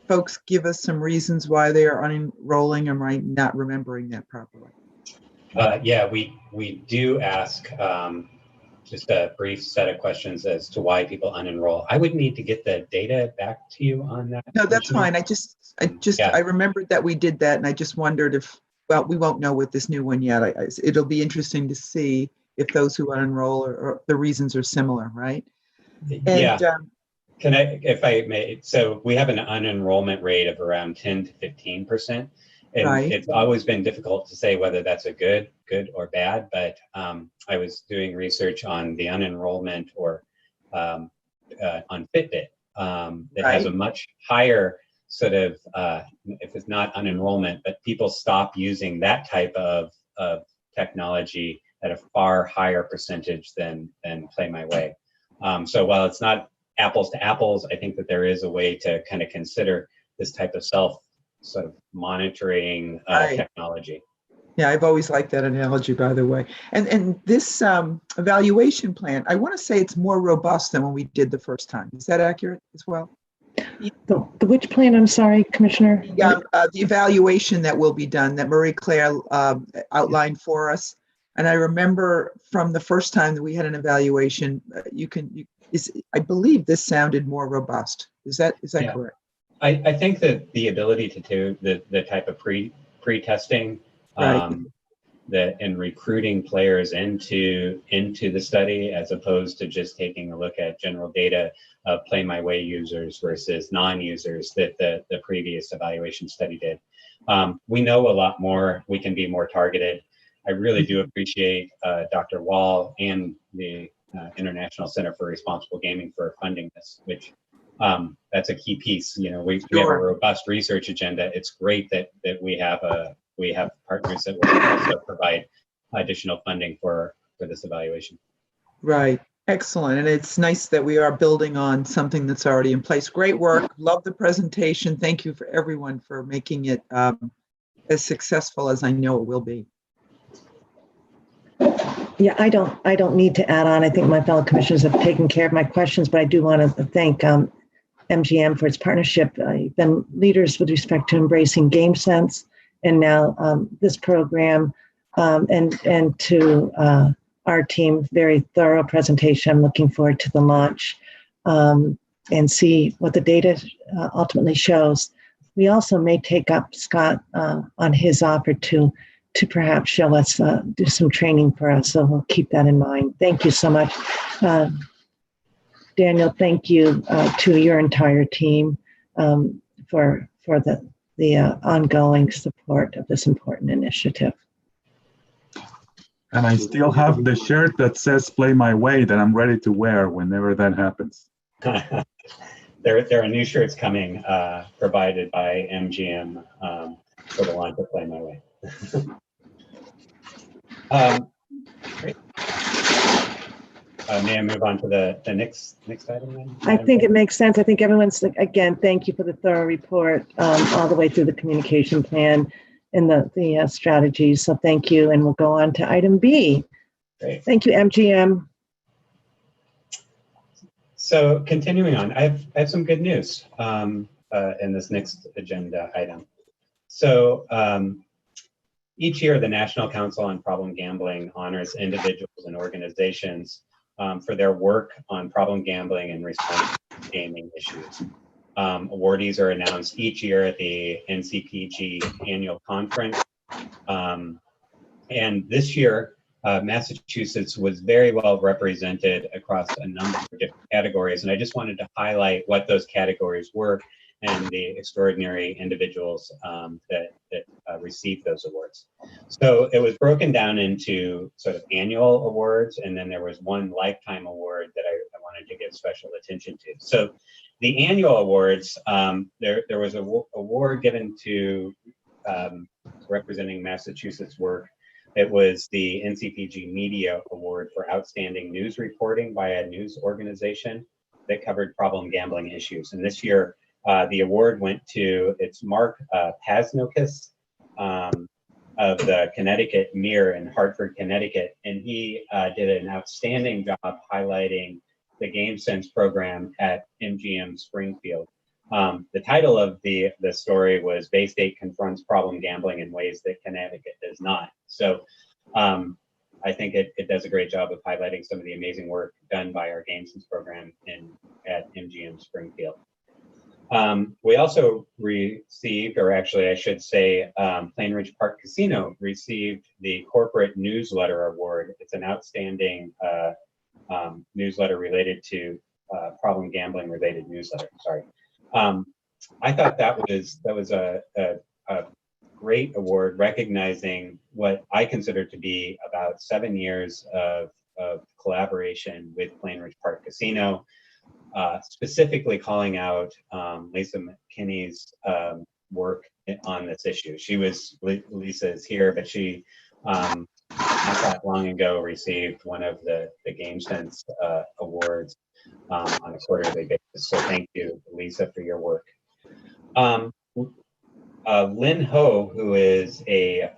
folks give us some reasons why they are unenrolling? Am I not remembering that properly? Yeah, we do ask just a brief set of questions as to why people unenroll. I would need to get the data back to you on that. No, that's fine. I remembered that we did that, and I just wondered if, well, we won't know with this new one yet. It'll be interesting to see if those who unenroll or the reasons are similar, right? And, can I, if I may, so we have an unenrollment rate of around 10 to 15%. And right. It's always been difficult to say whether that's a good or bad, but I was doing research on the unenrollment or on Fitbit that has a much higher sort of, if it's not unenrollment, but people stop using that type of technology at a far higher percentage than Play My Way. So while it's not apples to apples, I think that there is a way to kind of consider this type of sort of monitoring Right. technology. Yeah, I've always liked that analogy, by the way. And this evaluation plan, I want to say it's more robust than when we did the first time. Is that accurate as well? The which plan, I'm sorry, Commissioner? The evaluation that will be done that Marie Claire outlined for us. And I remember from the first time that we had an evaluation, I believe this sounded more robust. Is that Yeah. correct? I think that the ability to do the type of pre-testing Right. and recruiting players into the study, as opposed to just taking a look at general data of Play My Way users versus non-users that the previous evaluation study did. We know a lot more. We can be more targeted. I really do appreciate Dr. Wall and the International Center for Responsible Gaming for funding this, which that's a key piece. You know, we have a robust research agenda. It's great that we have partners that will also provide additional funding for this evaluation. Right. Excellent. And it's nice that we are building on something that's already in place. Great work. Love the presentation. Thank you for everyone for making it as successful as I know it will be. Yeah, I don't need to add on. I think my fellow commissioners have taken care of my questions, but I do want to thank MGM for its partnership. You've been leaders with respect to embracing game sense, and now this program, and to our team, very thorough presentation. I'm looking forward to the launch and see what the data ultimately shows. We also may take up Scott on his offer to perhaps show us, do some training for us. So we'll keep that in mind. Thank you so much. Daniel, thank you to your entire team for the ongoing support of this important initiative. And I still have the shirt that says "Play My Way" that I'm ready to wear whenever that happens. There are new shirts coming, provided by MGM for the launch of Play My Way. Great. May I move on to the next item then? I think it makes sense. I think everyone's, again, thank you for the thorough report all the way through the communication plan and the strategies. So thank you. And we'll go on to item B. Great. Thank you, MGM. So continuing on, I have some good news in this next agenda item. So each year, the National Council on Problem Gambling honors individuals and organizations for their work on problem gambling and responsible gaming issues. Awardees are announced each year at the NCPG annual conference. And this year, Massachusetts was very well represented across a number of different categories. And I just wanted to highlight what those categories were and the extraordinary individuals that received those awards. So it was broken down into sort of annual awards, and then there was one lifetime award that I wanted to give special attention to. So the annual awards, there was an award given to representing Massachusetts work. It was the NCPG Media Award for Outstanding News Reporting by a news organization that covered problem gambling issues. And this year, the award went to, it's Mark Pasnokis of the Connecticut Mirror in Hartford, Connecticut. And he did an outstanding job highlighting the Game Sense program at MGM Springfield. The title of the story was Bay State Confronts Problem Gambling in Ways That Connecticut Does Not. So I think it does a great job of highlighting some of the amazing work done by our Game Sense program at MGM Springfield. We also received, or actually I should say, Plain Ridge Park Casino received the Corporate Newsletter Award. It's an outstanding newsletter related to problem gambling related newsletter, sorry. I thought that was a great award recognizing what I consider to be about 7 years of collaboration with Plain Ridge Park Casino. Specifically calling out Lisa McKinney's work on this issue. Lisa is here, but she not that long ago received one of the Game Sense awards on a quarterly basis. So thank you, Lisa, for your work. Lynn Ho, who is a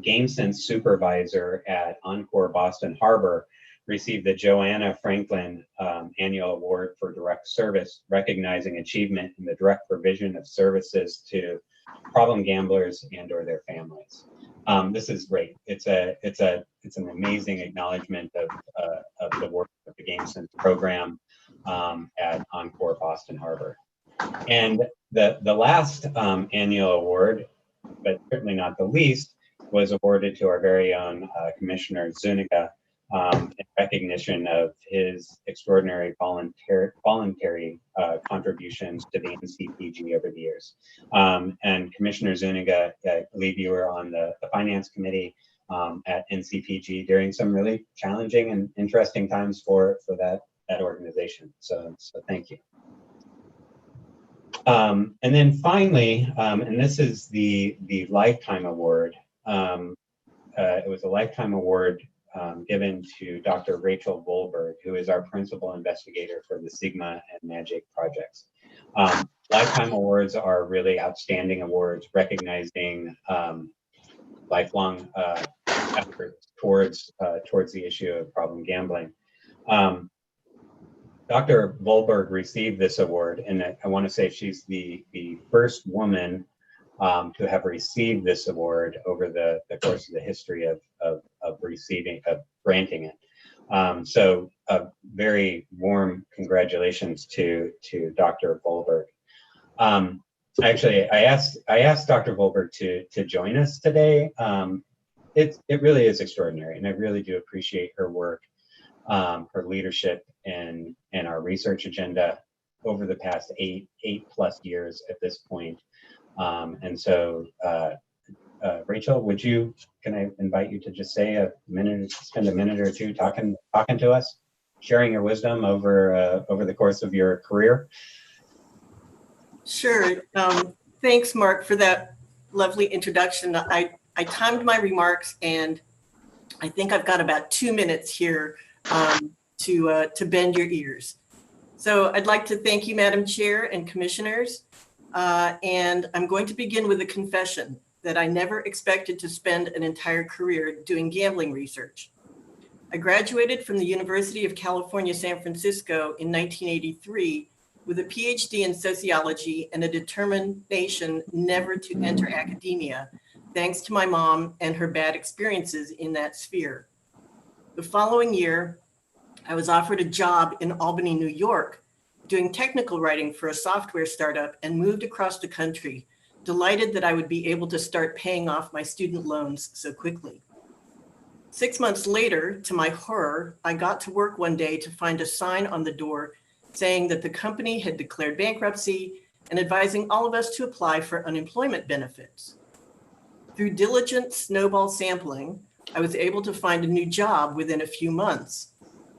GameSense supervisor at Encore Boston Harbor, received the Joanna Franklin Annual Award for Direct Service, recognizing achievement in the direct provision of services to problem gamblers and/or their families. This is great. It's an amazing acknowledgement of the work of the GameSense program at Encore Boston Harbor. And the last annual award, but certainly not the least, was awarded to our very own Commissioner Zuniga in recognition of his extraordinary voluntary contributions to the NCPG over the years. And Commissioner Zuniga, I believe you were on the Finance Committee at NCPG during some really challenging and interesting times for that organization. So thank you. And then finally, and this is the Lifetime Award. It was a Lifetime Award given to Dr. Rachel Volberg, who is our principal investigator for the Sigma and Magic projects. Lifetime Awards are really outstanding awards recognizing lifelong efforts towards the issue of problem gambling. Dr. Volberg received this award, and I want to say she's the first woman to have received this award over the course of the history of granting it. So a very warm congratulations to Dr. Volberg. Actually, I asked Dr. Volberg to join us today. It really is extraordinary, and I really do appreciate her work, her leadership, and our research agenda over the past eight plus years at this point. And so, Rachel, can I invite you to just spend a minute or two talking to us, sharing your wisdom over the course of your career? Sure. Thanks, Mark, for that lovely introduction. I timed my remarks, and I think I've got about 2 minutes here to bend your ears. So I'd like to thank you, Madam Chair and Commissioners. And I'm going to begin with a confession that I never expected to spend an entire career doing gambling research. I graduated from the University of California, San Francisco in 1983 with a PhD in sociology and a determination never to enter academia, thanks to my mom and her bad experiences in that sphere. The following year, I was offered a job in Albany, New York, doing technical writing for a software startup, and moved across the country, delighted that I would be able to start paying off my student loans so quickly. 6 months later, to my horror, I got to work one day to find a sign on the door saying that the company had declared bankruptcy and advising all of us to apply for unemployment benefits. Through diligent snowball sampling, I was able to find a new job within a few months.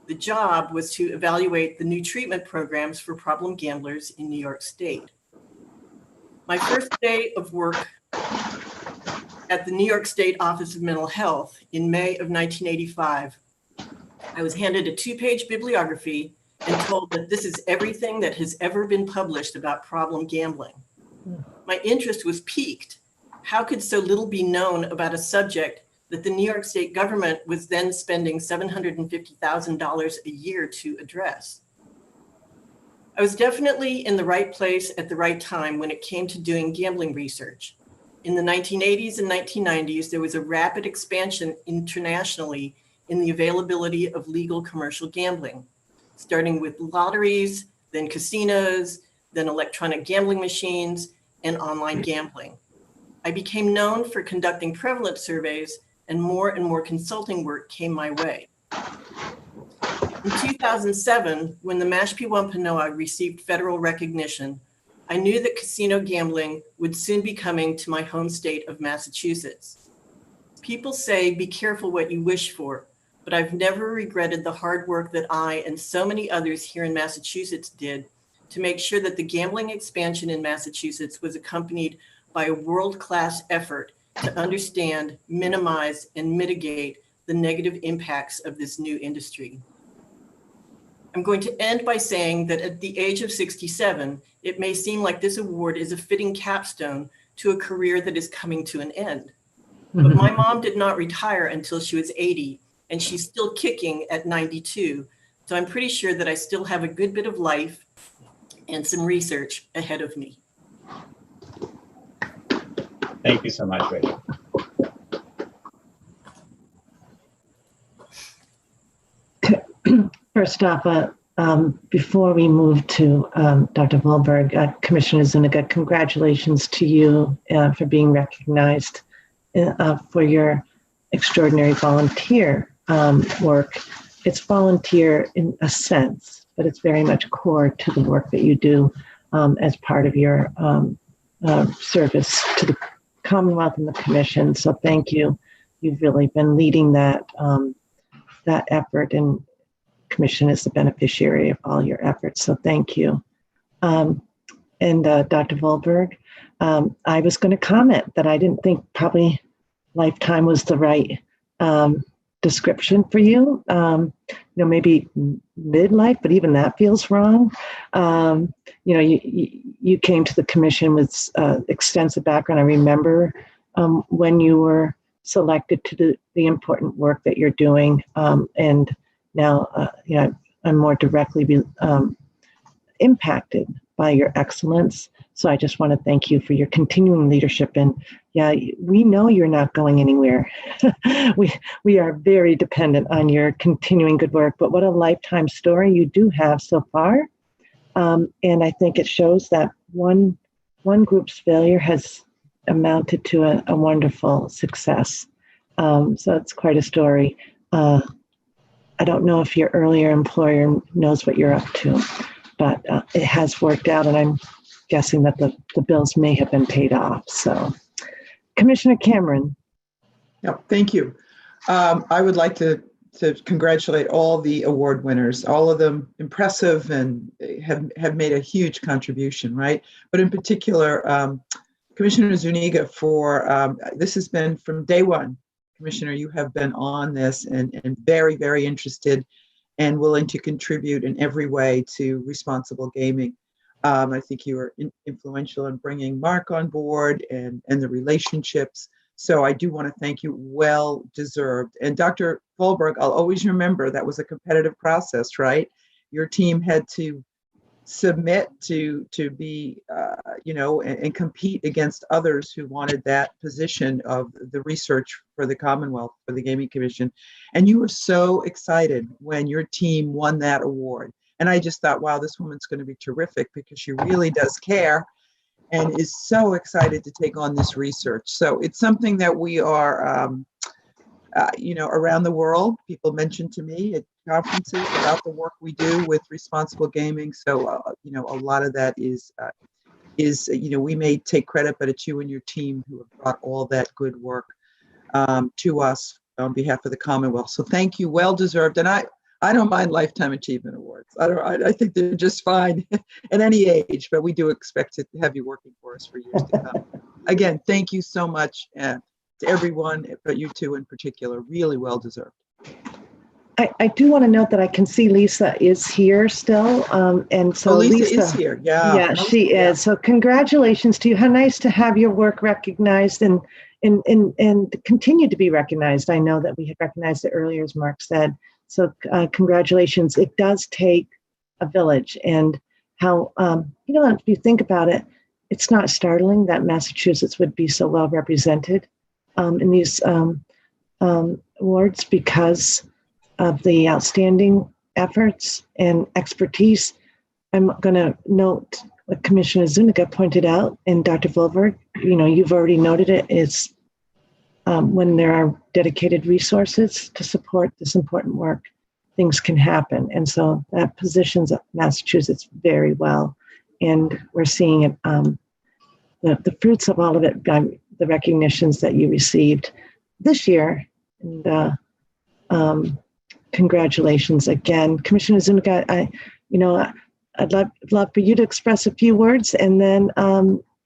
The job was to evaluate the new treatment programs for problem gamblers in New York State. My first day of work at the New York State Office of Mental Health in May of 1985, I was handed a 2-page bibliography and told that this is everything that has ever been published about problem gambling. My interest was piqued. How could so little be known about a subject that the New York State government was then spending $750,000 a year to address? I was definitely in the right place at the right time when it came to doing gambling research. In the 1980s and 1990s, there was a rapid expansion internationally in the availability of legal commercial gambling, starting with lotteries, then casinos, then electronic gambling machines, and online gambling. I became known for conducting prevalence surveys, and more consulting work came my way. In 2007, when the Mashpee Wampanoag received federal recognition, I knew that casino gambling would soon be coming to my home state of Massachusetts. People say, be careful what you wish for, but I've never regretted the hard work that I and so many others here in Massachusetts did to make sure that the gambling expansion in Massachusetts was accompanied by a world-class effort to understand, minimize, and mitigate the negative impacts of this new industry. I'm going to end by saying that at the age of 67, it may seem like this award is a fitting capstone to a career that is coming to an end. But my mom did not retire until she was 80, and she's still kicking at 92. So I'm pretty sure that I still have a good bit of life and some research ahead of me. Thank you so much, Rachel. First off, before we move to Dr. Volberg, Commissioner Zuniga, congratulations to you for being recognized for your extraordinary volunteer work. It's volunteer in a sense, but it's very much core to the work that you do as part of your service to the Commonwealth and the Commission. So thank you. You've really been leading that that effort, and Commission is the beneficiary of all your efforts. So thank you. And Dr. Volberg, I was going to comment that I didn't think probably lifetime was the right description for you. Maybe midlife, but even that feels wrong. You came to the Commission with extensive background. I remember when you were selected to do the important work that you're doing, and now I'm more directly impacted by your excellence. So I just want to thank you for your continuing leadership. And yeah, we know you're not going anywhere. we are very dependent on your continuing good work, but what a lifetime story you do have so far. And I think it shows that one group's failure has amounted to a wonderful success. So it's quite a story. I don't know if your earlier employer knows what you're up to, but it has worked out, and I'm guessing that the bills may have been paid off. So, Commissioner Cameron. Yeah, thank you. I would like to congratulate all the award winners, all of them impressive and have made a huge contribution, right? But in particular, Commissioner Zuniga for, this has been from day one. Commissioner, you have been on this and very, very interested and willing to contribute in every way to responsible gaming. I think you were influential in bringing Mark on board and the relationships. So I do want to thank you, well deserved. And Dr. Volberg, I'll always remember that was a competitive process, right? Your team had to submit to be, and compete against others who wanted that position of the research for the Commonwealth, for the Gaming Commission. And you were so excited when your team won that award. And I just thought, wow, this woman's going to be terrific because she really does care and is so excited to take on this research. So it's something that we are, around the world, people mention to me at conferences about the work we do with responsible gaming. So, a lot of that is we may take credit, but it's you and your team who have brought all that good work to us on behalf of the Commonwealth. So thank you, well deserved. And I don't mind Lifetime Achievement Awards. I think they're just fine at any age, but we do expect to have you working for us for years to come. Again, thank you so much to everyone, but you two in particular, really well deserved. I do want to note that I can see Lisa is here still. And so Lisa is here. Yeah, she is. So congratulations to you. How nice to have your work recognized and continue to be recognized. I know that we had recognized it earlier, as Mark said. So congratulations. It does take a village, and how, if you think about it, it's not startling that Massachusetts would be so well represented in these awards because of the outstanding efforts and expertise. I'm going to note what Commissioner Zuniga pointed out, and Dr. Volberg, you've already noted it, is when there are dedicated resources to support this important work, things can happen. And so that positions Massachusetts very well. And we're seeing it, the fruits of all of it, the recognitions that you received this year. And congratulations again. Commissioner Zuniga, I'd love for you to express a few words, and then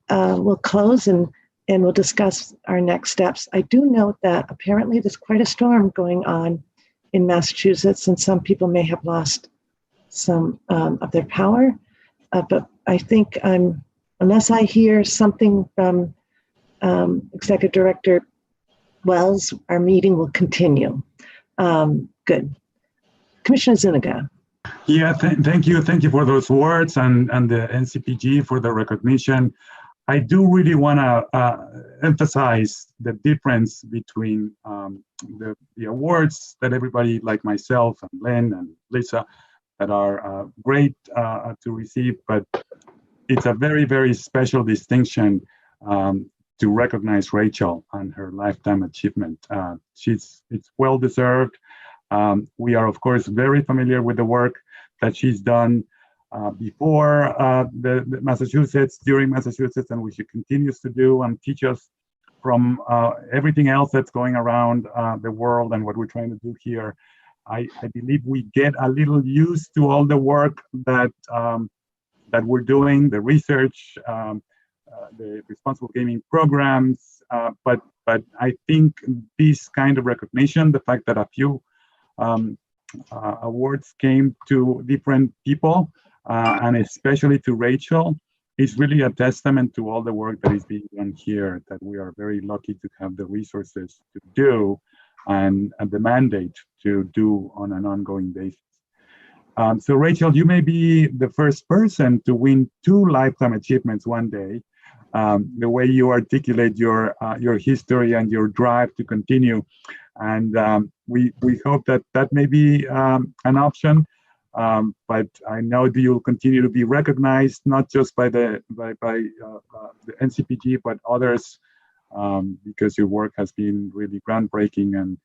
we'll close and we'll discuss our next steps. I do note that apparently there's quite a storm going on in Massachusetts, and some people may have lost some of their power. But I think unless I hear something from Executive Director Wells, our meeting will continue. Good. Commissioner Zuniga. Yeah, thank you. Thank you for those words and the NCPG for the recognition. I do really want to emphasize the difference between the awards that everybody like myself and Len and Lisa that are great to receive, but it's a very, very special distinction to recognize Rachel and her lifetime achievement. It's well deserved. We are, of course, very familiar with the work that she's done before the Massachusetts, during Massachusetts, and which she continues to do and teach us from everything else that's going around the world and what we're trying to do here. I believe we get a little used to all the work that that we're doing, the research, the responsible gaming programs, but I think this kind of recognition, the fact that a few awards came to different people, and especially to Rachel, is really a testament to all the work that is being done here, that we are very lucky to have the resources to do and the mandate to do on an ongoing basis. So Rachel, you may be the first person to win 2 lifetime achievements one day. The way you articulate your history and your drive to continue, and we hope that may be an option. But I know that you'll continue to be recognized not just by the NCPG but others, because your work has been really groundbreaking and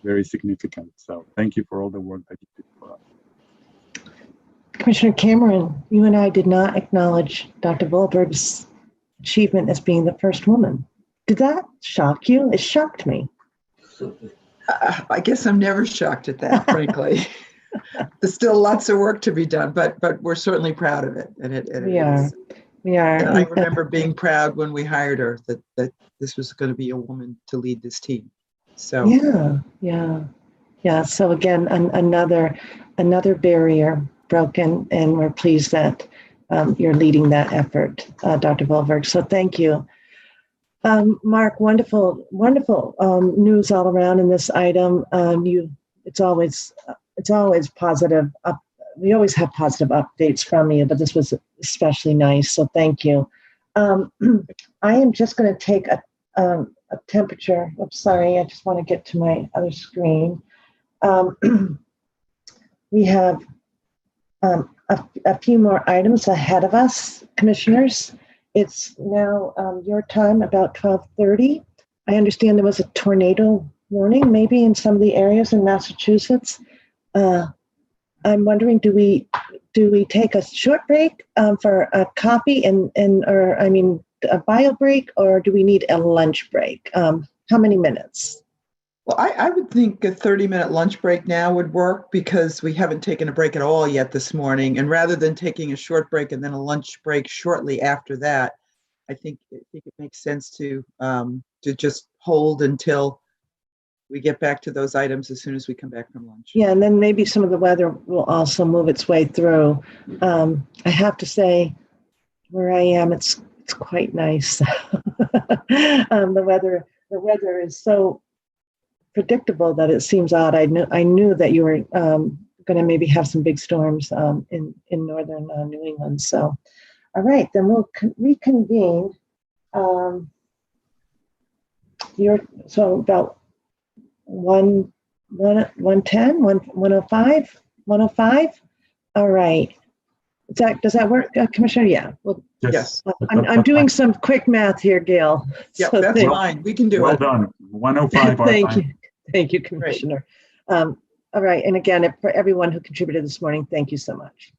very significant. So thank you for all the work that you did for us. Commissioner Cameron, you and I did not acknowledge Dr. Volberg's achievement as being the first woman. Did that shock you? It shocked me. I guess I'm never shocked at that, frankly. There's still lots of work to be done, but we're certainly proud of it. And We are. And I remember being proud when we hired her that this was going to be a woman to lead this team. So yeah. So again, another barrier broken, and we're pleased that you're leading that effort, Dr. Volberg. So thank you. Mark, wonderful news all around in this item. It's always positive. We always have positive updates from you, but this was especially nice. So thank you. I am just going to take a temperature. Oops, sorry. I just want to get to my other screen. We have a few more items ahead of us, commissioners. It's now your time, about 12:30. I understand there was a tornado warning, maybe in some of the areas in Massachusetts. I'm wondering, do we take a short break for a coffee or a bio break, or do we need a lunch break? How many minutes? Well, I would think a 30-minute lunch break now would work, because we haven't taken a break at all yet this morning. And rather than taking a short break and then a lunch break shortly after that, I think it makes sense to just hold until we get back to those items as soon as we come back from lunch. Yeah, and then maybe some of the weather will also move its way through. I have to say, where I am, it's quite nice. The weather is so predictable that it seems odd. I knew that you were going to maybe have some big storms in northern New England. So, all right, then we'll reconvene. So about 110, 105. All right. Does that work, Commissioner? Yeah. Well, yes. I'm doing some quick math here, Gail. Yeah, so that's fine. We can do well it. Well done. 105. Thank you, Commissioner. All right. And again, for everyone who contributed this morning, thank you so much.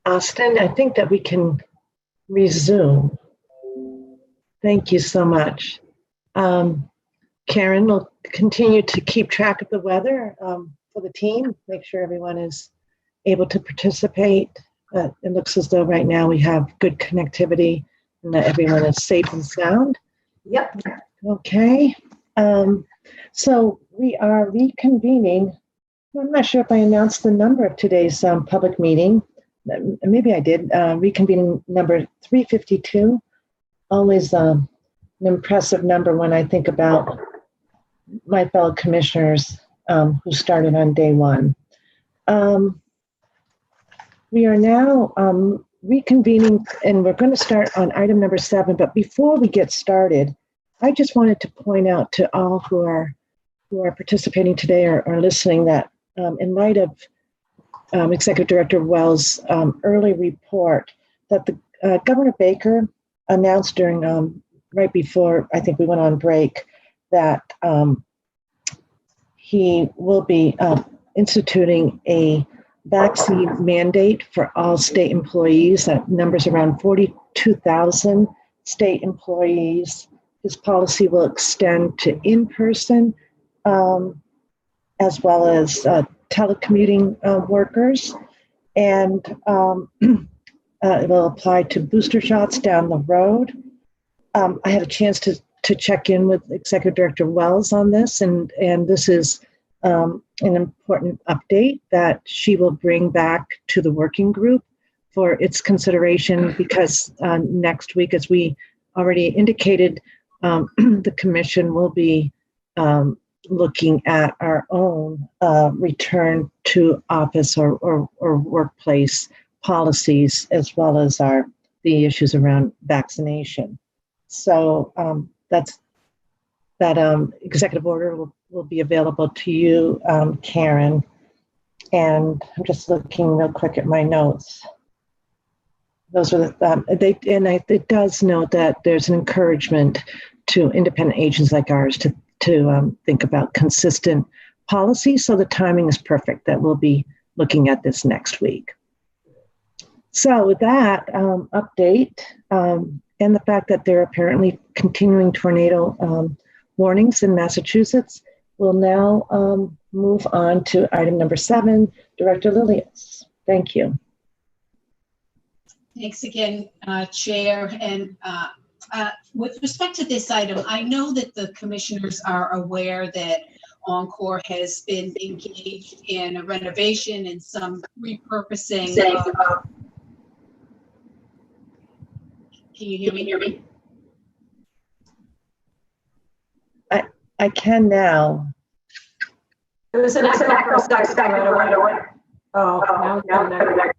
Austin, I think that we can resume. Thank you so much. Karen will continue to keep track of the weather for the team, make sure everyone is able to participate. It looks as though right now we have good connectivity and that everyone is safe and sound. Yep. Okay. So we are reconvening. I'm not sure if I announced the number of today's public meeting. Maybe I did. Reconvening number 352. Always an impressive number when I think about my fellow commissioners who started on day one. We are now reconvening, and we're going to start on item number 7. But before we get started, I just wanted to point out to all who are participating today or listening that in light of Executive Director Wells' early report, that the Governor Baker announced during right before I think we went on break that he will be instituting a vaccine mandate for all state employees. That numbers around 42,000 state employees. His policy will extend to in-person as well as telecommuting workers, and it will apply to booster shots down the road. I had a chance to check in with Executive Director Wells on this, and this is an important update that she will bring back to the working group for its consideration, because next week, as we already indicated, the commission will be looking at our own return to office or workplace policies, as well as the issues around vaccination. So that executive order will be available to you, Karen. And I'm just looking real quick at my notes. Those are it does note that there's an encouragement to independent agencies like ours to think about consistent policy. So the timing is perfect that we'll be looking at this next week. So with that update and the fact that there are apparently continuing tornado warnings in Massachusetts, we'll now move on to item number 7, Director Lillias. Thank you. Thanks again, Chair. And with respect to this item, I know that the commissioners are aware that Encore has been engaged in a renovation and some repurposing. Can you hear me? I can now. It was an echo for a second right away. Oh, now.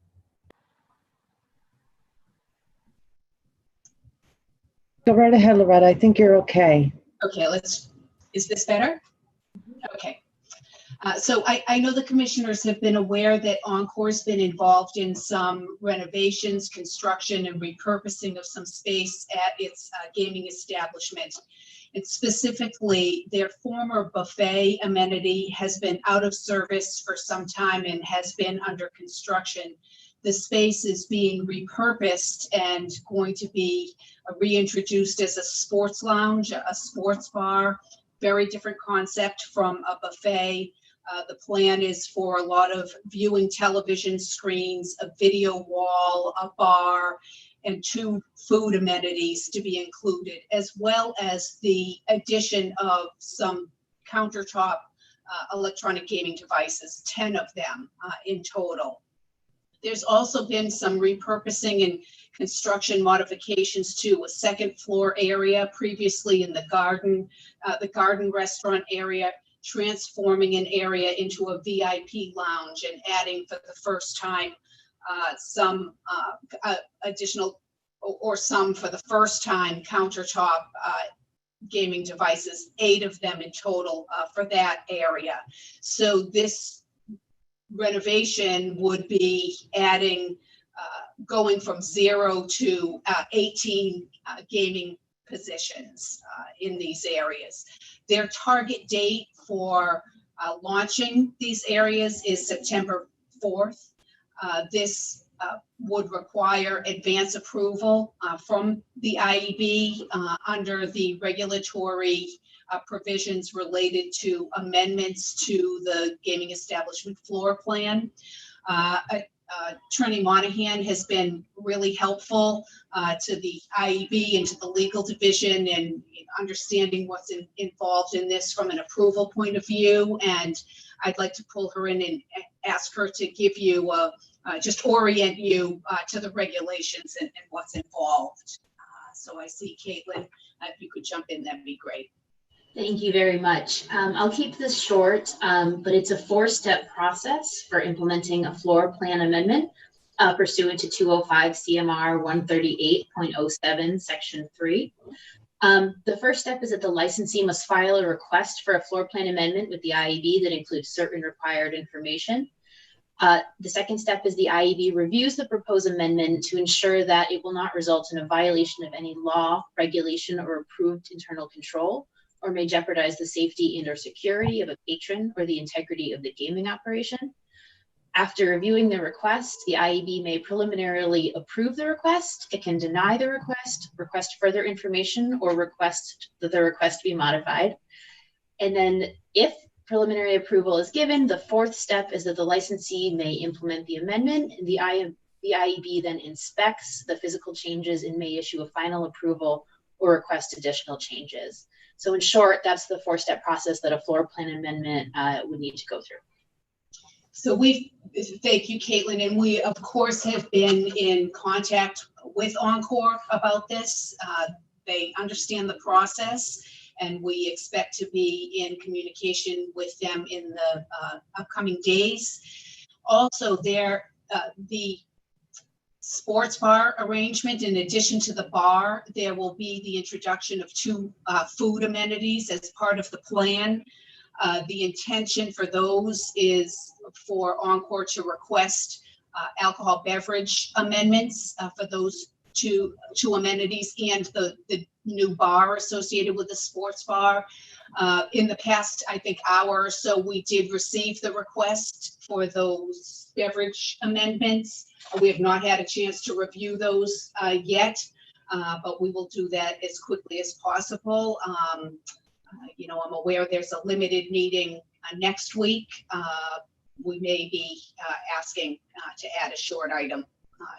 Go right ahead, Loretta. I think you're okay. Okay, is this better? Okay. So I know the commissioners have been aware that Encore's been involved in some renovations, construction, and repurposing of some space at its gaming establishment. And specifically, their former buffet amenity has been out of service for some time and has been under construction. The space is being repurposed and going to be reintroduced as a sports lounge, a sports bar, very different concept from a buffet. The plan is for a lot of viewing television screens, a video wall, a bar, and 2 food amenities to be included, as well as the addition of some countertop electronic gaming devices, 10 of them in total. There's also been some repurposing and construction modifications to a 2nd floor area previously in the garden restaurant area, transforming an area into a VIP lounge and adding for the first time some additional or some for the first time countertop gaming devices, 8 of them in total for that area. So this renovation would be adding, going from 0 to 18 gaming positions in these areas. Their target date for launching these areas is September 4th. This would require advance approval from the IEB under the regulatory provisions related to amendments to the gaming establishment floor plan. Attorney Monahan has been really helpful to the IEB and to the legal division in understanding what's involved in this from an approval point of view. And I'd like to pull her in and ask her to give you, just orient you to the regulations and what's involved. So I see Caitlin, if you could jump in, that'd be great. Thank you very much. I'll keep this short, but it's a 4-step process for implementing a floor plan amendment pursuant to 205 CMR 138.07 Section 3. The first step is that the licensee must file a request for a floor plan amendment with the IEB that includes certain required information. The second step is the IEB reviews the proposed amendment to ensure that it will not result in a violation of any law, regulation, or approved internal control, or may jeopardize the safety and or security of a patron or the integrity of the gaming operation. After reviewing the request, the IEB may preliminarily approve the request. It can deny the request further information, or request that the request be modified. And then if preliminary approval is given, the fourth step is that the licensee may implement the amendment. The IEB then inspects the physical changes and may issue a final approval or request additional changes. So in short, that's the 4-step process that a floor plan amendment would need to go through. So thank you, Caitlin, and we of course have been in contact with Encore about this. They understand the process, and we expect to be in communication with them in the upcoming days. Also, the sports bar arrangement, in addition to the bar, there will be the introduction of 2 food amenities as part of the plan. The intention for those is for Encore to request alcohol beverage amendments for those two amenities and the new bar associated with the sports bar. In the past, I think, hour or so, we did receive the request for those beverage amendments. We have not had a chance to review those yet, but we will do that as quickly as possible. You know, I'm aware there's a limited meeting next week. We may be asking to add a short item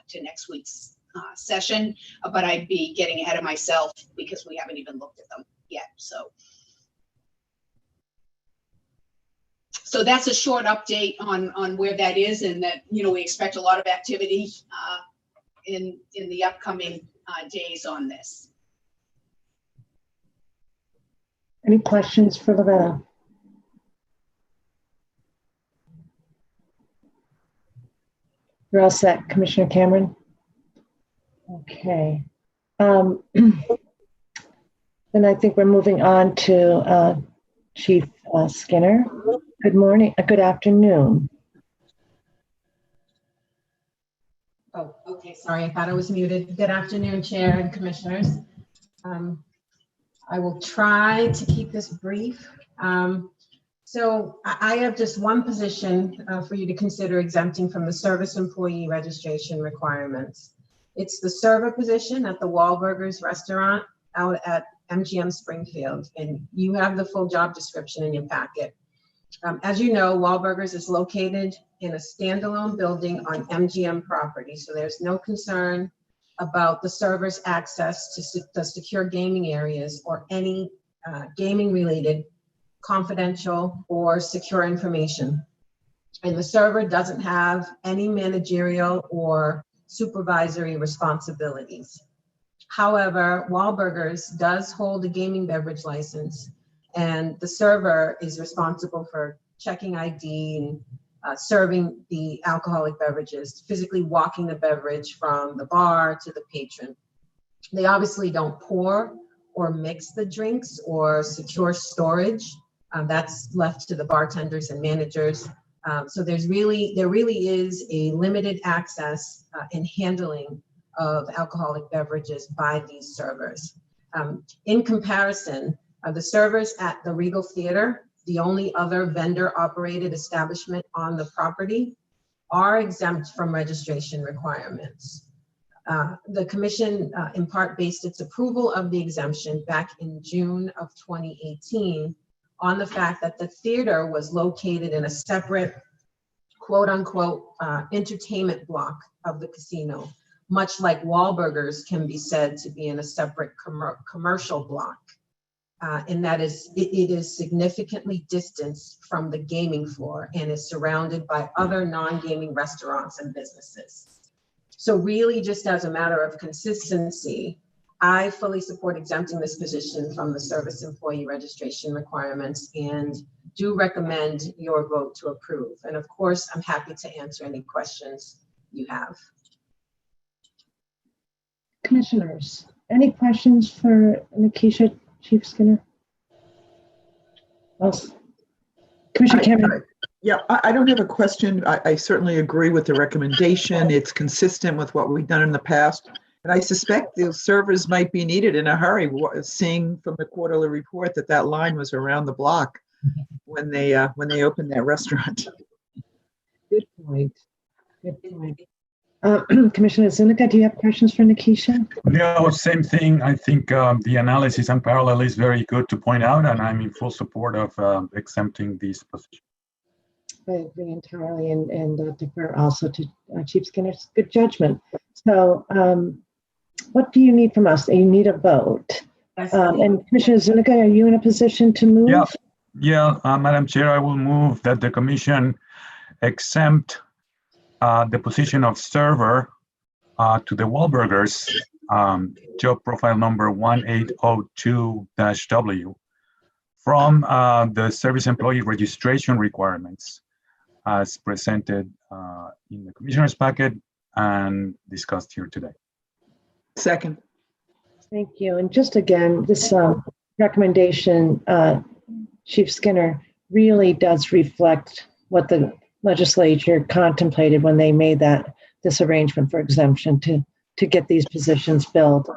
to next week's session, but I'd be getting ahead of myself because we haven't even looked at them yet. So that's a short update on where that is, and that, you know, we expect a lot of activity in the upcoming days on this. Any questions for Loretta? You're all set, Commissioner Cameron? Okay. Then I think we're moving on to Chief Skinner. Good morning, good afternoon. Oh, okay, sorry, I thought I was muted. Good afternoon, Chair and Commissioners. I will try to keep this brief. So I have just one position for you to consider exempting from the service employee registration requirements. It's the server position at the Wahlburgers restaurant out at MGM Springfield, and you have the full job description in your packet. As you know, Wahlburgers is located in a standalone building on MGM property, so there's no concern about the server's access to the secure gaming areas or any gaming related confidential or secure information. And the server doesn't have any managerial or supervisory responsibilities. However, Wahlburgers does hold a gaming beverage license, and the server is responsible for checking ID and serving the alcoholic beverages, physically walking the beverage from the bar to the patron. They obviously don't pour or mix the drinks or secure storage. That's left to the bartenders and managers. So there really is a limited access and handling of alcoholic beverages by these servers. In comparison, the servers at the Regal Theater, the only other vendor operated establishment on the property, are exempt from registration requirements. The commission in part based its approval of the exemption back in June of 2018 on the fact that the theater was located in a separate quote unquote entertainment block of the casino, much like Wahlburgers can be said to be in a separate commercial block. And that is, it is significantly distanced from the gaming floor and is surrounded by other non-gaming restaurants and businesses. So really, just as a matter of consistency, I fully support exempting this position from the service employee registration requirements and do recommend your vote to approve. And of course, I'm happy to answer any questions you have. Commissioners, any questions for Nikisha, Chief Skinner? Commissioner Cameron. Yeah, I don't have a question. I certainly agree with the recommendation. It's consistent with what we've done in the past. And I suspect the servers might be needed in a hurry, seeing from the quarterly report that that line was around the block when they opened that restaurant. Good point. Good point. Commissioner Zuniga, do you have questions for Nikisha? No, same thing. I think the analysis and parallel is very good to point out, and I'm in full support of exempting these positions. I agree entirely, and defer also to Chief Skinner's good judgment. So what do you need from us? You need a vote. And Commissioner Zuniga, are you in a position to move? Yeah, Madam Chair, I will move that the Commission exempt the position of server to the Wahlburgers job profile number 1802-W from the service employee registration requirements as presented in the Commissioner's packet and discussed here today. Second. Thank you. And just again, this recommendation, Chief Skinner, really does reflect what the legislature contemplated when they made this arrangement for exemption to get these positions filled.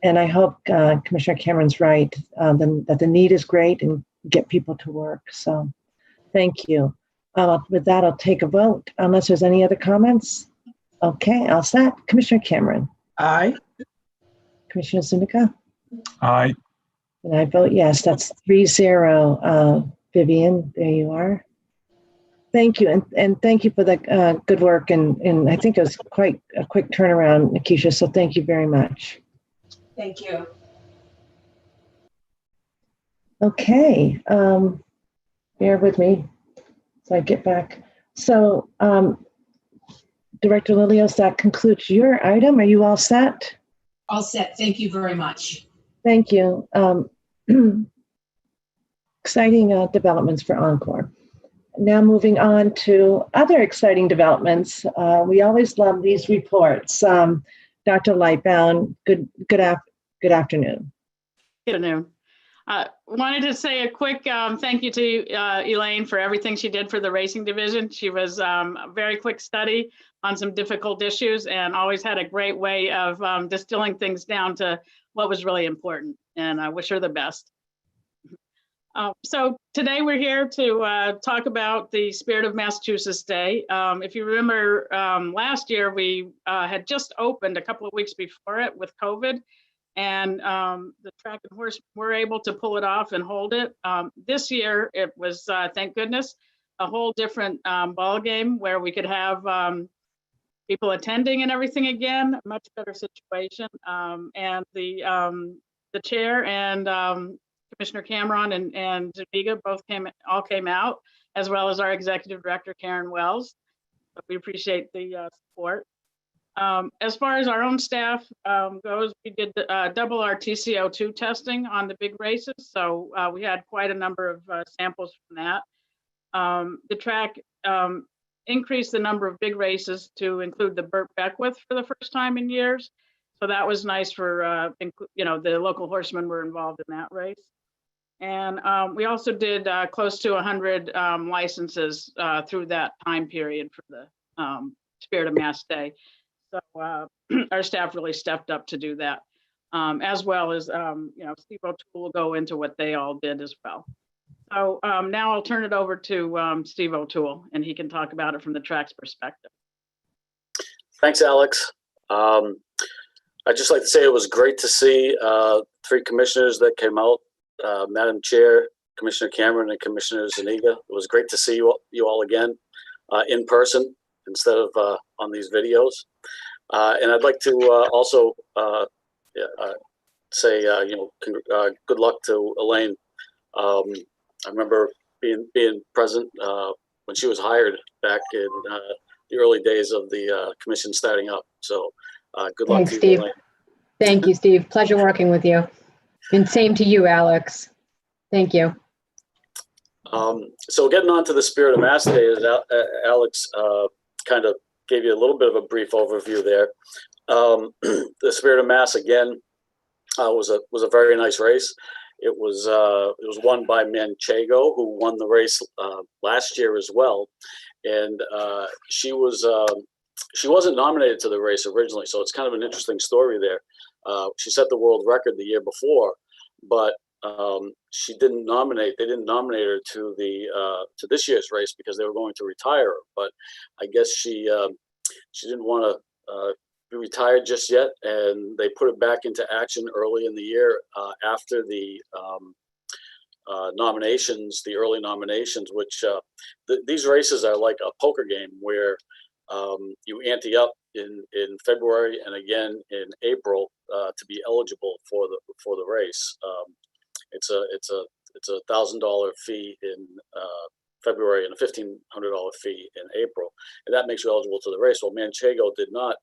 And I hope Commissioner Cameron's right, that the need is great and get people to work. So thank you. With that, I'll take a vote unless there's any other comments. Okay, all set. Commissioner Cameron. Aye. Commissioner Zuniga. Aye. And I vote yes. That's 3-0. Vivian, there you are. Thank you, and thank you for the good work, and I think it was quite a quick turnaround, Nikisha, so thank you very much. Thank you. Okay, bear with me so I get back. So, Director Lilios, that concludes your item. Are you all set? All set. Thank you very much. Thank you. Exciting developments for Encore. Now moving on to other exciting developments. We always love these reports. Dr. Lightbound, good afternoon. Good afternoon. Wanted to say a quick thank you to Elaine for everything she did for the racing division. She was a very quick study on some difficult issues and always had a great way of distilling things down to what was really important. And I wish her the best. So today we're here to talk about the Spirit of Massachusetts Day. If you remember last year, we had just opened a couple of weeks before it with COVID, and the track and horse were able to pull it off and hold it. This year it was, thank goodness, a whole different ball game where we could have people attending and everything again, a much better situation. And the chair and Commissioner Cameron and Zuniga both all came out, as well as our executive director, Karen Wells. But we appreciate the support. As far as our own staff goes, we did double our TCO2 testing on the big races. So we had quite a number of samples from that. The track increased the number of big races to include the Burt Beckwith for the first time in years. So that was nice for, the local horsemen were involved in that race. And we also did close to 100 licenses through that time period for the Spirit of Mass Day. So our staff really stepped up to do that, as well as, Steve O'Toole will go into what they all did as well. So now I'll turn it over to Steve O'Toole, and he can talk about it from the track's perspective. Thanks, Alex. I'd just like to say it was great to see 3 commissioners that came out, Madam Chair, Commissioner Cameron, and Commissioner Zuniga. It was great to see you all again in person instead of on these videos. And I'd like to also say, good luck to Elaine. I remember being present when she was hired back in the early days of the commission starting up. So good luck Thanks, to you, Steve. Elaine. Thank you, Steve. Pleasure working with you. And same to you, Alex. Thank you. So getting on to the Spirit of Mass Day, as Alex kind of gave you a little bit of a brief overview there. The Spirit of Mass, again, was a very nice race. It was won by Manchego, who won the race last year as well, and she wasn't nominated to the race originally, so it's kind of an interesting story there. She set the world record the year before, but she didn't nominate. They didn't nominate her to to this year's race because they were going to retire her. But I guess she didn't want to be retired just yet, and they put it back into action early in the year after the nominations, the early nominations. Which these races are like a poker game where you ante up in February and again in April to be eligible for the race. It's a $1,000 fee in February and a $1,500 fee in April, and that makes you eligible to the race. Well, Manchego did not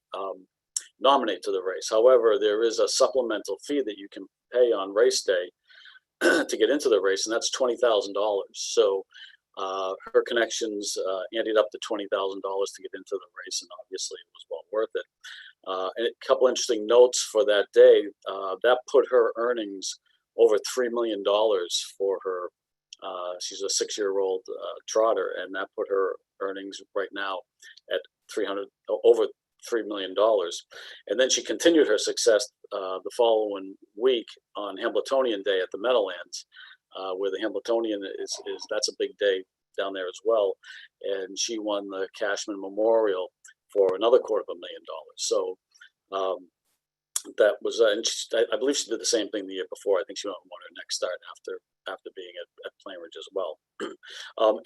nominate to the race. However, there is a supplemental fee that you can pay on race day to get into the race, and that's $20,000. So her connections ended up to $20,000 to get into the race, and obviously it was well worth it. And a couple interesting notes for that day, that put her earnings over $3 million for her. She's a 6-year-old trotter, and that put her earnings right now at over $3 million. And then she continued her success the following week on Hambletonian Day at the Meadowlands, where the Hambletonian that's a big day down there as well. And she won the Cashman Memorial for another $250,000. So that was, and I believe she did the same thing the year before. I think she won her next start after being at Plainridge as well.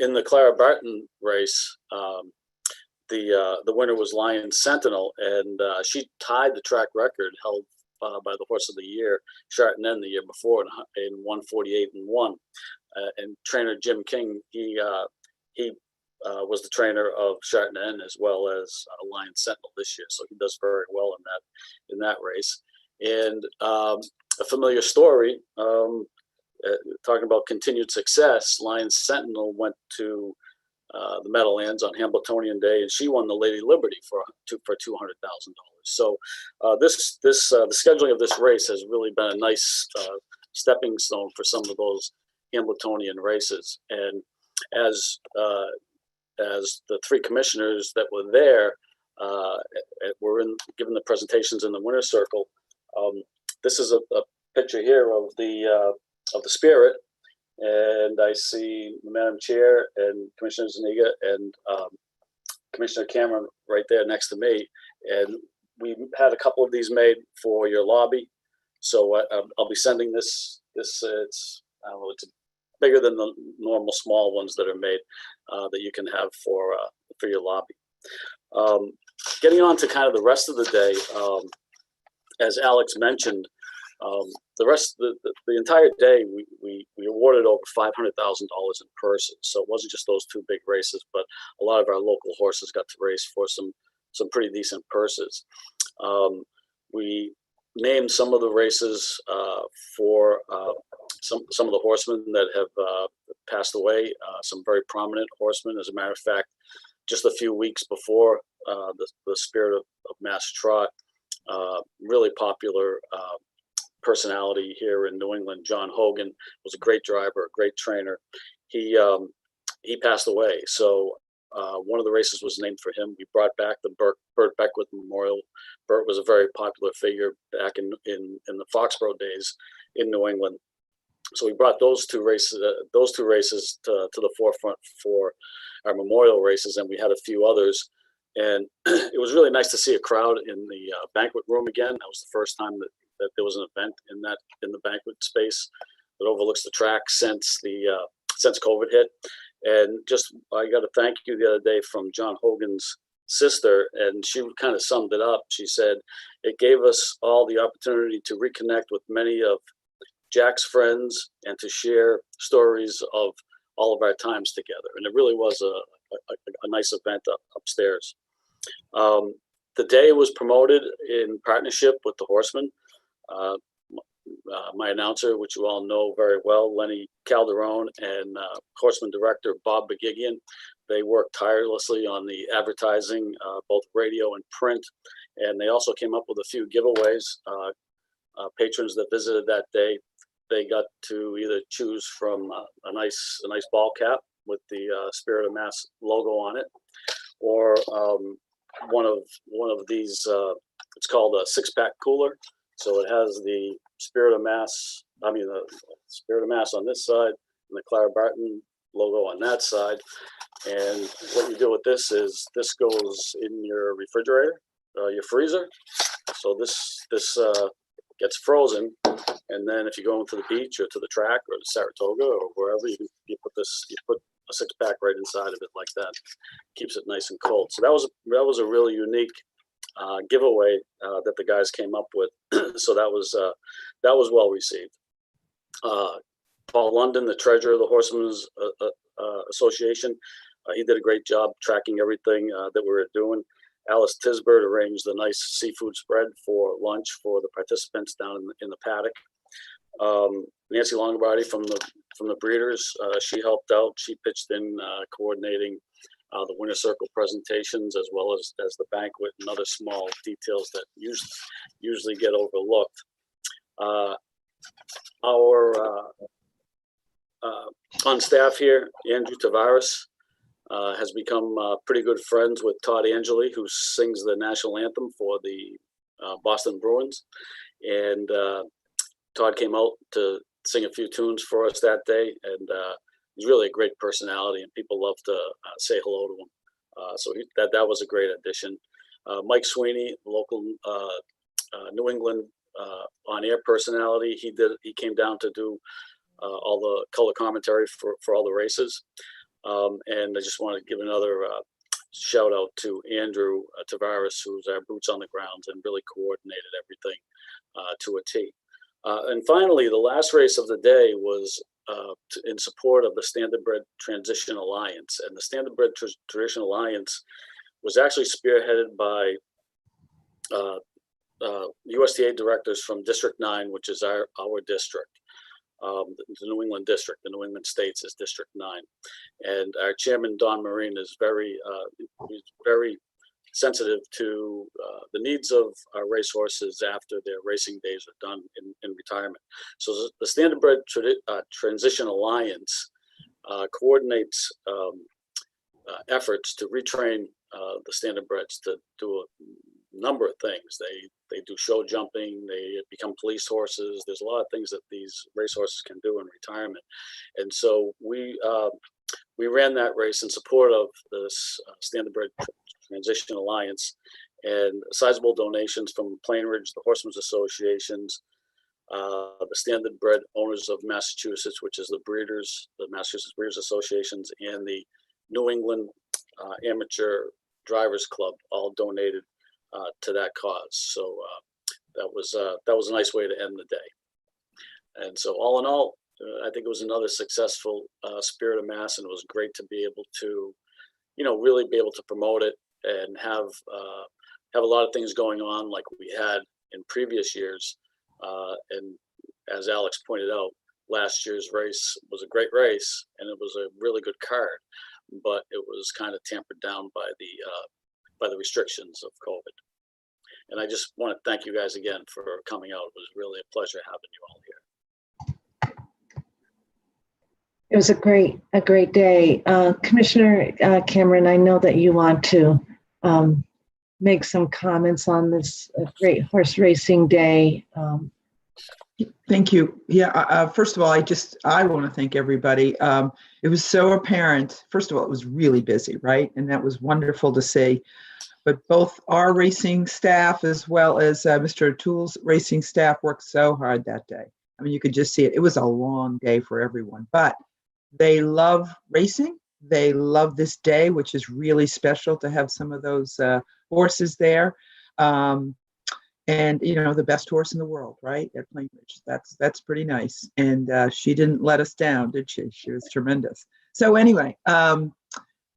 In the Clara Barton race, the winner was Lion Sentinel, and she tied the track record held by the horse of the year, Chartenen, the year before in 148-1. And trainer Jim King, he was the trainer of Chartenen as well as Lion Sentinel this year, so he does very well in that race. And a familiar story, talking about continued success, Lion Sentinel went to the Meadowlands on Hambletonian Day, and she won the Lady Liberty for $200,000. So the scheduling of this race has really been a nice stepping stone for some of those Hambletonian races. And as the 3 commissioners that were there were given the presentations in the winner's circle, this is a picture here of the Spirit. And I see Madam Chair and Commissioner Zuniga and Commissioner Cameron right there next to me. And we had a couple of these made for your lobby. So I'll be sending this. It's I don't know, it's bigger than the normal small ones that are made that you can have for your lobby. Getting on to kind of the rest of the day, as Alex mentioned, the entire day we awarded over $500,000 in purses. So it wasn't just those 2 big races, but a lot of our local horses got to race for some pretty decent purses. We named some of the races for some of the horsemen that have passed away. Some very prominent horsemen. As a matter of fact, just a few weeks before the Spirit of Mass Trot, really popular personality here in New England, John Hogan, was a great driver, a great trainer. He passed away. So one of the races was named for him. We brought back the Burt Beckwith Memorial. Burt was a very popular figure back in the Foxborough days in New England. So we brought those two races to the forefront for our memorial races, and we had a few others And it was really nice to see a crowd in the banquet room again. That was the first time that there was an event in the banquet space that overlooks the track since COVID hit. And just, I got a thank you the other day from John Hogan's sister, and she kind of summed it up. She said, it gave us all the opportunity to reconnect with many of Jack's friends and to share stories of all of our times together. And it really was a nice event upstairs. The day was promoted in partnership with the Horsemen. My announcer, which you all know very well, Lenny Calderon, and Horseman director Bob Begigian. They worked tirelessly on the advertising, both radio and print, and they also came up with a few giveaways. Patrons that visited that day, they got to either choose from a nice ball cap with the Spirit of Mass logo on it, or one of these. It's called a 6-pack cooler. So it has the Spirit of Mass, the Spirit of Mass on this side and the Clara Barton logo on that side. And what you do with this is this goes in your refrigerator, your freezer. So this gets frozen. And then if you go into the beach or to the track or to Saratoga or wherever, you put a 6-pack right inside of it like that. Keeps it nice and cold. So that was a really unique giveaway that the guys came up with. So that was well received. Paul London, the treasurer of the Horsemen's Association, he did a great job tracking everything that we were doing. Alice Tisbert arranged a nice seafood spread for lunch for the participants down in the paddock. Nancy Longobardi from the breeders, she helped out. She pitched in coordinating the winter circle presentations, as well as the banquet and other small details that usually get overlooked. On staff here, Andrew Tavares has become pretty good friends with Todd Angeli, who sings the national anthem for the Boston Bruins. And Todd came out to sing a few tunes for us that day, and he's really a great personality, and people love to say hello to him. So that was a great addition. Mike Sweeney, local New England on-air personality, he came down to do all the color commentary for all the races. And I just want to give another shout out to Andrew Tavares, who's our boots on the ground and really coordinated everything to a T. And finally, the last race of the day was in support of the Standardbred Transition Alliance. And the Standardbred Transition Alliance was actually spearheaded by USTA directors from District 9, which is our district. The New England district, the New England states is District 9. And our chairman, Don Marine, is very sensitive to the needs of our racehorses after their racing days are done in retirement. So the Standardbred Transition Alliance coordinates efforts to retrain the Standardbreds to do a number of things. They do show jumping, they become police horses. There's a lot of things that these racehorses can do in retirement. And so we ran that race in support of this Standardbred Transition Alliance, and sizable donations from Plain Ridge, the Horsemen's Associations, the Standardbred Owners of Massachusetts, which is the breeders, the Massachusetts Breeders Associations, and the New England Amateur Drivers Club all donated to that cause. So that was a nice way to end the day. And so all in all, I think it was another successful Spirit of Mass, and it was great to be able to, really be able to promote it and have a lot of things going on like we had in previous years. And as Alex pointed out, last year's race was a great race, and it was a really good card, but it was kind of tampered down by the restrictions of COVID. And I just want to thank you guys again for coming out. It was really a pleasure having you all here. It was a great day. Commissioner Cameron, I know that you want to make some comments on this great horse racing day. Thank you. Yeah, first of all, I want to thank everybody. it was so apparent. First of all, it was really busy, right? And that was wonderful to see. But both our racing staff as well as Mr. O'Toole's racing staff worked so hard that day. I mean, you could just see it. It was a long day for everyone, but they love racing. They love this day, which is really special to have some of those horses there. And, you know, the best horse in the world, right, at Plainridge. That's pretty nice. And she didn't let us down, did she? She was tremendous. So anyway,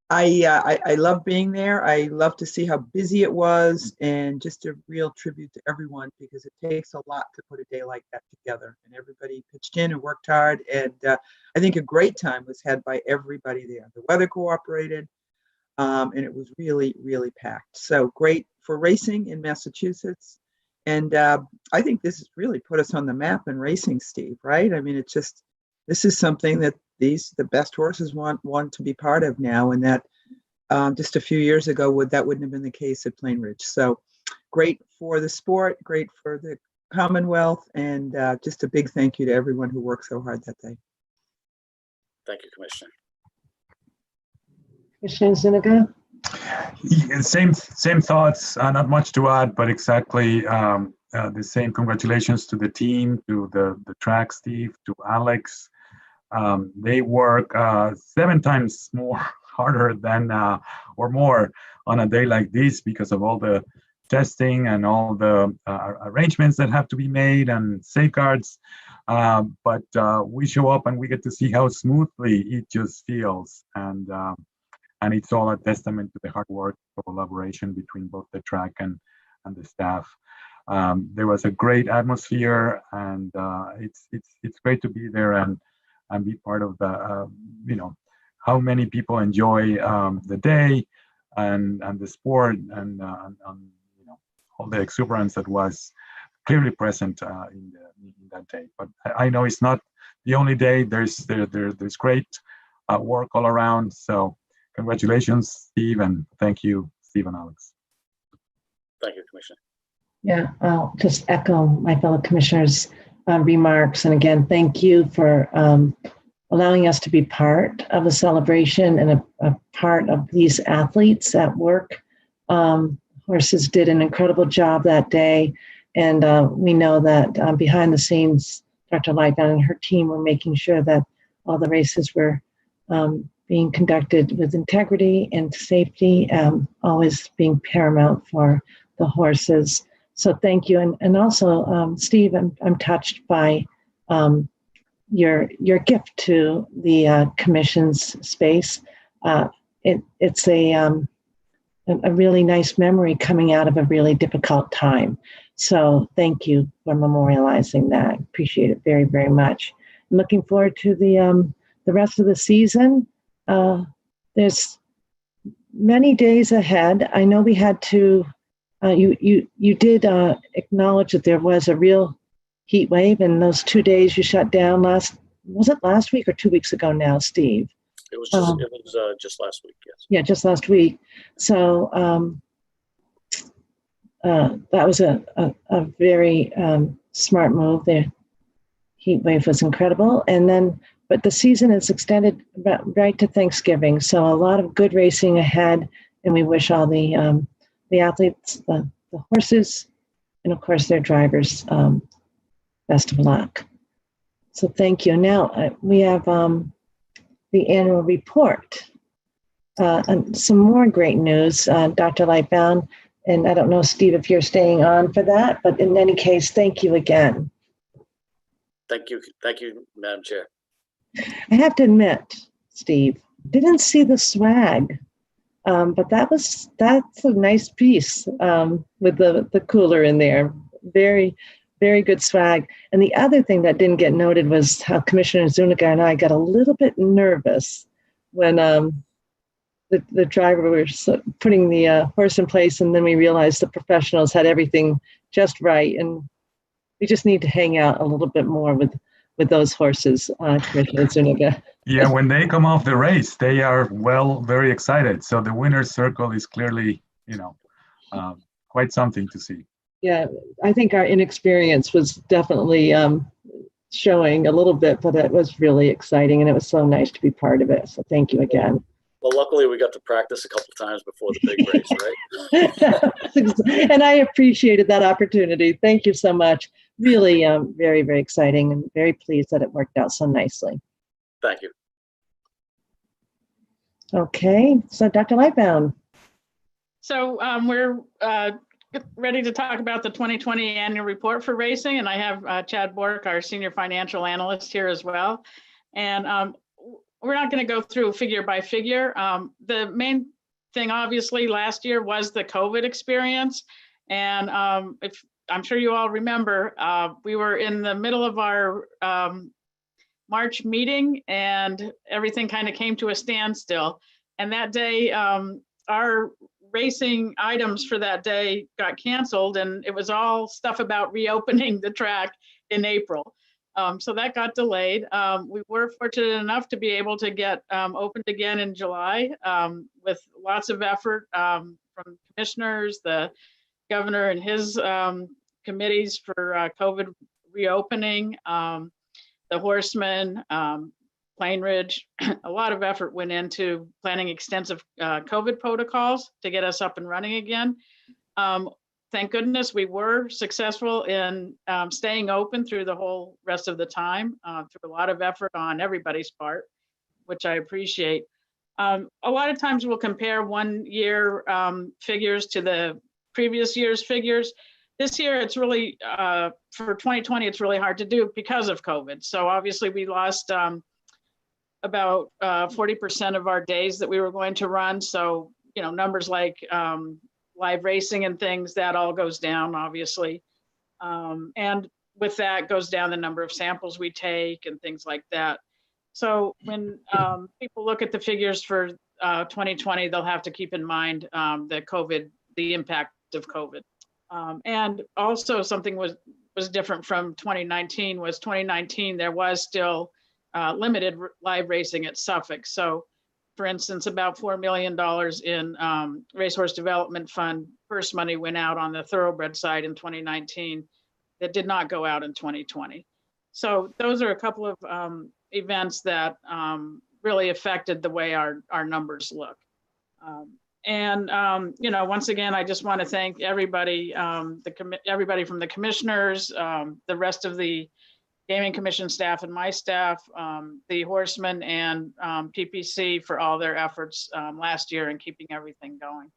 I love being there. I love to see how busy it was, and just a real tribute to everyone, because it takes a lot to put a day like that together. And everybody pitched in and worked hard. And I think a great time was had by everybody there. The weather cooperated, and it was really, really packed. So great for racing in Massachusetts. And I think this has really put us on the map in racing, Steve, right? I mean, it's just, this is something that the best horses want to be part of now, and that just a few years ago, that wouldn't have been the case at Plainridge. So great for the sport, great for the Commonwealth, and just a big thank you to everyone who worked so hard that day. Thank you, Commissioner. Commissioner Zuniga? Same thoughts, not much to add, but exactly the same. Congratulations to the team, to the track, Steve, to Alex. They work 7 times more harder than or more on a day like this, because of all the testing and all the arrangements that have to be made and safeguards. But we show up and we get to see how smoothly it just feels. And it's all a testament to the hard work, collaboration between both the track and the staff. There was a great atmosphere, and it's great to be there and be part of the, you know, how many people enjoy the day and the sport, and you know, all the exuberance that was clearly present in that day. But I know it's not the only day. There's great work all around. So congratulations, Steve, and thank you, Steve and Alex. Thank you, Commissioner. Yeah, I'll just echo my fellow commissioners' remarks. And again, thank you for allowing us to be part of the celebration and a part of these athletes at work. Horses did an incredible job that day. And we know that behind the scenes, Dr. Lightbound and her team were making sure that all the races were being conducted with integrity and safety, always being paramount for the horses. So thank you. And also, Steve, I'm touched by your gift to the commission's space. It's a really nice memory coming out of a really difficult time. So thank you for memorializing that. Appreciate it very, very much. I'm looking forward to the rest of the season. There's many days ahead. I know we had to, you did acknowledge that there was a real heat wave, and those 2 days you shut down was it last week or 2 weeks ago now, Steve? It was just last week, yes. Yeah, just last week. So that was a very smart move. The heat wave was incredible. And then, but the season is extended right to Thanksgiving. So a lot of good racing ahead, and we wish all the athletes, the horses, and of course their drivers, best of luck. So thank you. Now we have the annual report. And some more great news, Dr. Lightbound, and I don't know, Steve, if you're staying on for that, but in any case, thank you again. Thank you, Madam Chair. I have to admit, Steve, didn't see the swag, but that's a nice piece with the cooler in there. Very, very good swag. And the other thing that didn't get noted was how Commissioner Zuniga and I got a little bit nervous when the driver was putting the horse in place, and then we realized the professionals had everything just right, and we just need to hang out a little bit more with those horses, Commissioner Zuniga. Yeah, when they come off the race, they are very excited. So the winner's circle is clearly, quite something to see. Yeah, I think our inexperience was definitely showing a little bit, but it was really exciting and it was so nice to be part of it. So thank you again. Well, luckily we got to practice a couple of times before the big race, right? And I appreciated that opportunity. Thank you so much. Really very, very exciting and very pleased that it worked out so nicely. Thank you. Okay, so Dr. Lightbound. So we're ready to talk about the 2020 annual report for racing, and I have Chad Bork, our senior financial analyst, here as well. And we're not going to go through figure by figure. The main thing, obviously, last year was the COVID experience. And if I'm sure you all remember, we were in the middle of our March meeting and everything kind of came to a standstill. And that day, our racing items for that day got canceled, and it was all stuff about reopening the track in April. So that got delayed. We were fortunate enough to be able to get opened again in July with lots of effort from commissioners, the governor and his committees for COVID reopening, the Horsemen, Plain Ridge. A lot of effort went into planning extensive COVID protocols to get us up and running again. Thank goodness we were successful in staying open through the whole rest of the time, through a lot of effort on everybody's part, which I appreciate. A lot of times we'll compare 1 year figures to the previous year's figures. This year, it's really, for 2020, it's really hard to do because of COVID. So obviously we lost about 40% of our days that we were going to run. So, you know, numbers like live racing and things, that all goes down, obviously. And with that goes down the number of samples we take and things like that. So when people look at the figures for 2020, they'll have to keep in mind the impact of COVID. And also something was different from 2019 was 2019, there was still limited live racing at Suffolk. So for instance, about $4 million in Racehorse Development Fund purse money went out on the thoroughbred side in 2019 that did not go out in 2020. So those are a couple of events that really affected the way our numbers look. You know, once again, I just want to thank everybody, everybody from the commissioners, the rest of the Gaming Commission staff and my staff, the Horsemen and PPC for all their efforts last year in keeping everything going.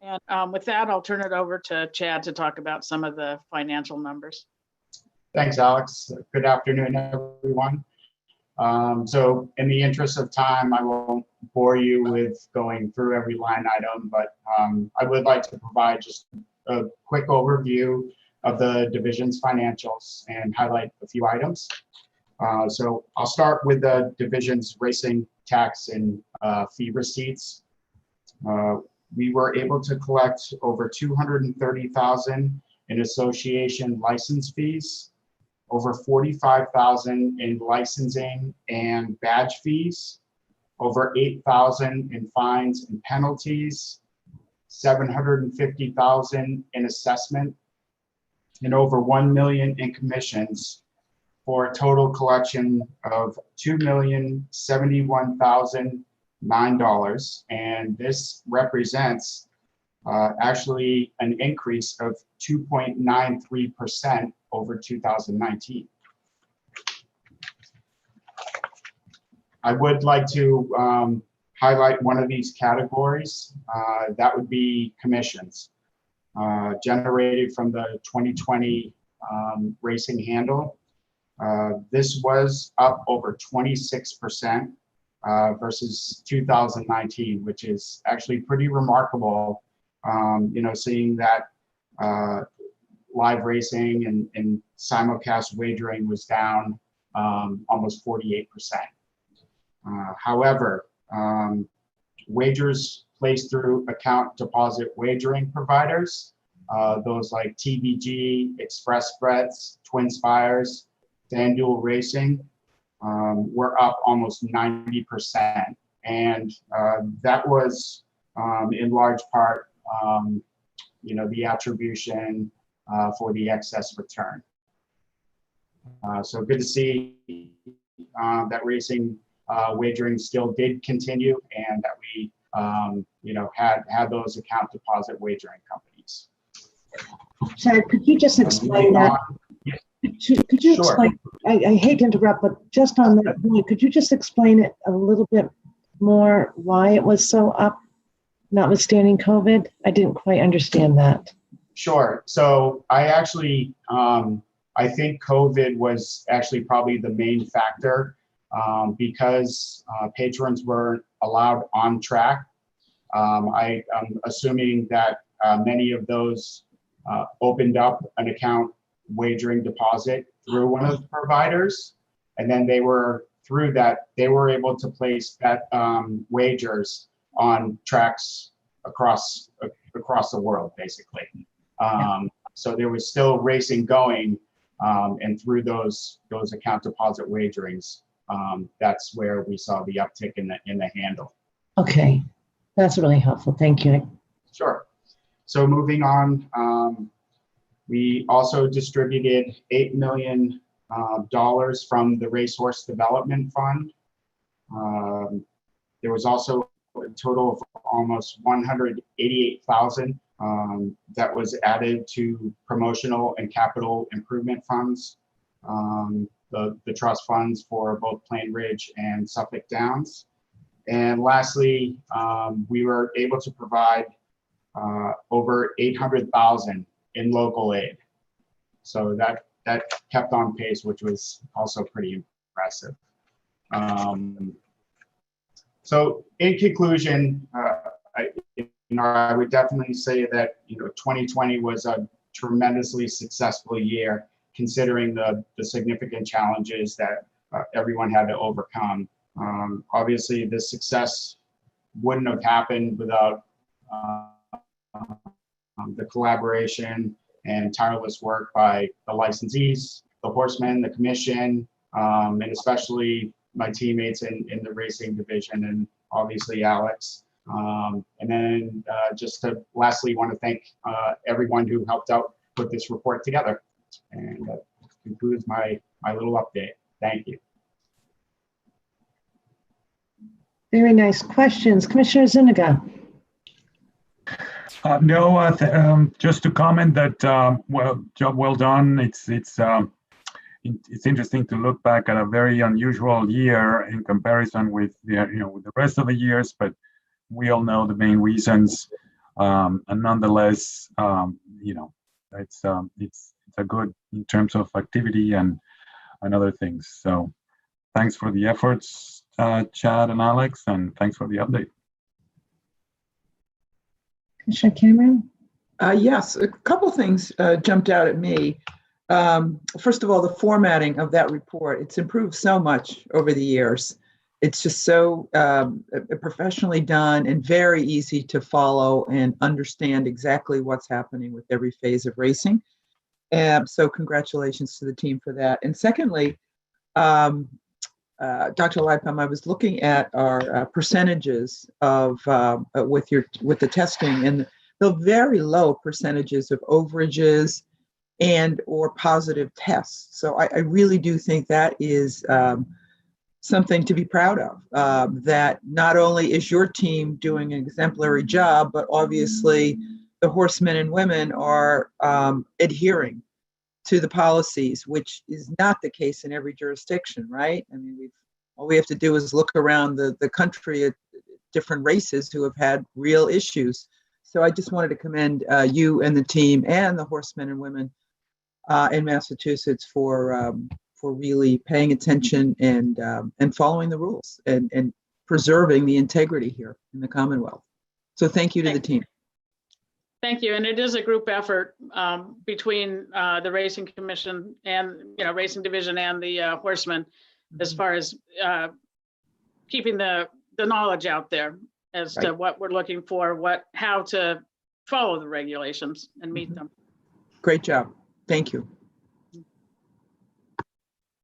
And with that, I'll turn it over to Chad to talk about some of the financial numbers. Thanks, Alex. Good afternoon, everyone. So in the interest of time, I won't bore you with going through every line item, but I would like to provide just a quick overview of the division's financials and highlight a few items. So I'll start with the division's racing tax and fee receipts. We were able to collect over $230,000 in association license fees, over $45,000 in licensing and badge fees, over $8,000 in fines and penalties, $750,000 in assessment, and over $1 million in commissions, for a total collection of $2,071,009. And this represents actually an increase of 2.93% over 2019. I would like to highlight one of these categories. That would be commissions generated from the 2020 racing handle. This was up over 26% versus 2019, which is actually pretty remarkable. You know, seeing that live racing and simulcast wagering was down almost 48%. However, wagers placed through account deposit wagering providers, those like TVG, Express Spreads, Twin Spires, FanDuel Racing, were up almost 90%. And that was in large part, you know, the attribution for the excess return. So good to see that racing wagering still did continue, and that we had those account deposit wagering companies. Chad, could you just explain that? Could you Sure. explain, I hate to interrupt, but just on that point, could you just explain it a little bit more, why it was so up, notwithstanding COVID? I didn't quite understand that. Sure. So I actually, I think COVID was actually probably the main factor because patrons weren't allowed on track. I am assuming that many of those opened up an account wagering deposit through one of the providers, and then they were through that they were able to place bet wagers on tracks across the world, basically. So there was still racing going, and through those account deposit wagerings, that's where we saw the uptick in the handle. Okay, that's really helpful. Thank you. Sure. So moving on, we also distributed $8 million from the Racehorse Development Fund. There was also a total of almost $188,000 that was added to promotional and capital improvement funds, the trust funds for both Plain Ridge and Suffolk Downs. And lastly, we were able to provide over $800,000 in local aid. So that kept on pace, which was also pretty impressive. So in conclusion, I would definitely say that 2020 was a tremendously successful year, considering the significant challenges that everyone had to overcome. Obviously, this success wouldn't have happened without the collaboration and tireless work by the licensees, the horsemen, the commission, and especially my teammates in the racing division, and obviously Alex. And then just to lastly want to thank everyone who helped out put this report together. And that concludes my little update. Thank you. Very nice questions. Commissioner Zuniga. No, just to comment that job well done. It's interesting to look back at a very unusual year in comparison with with the rest of the years, but we all know the main reasons, and nonetheless, it's a good in terms of activity and other things. So, thanks for the efforts, Chad and Alex, and thanks for the update. Commissioner Cameron? Yes, a couple things jumped out at me. First of all, the formatting of that report, it's improved so much over the years. It's just so professionally done and very easy to follow and understand exactly what's happening with every phase of racing. So congratulations to the team for that. And secondly, Dr. Lipum, I was looking at our percentages of with the testing, and the very low percentages of overages and or positive tests. So I really do think that is something to be proud of, that not only is your team doing an exemplary job, but obviously the horsemen and women are adhering to the policies, which is not the case in every jurisdiction, right? I mean, all we have to do is look around the country at different races who have had real issues. So I just wanted to commend you and the team and the horsemen and women in Massachusetts for really paying attention and following the rules and preserving the integrity here in the Commonwealth. So thank you to the team. Thank you. And it is a group effort between the Racing Commission and Racing Division and the horsemen, as far as keeping the knowledge out there as to what we're looking for, how to follow the regulations and meet them. Great job. Thank you.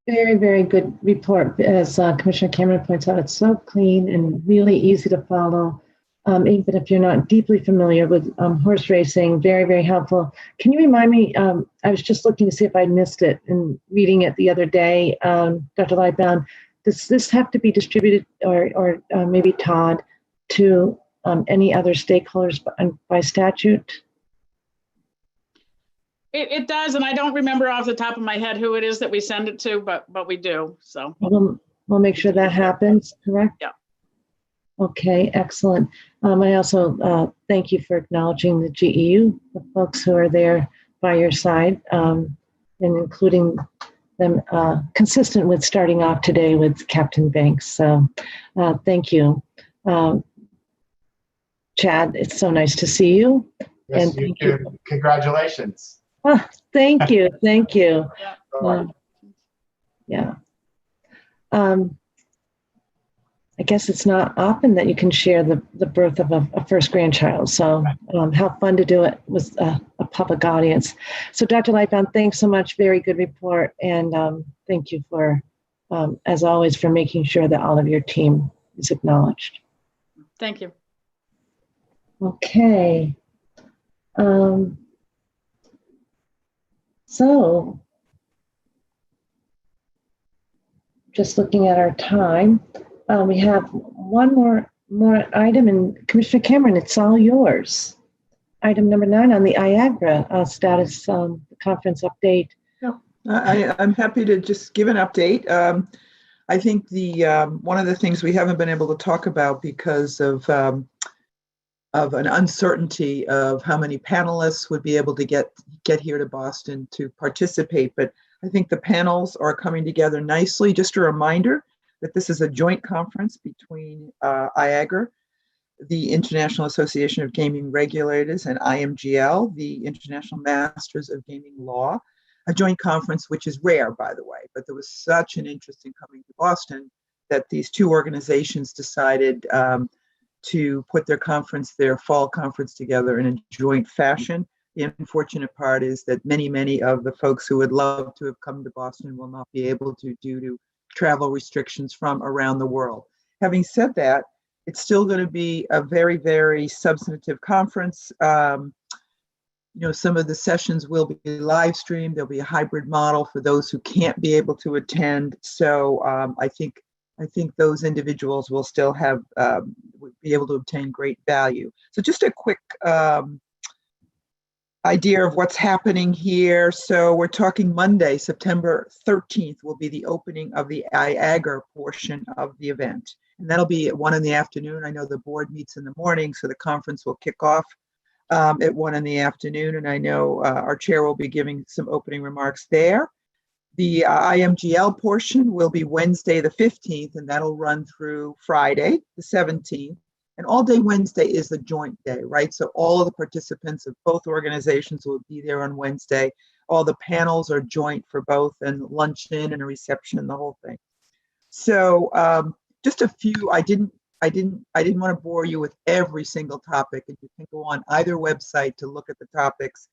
Very, very good report. As Commissioner Cameron points out, it's so clean and really easy to follow. even if you're not deeply familiar with horse racing, very, very helpful. Can you remind me, I was just looking to see if I missed it in reading it the other day, Dr. Lightbound, does this have to be distributed or maybe Todd to any other stakeholders by statute? It does, and I don't remember off the top of my head who it is that we send it to, but we do, so. We'll make sure that happens, correct? Yeah. Okay, excellent. I also thank you for acknowledging the GEU, the folks who are there by your side, and including them consistent with starting off today with Captain Banks. So thank you. Chad, it's so nice to see you. Yes, and thank you. Congratulations. Oh, thank you. Thank you. Yeah. I guess it's not often that you can share the birth of a first grandchild. So how fun to do it with a public audience. So Dr. Lightbound, thanks so much. Very good report. And thank you for, as always, for making sure that all of your team is acknowledged. Thank you. Okay. So just looking at our time, we have one more item, and Commissioner Cameron, it's all yours. Item number 9 on the IAGRA status conference update. Yeah, I'm happy to just give an update. I think one of the things we haven't been able to talk about because of an uncertainty of how many panelists would be able to get here to Boston to participate, but I think the panels are coming together nicely. Just a reminder that this is a joint conference between IAGRA, the International Association of Gaming Regulators, and IMGL, the International Masters of Gaming Law, a joint conference which is rare, by the way, but there was such an interest in coming to Boston that these two organizations decided to put their fall conference together in a joint fashion. The unfortunate part is that many of the folks who would love to have come to Boston will not be able to due to travel restrictions from around the world. Having said that, it's still going to be a very, very substantive conference. Some of the sessions will be live streamed. There'll be a hybrid model for those who can't be able to attend. So I think those individuals will still be able to obtain great value. So just a quick idea of what's happening here. So we're talking Monday, September 13th will be the opening of the IAGRA portion of the event. And that'll be at 1 in the afternoon. I know the board meets in the morning, so the conference will kick off at 1 in the afternoon. And I know our chair will be giving some opening remarks there. The IMGL portion will be Wednesday the 15th, and that'll run through Friday the 17th. And all day Wednesday is the joint day, right? So all of the participants of both organizations will be there on Wednesday. All the panels are joint for both, and luncheon and a reception and the whole thing. So just a few, I didn't want to bore you with every single topic, and you can go on either website to look at the topics.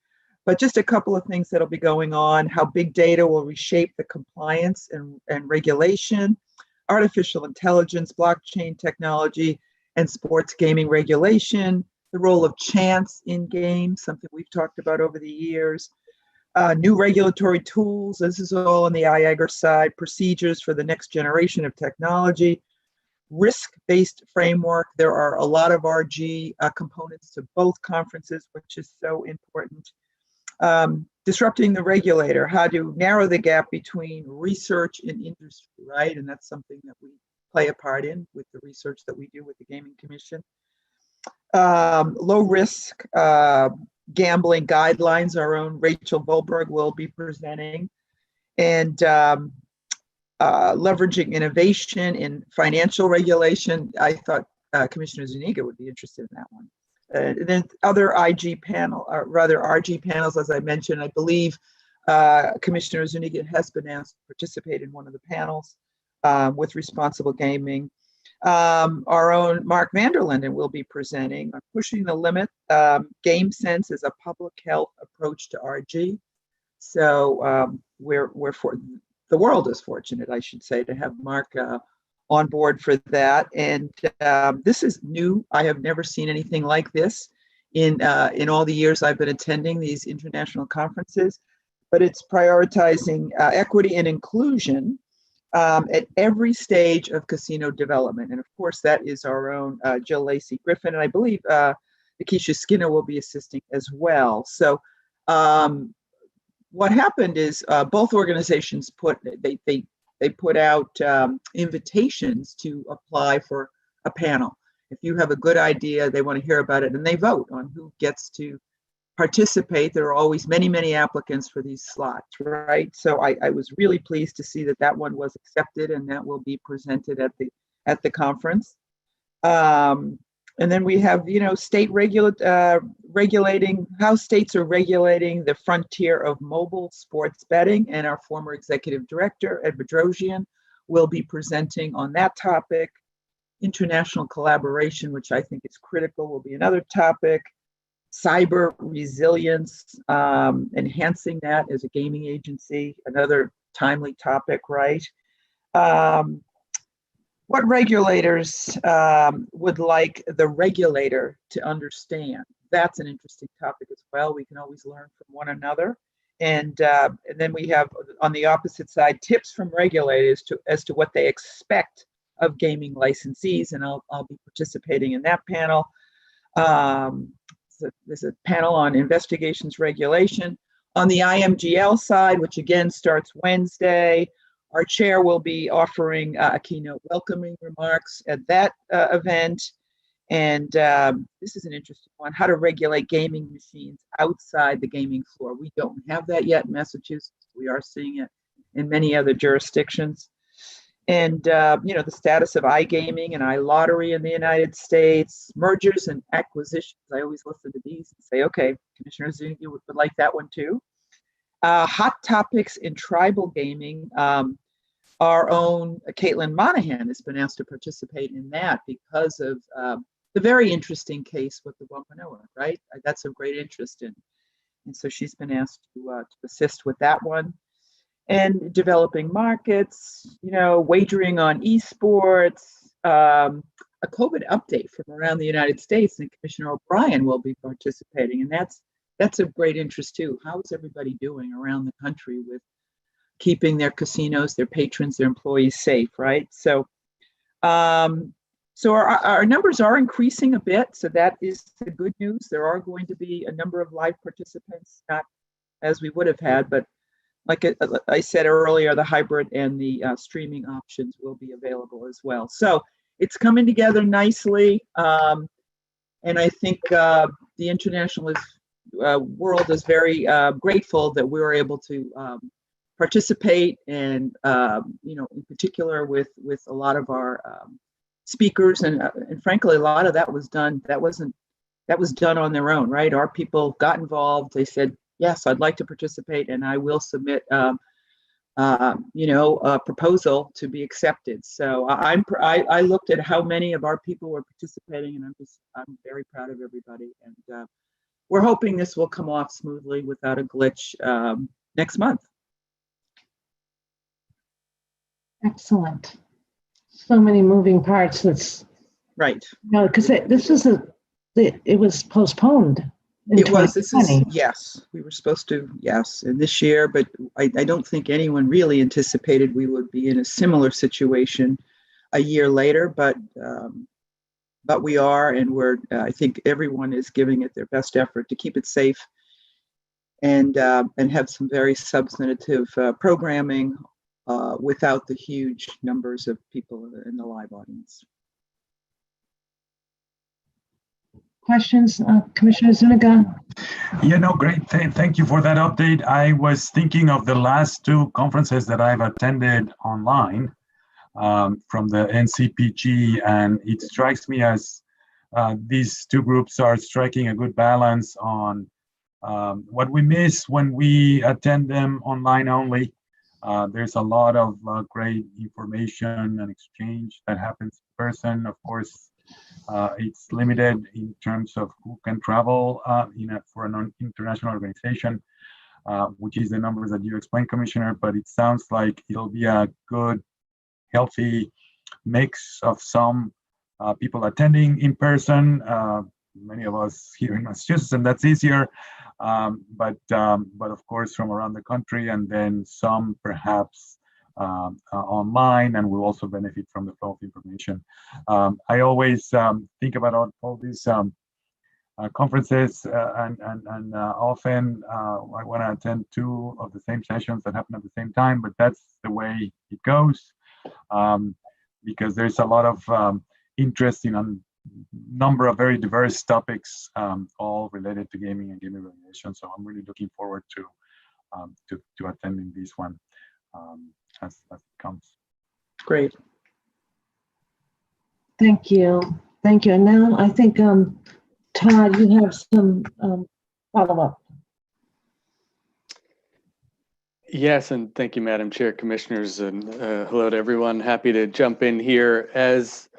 But just a couple of things that'll be going on: how big data will reshape the compliance and regulation, artificial intelligence, blockchain technology, and sports gaming regulation, the role of chance in games, something we've talked about over the years, new regulatory tools, this is all on the IAGRA side, procedures for the next generation of technology, risk-based framework. There are a lot of RG components to both conferences, which is so important. Disrupting the regulator, how to narrow the gap between research and industry, right? And that's something that we play a part in with the research that we do with the Gaming Commission. Low risk gambling guidelines, our own Rachel Volberg will be presenting, and leveraging innovation in financial regulation. I thought Commissioner Zuniga would be interested in that one. And then other RG panels, as I mentioned, I believe Commissioner Zuniga has been asked to participate in one of the panels with responsible gaming. Our own Mark Vanderlinden will be presenting on pushing the limit. Game Sense is a public health approach to RG. So the world is fortunate, I should say, to have Mark on board for that. And this is new. I have never seen anything like this in all the years I've been attending these international conferences. But it's prioritizing equity and inclusion at every stage of casino development. And of course, that is our own Jill Lacey Griffin, and I believe Nikisha Skinner will be assisting as well. So what happened is both organizations put out invitations to apply for a panel. If you have a good idea, they want to hear about it, and they vote on who gets to participate. There are always many, many applicants for these slots, right? So I was really pleased to see that one was accepted, and that will be presented at the conference. And then we have, state regulating, how states are regulating the frontier of mobile sports betting, and our former executive director, Ed Bedrosian, will be presenting on that topic. International collaboration, which I think is critical, will be another topic. Cyber resilience, enhancing that as a gaming agency, another timely topic, right? What regulators would like the regulator to understand? That's an interesting topic as well. We can always learn from one another. And then we have, on the opposite side, tips from regulators as to what they expect of gaming licensees, and I'll be participating in that panel. There's a panel on investigations regulation. On the IMGL side, which again starts Wednesday, our chair will be offering a keynote welcoming remarks at that event. And this is an interesting one, how to regulate gaming machines outside the gaming floor. We don't have that yet in Massachusetts. We are seeing it in many other jurisdictions. And, the status of iGaming and iLottery in the United States, mergers and acquisitions. I always listen to these and say, okay, Commissioner Zuni, you would like that one too. Hot topics in tribal gaming. Our own Caitlin Monahan has been asked to participate in that because of the very interesting case with the Wampanoag, right? That's of great interest in. And so she's been asked to assist with that one. And developing markets, wagering on esports, a COVID update from around the United States, and Commissioner O'Brien will be participating. And that's of great interest too. How is everybody doing around the country with keeping their casinos, their patrons, their employees safe, right? So, our numbers are increasing a bit. So that is the good news. There are going to be a number of live participants, not as we would have had, but like I said earlier, the hybrid and the streaming options will be available as well. So it's coming together nicely. And I think the international world is very grateful that we were able to participate, and in particular with a lot of our speakers, and frankly, a lot of that was done. That was done on their own, right? Our people got involved. They said, yes, I'd like to participate, and I will submit, a proposal to be accepted. So I looked at how many of our people were participating, and I'm very proud of everybody. And we're hoping this will come off smoothly without a glitch next month. Excellent. So many moving parts. That's right. No, because it was postponed. It was. Yes, we were supposed to, yes, in this year, but I don't think anyone really anticipated we would be in a similar situation a year later. But we are, and I think everyone is giving it their best effort to keep it safe, and have some very substantive programming without the huge numbers of people in the live audience. Questions, Commissioner Zuniga? Great. Thank you for that update. I was thinking of the last two conferences that I've attended online from the NCPG, and it strikes me as these two groups are striking a good balance on what we miss when we attend them online only. There's a lot of great information and exchange that happens in person. Of course, it's limited in terms of who can travel for an international organization, which is the numbers that you explained, Commissioner, but it sounds like it'll be a good, healthy mix of some people attending in person. Many of us here in Massachusetts, and that's easier. But of course from around the country, and then some perhaps online, and will also benefit from the flow of information. I always think about all these conferences, and often I want to attend 2 of the same sessions that happen at the same time, but that's the way it goes, because there's a lot of interest in a number of very diverse topics, all related to gaming and gaming regulation. So I'm really looking forward to attending this one as it comes. Great. Thank you. Thank you. And now I think, Todd, you have some follow-up. Yes, and thank you, Madam Chair, Commissioners, and hello to everyone. Happy to jump in here. As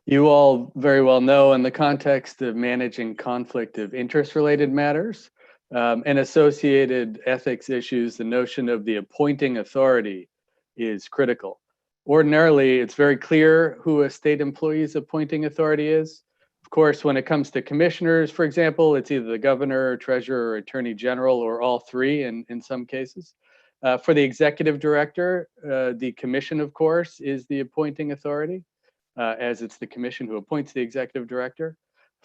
you all very well know, in the context of managing conflict of interest related matters and associated ethics issues, the notion of the appointing authority is critical. Ordinarily, it's very clear who a state employee's appointing authority is. Of course, when it comes to commissioners, for example, it's either the governor, treasurer, or attorney general, or all 3 in some cases. For the executive director, the commission, of course, is the appointing authority, as it's the commission who appoints the executive director.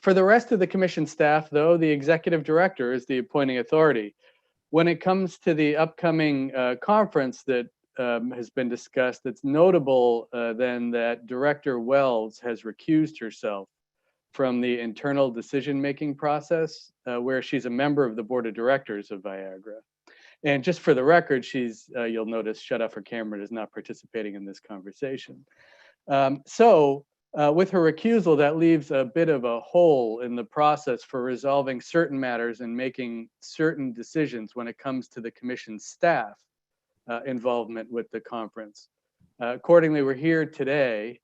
For the rest of the commission staff, though, the executive director is the appointing authority. When it comes to the upcoming conference that has been discussed, it's notable then that Director Wells has recused herself from the internal decision-making process, where she's a member of the board of directors of Viagra. And just for the record, she's, you'll notice, shut off her camera and is not participating in this conversation. With her recusal, that leaves a bit of a hole in the process for resolving certain matters and making certain decisions when it comes to the commission staff involvement with the conference. Accordingly, we're here today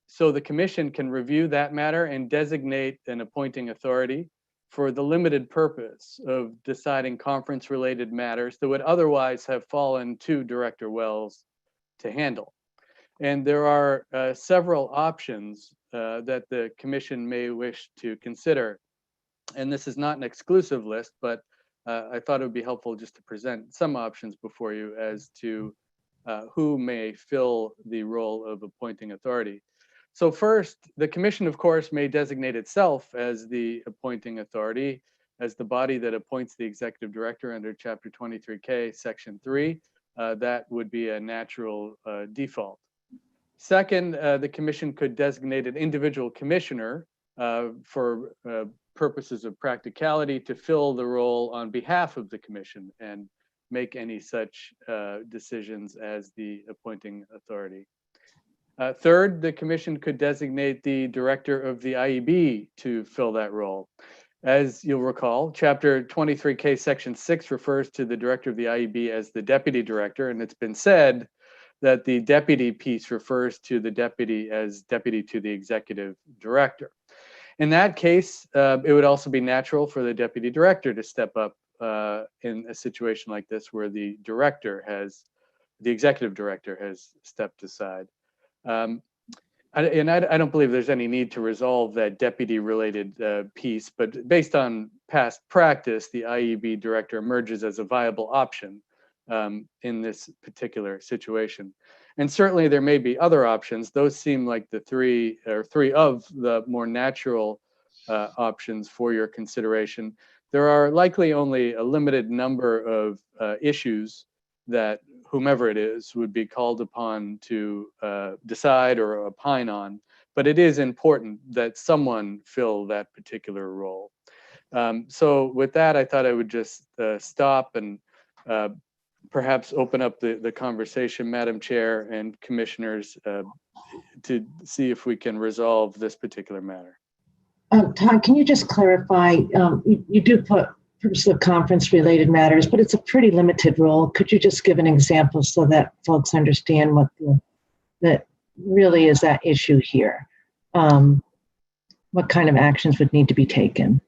so the commission can review that matter and designate an appointing authority for the limited purpose of deciding conference-related matters that would otherwise have fallen to Director Wells to handle. And there are several options that the commission may wish to consider. And this is not an exclusive list, but I thought it would be helpful just to present some options before you as to who may fill the role of appointing authority. So first, the commission, of course, may designate itself as the appointing authority, as the body that appoints the executive director under Chapter 23K, Section 3. That would be a natural default. Second, the commission could designate an individual commissioner for purposes of practicality to fill the role on behalf of the commission and make any such decisions as the appointing authority. Third, the commission could designate the director of the IEB to fill that role. As you'll recall, Chapter 23K, Section 6 refers to the director of the IEB as the deputy director, and it's been said that the deputy piece refers to the deputy as deputy to the executive director. In that case, it would also be natural for the deputy director to step up in a situation like this where the executive director has stepped aside. I don't believe there's any need to resolve that deputy related piece, but based on past practice, the IEB director emerges as a viable option in this particular situation. And certainly there may be other options. Those seem like the three of the more natural options for your consideration. There are likely only a limited number of issues that whomever it is would be called upon to decide or opine on, but it is important that someone fill that particular role. So with that, I thought I would just stop and perhaps open up the conversation, Madam Chair and commissioners, to see if we can resolve this particular matter. Todd, can you just clarify, you do put of conference related matters, but it's a pretty limited role. Could you just give an example so that folks understand what that really is that issue here? What kind of actions would need to be taken?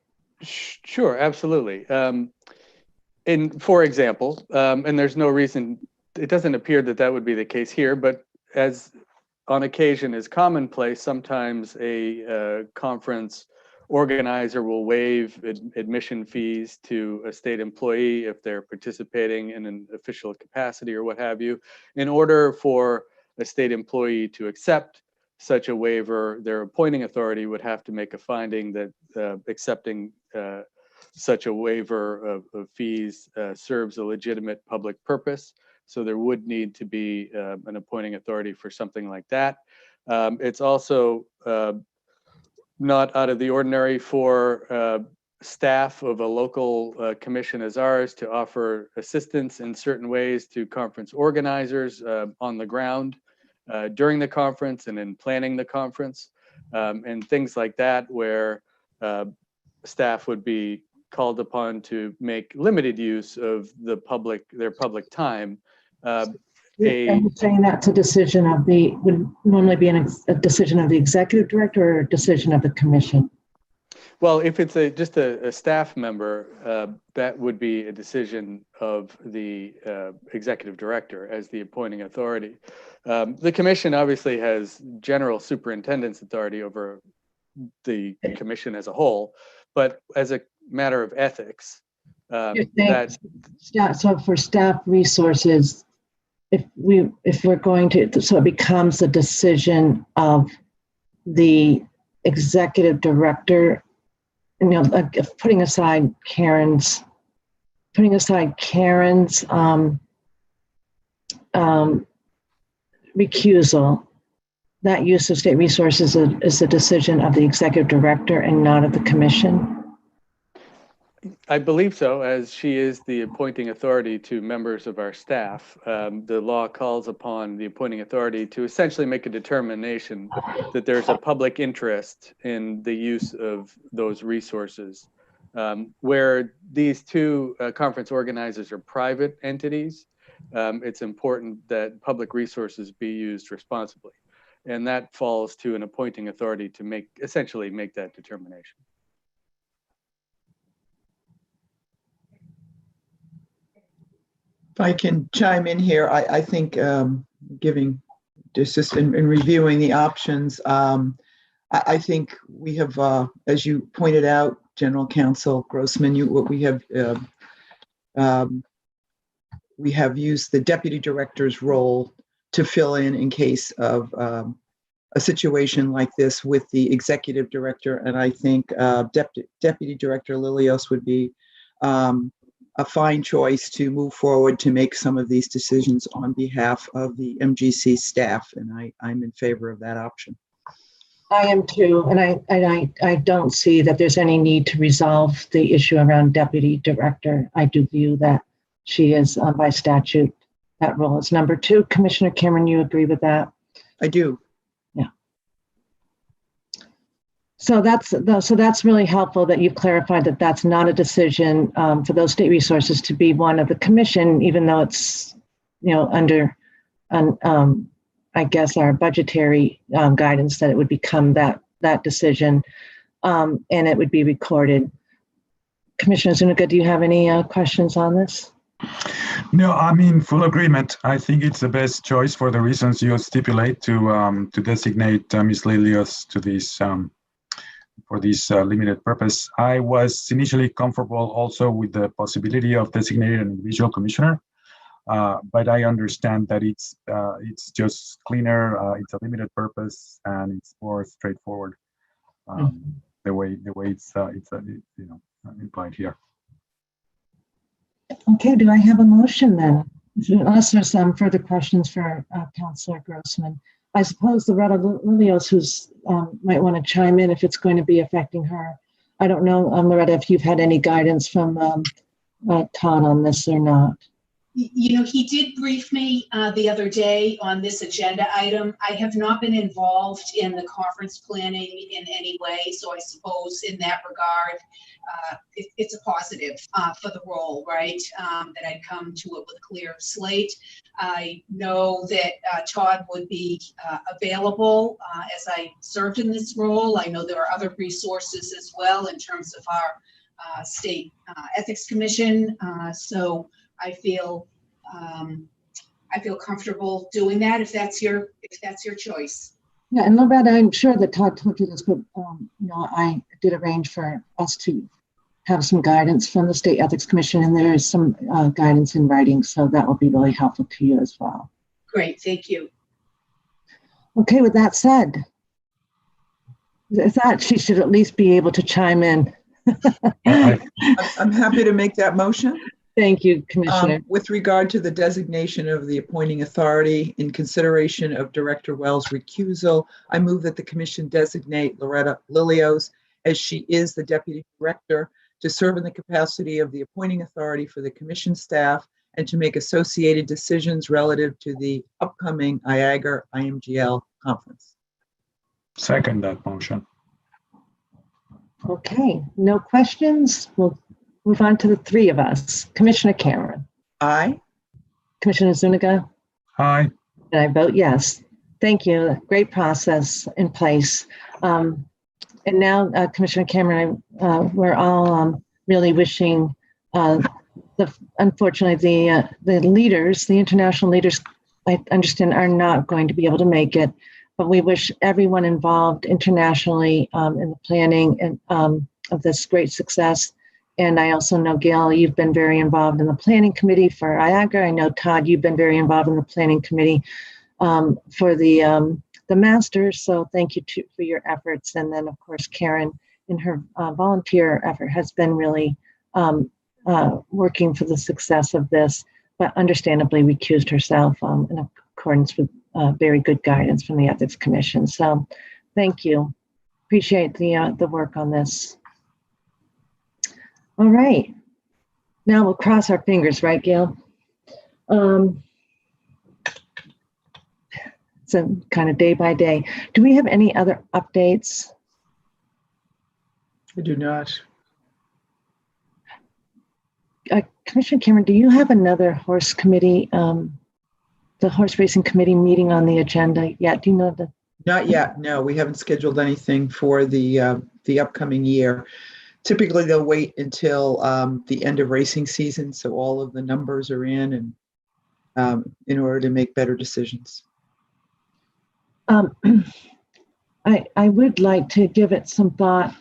Sure, absolutely. And for example, and there's no reason, it doesn't appear that that would be the case here, but as on occasion is commonplace, sometimes a conference organizer will waive admission fees to a state employee if they're participating in an official capacity or what have you. In order for a state employee to accept such a waiver, their appointing authority would have to make a finding that accepting such a waiver of fees serves a legitimate public purpose. So there would need to be an appointing authority for something like that. It's also not out of the ordinary for staff of a local commission as ours to offer assistance in certain ways to conference organizers on the ground during the conference and in planning the conference, and things like that, where staff would be called upon to make limited use of their public time. I'm saying that's a decision of would normally be a decision of the executive director or a decision of the commission? Well, if it's just a staff member, that would be a decision of the executive director as the appointing authority. The commission obviously has general superintendent's authority over the commission as a whole, but as a matter of ethics, so for staff resources, if we're going to, so it becomes a decision of the executive director, putting aside Karen's recusal, that use of state resources is a decision of the executive director and not of the commission. I believe so, as she is the appointing authority to members of our staff. The law calls upon the appointing authority to essentially make a determination that there's a public interest in the use of those resources. Where these two conference organizers are private entities, it's important that public resources be used responsibly. And that falls to an appointing authority to essentially make that determination. If I can chime in here, I think giving just in reviewing the options, I think we have, as you pointed out, General Counsel Grossman, we have used the deputy director's role to fill in case of a situation like this with the executive director, and I think Deputy Director Lilios would be a fine choice to move forward to make some of these decisions on behalf of the MGC staff, and I'm in favor of that option. I am too, and I don't see that there's any need to resolve the issue around deputy director. I do view that she is by statute, that role is number 2. Commissioner Cameron, you agree with that? I do. Yeah. So that's really helpful that you've clarified that that's not a decision for those state resources to be one of the commission, even though it's under I guess our budgetary guidance that it would become that decision, and it would be recorded. Commissioner Zuniga, do you have any questions on this? No, I'm in full agreement. I think it's the best choice for the reasons you stipulate to designate Ms. Lilios to this for this limited purpose. I was initially comfortable also with the possibility of designating an individual commissioner. But I understand that it's just cleaner, it's a limited purpose, and it's more straightforward the way it's implied here. Okay, do I have a motion then? Unless there's some further questions for Councilor Grossman. I suppose Loretta Lilios, who's might want to chime in if it's going to be affecting her. I don't know, Loretta, if you've had any guidance from Todd on this or not. He did brief me the other day on this agenda item. I have not been involved in the conference planning in any way, so I suppose in that regard, it's a positive for the role, right? That I'd come to it with a clear slate. I know that Todd would be available as I served in this role. I know there are other resources as well in terms of our state ethics commission. So I feel I feel comfortable doing that if that's your choice. Yeah, and Loretta, I'm sure that Todd told you this, but I did arrange for us to have some guidance from the State Ethics Commission, and there is some guidance in writing, so that will be really helpful to you as well. Great, thank you. Okay, with that said, I thought she should at least be able to chime in. I'm happy to make that motion. Thank you, Commissioner. With regard to the designation of the appointing authority in consideration of Director Wells' recusal, I move that the Commission designate Loretta Lilios, as she is the Deputy Director, to serve in the capacity of the appointing authority for the Commission staff and to make associated decisions relative to the upcoming IAGR IMGL conference. Second that motion. Okay, no questions. We'll move on to the three of us. Commissioner Cameron. Aye. Commissioner Zuniga. Aye. And I vote yes. Thank you. Great process in place. And now, Commissioner Cameron, we're all really wishing, unfortunately, the leaders, the international leaders, I understand, are not going to be able to make it, but we wish everyone involved internationally in the planning and of this great success. And I also know, Gail, you've been very involved in the planning committee for IAGR. I know, Todd, you've been very involved in the planning committee for the Masters. So thank you for your efforts. And then, of course, Karen, in her volunteer effort, has been really working for the success of this, but understandably recused herself in accordance with very good guidance from the Ethics Commission. So thank you. Appreciate the work on this. All right. Now we'll cross our fingers, right, Gail? So kind of day by day. Do we have any other updates? I do not. Commissioner Cameron, do you have another horse committee, the horse racing committee meeting on the agenda yet? Do you know the? Not yet. No, we haven't scheduled anything for the upcoming year. Typically, they'll wait until the end of racing season, so all of the numbers are in, and in order to make better decisions. I would like to give it some thought,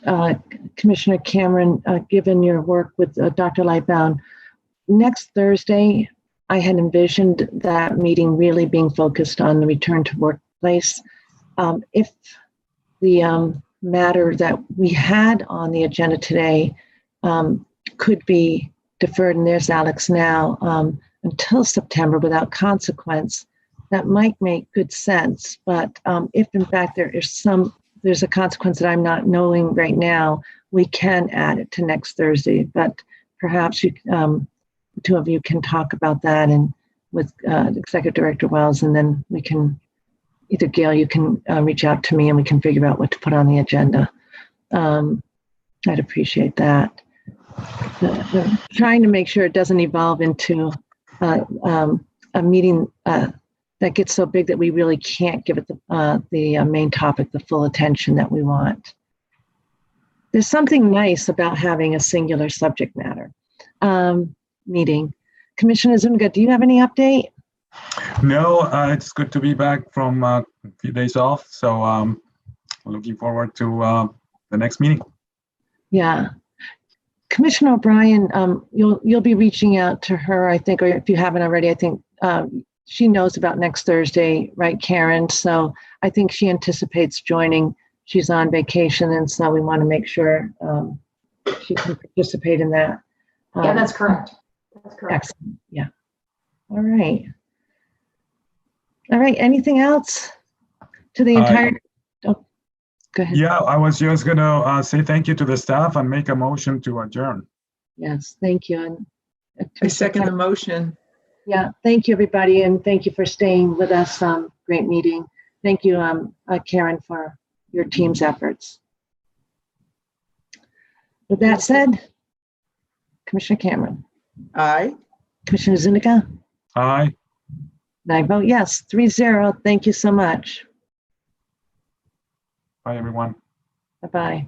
Commissioner Cameron, given your work with Dr. Lightbound. Next Thursday, I had envisioned that meeting really being focused on the return to workplace. If the matter that we had on the agenda today could be deferred, and there's Alex now, until September without consequence, that might make good sense. But if in fact there's a consequence that I'm not knowing right now, we can add it to next Thursday. But perhaps you, the two of you can talk about that and with Executive Director Wells, and then we can, either Gail, you can reach out to me and we can figure out what to put on the agenda. I'd appreciate that. Trying to make sure it doesn't evolve into a meeting that gets so big that we really can't give it the main topic the full attention that we want. There's something nice about having a singular subject matter meeting. Commissioner Zuniga, do you have any update? No, it's good to be back from a few days off. So looking forward to the next meeting. Yeah. Commissioner O'Brien, you'll be reaching out to her, I think, or if you haven't already, I think she knows about next Thursday, right, Karen? So I think she anticipates joining. She's on vacation, and so we want to make sure she can participate in that. Yeah, that's correct. That's correct. Excellent. Yeah. All right. All right. Anything else to the entire? Oh, go ahead. Yeah, I was just going to say thank you to the staff and make a motion to adjourn. Yes, thank you. And I second the motion. Yeah, thank you, everybody, and thank you for staying with us. Great meeting. Thank you, Karen, for your team's efforts. With that said, Commissioner Cameron. Aye. Commissioner Zuniga. Aye. And I vote yes, 3-0. Thank you so much. Bye, everyone. Bye-bye.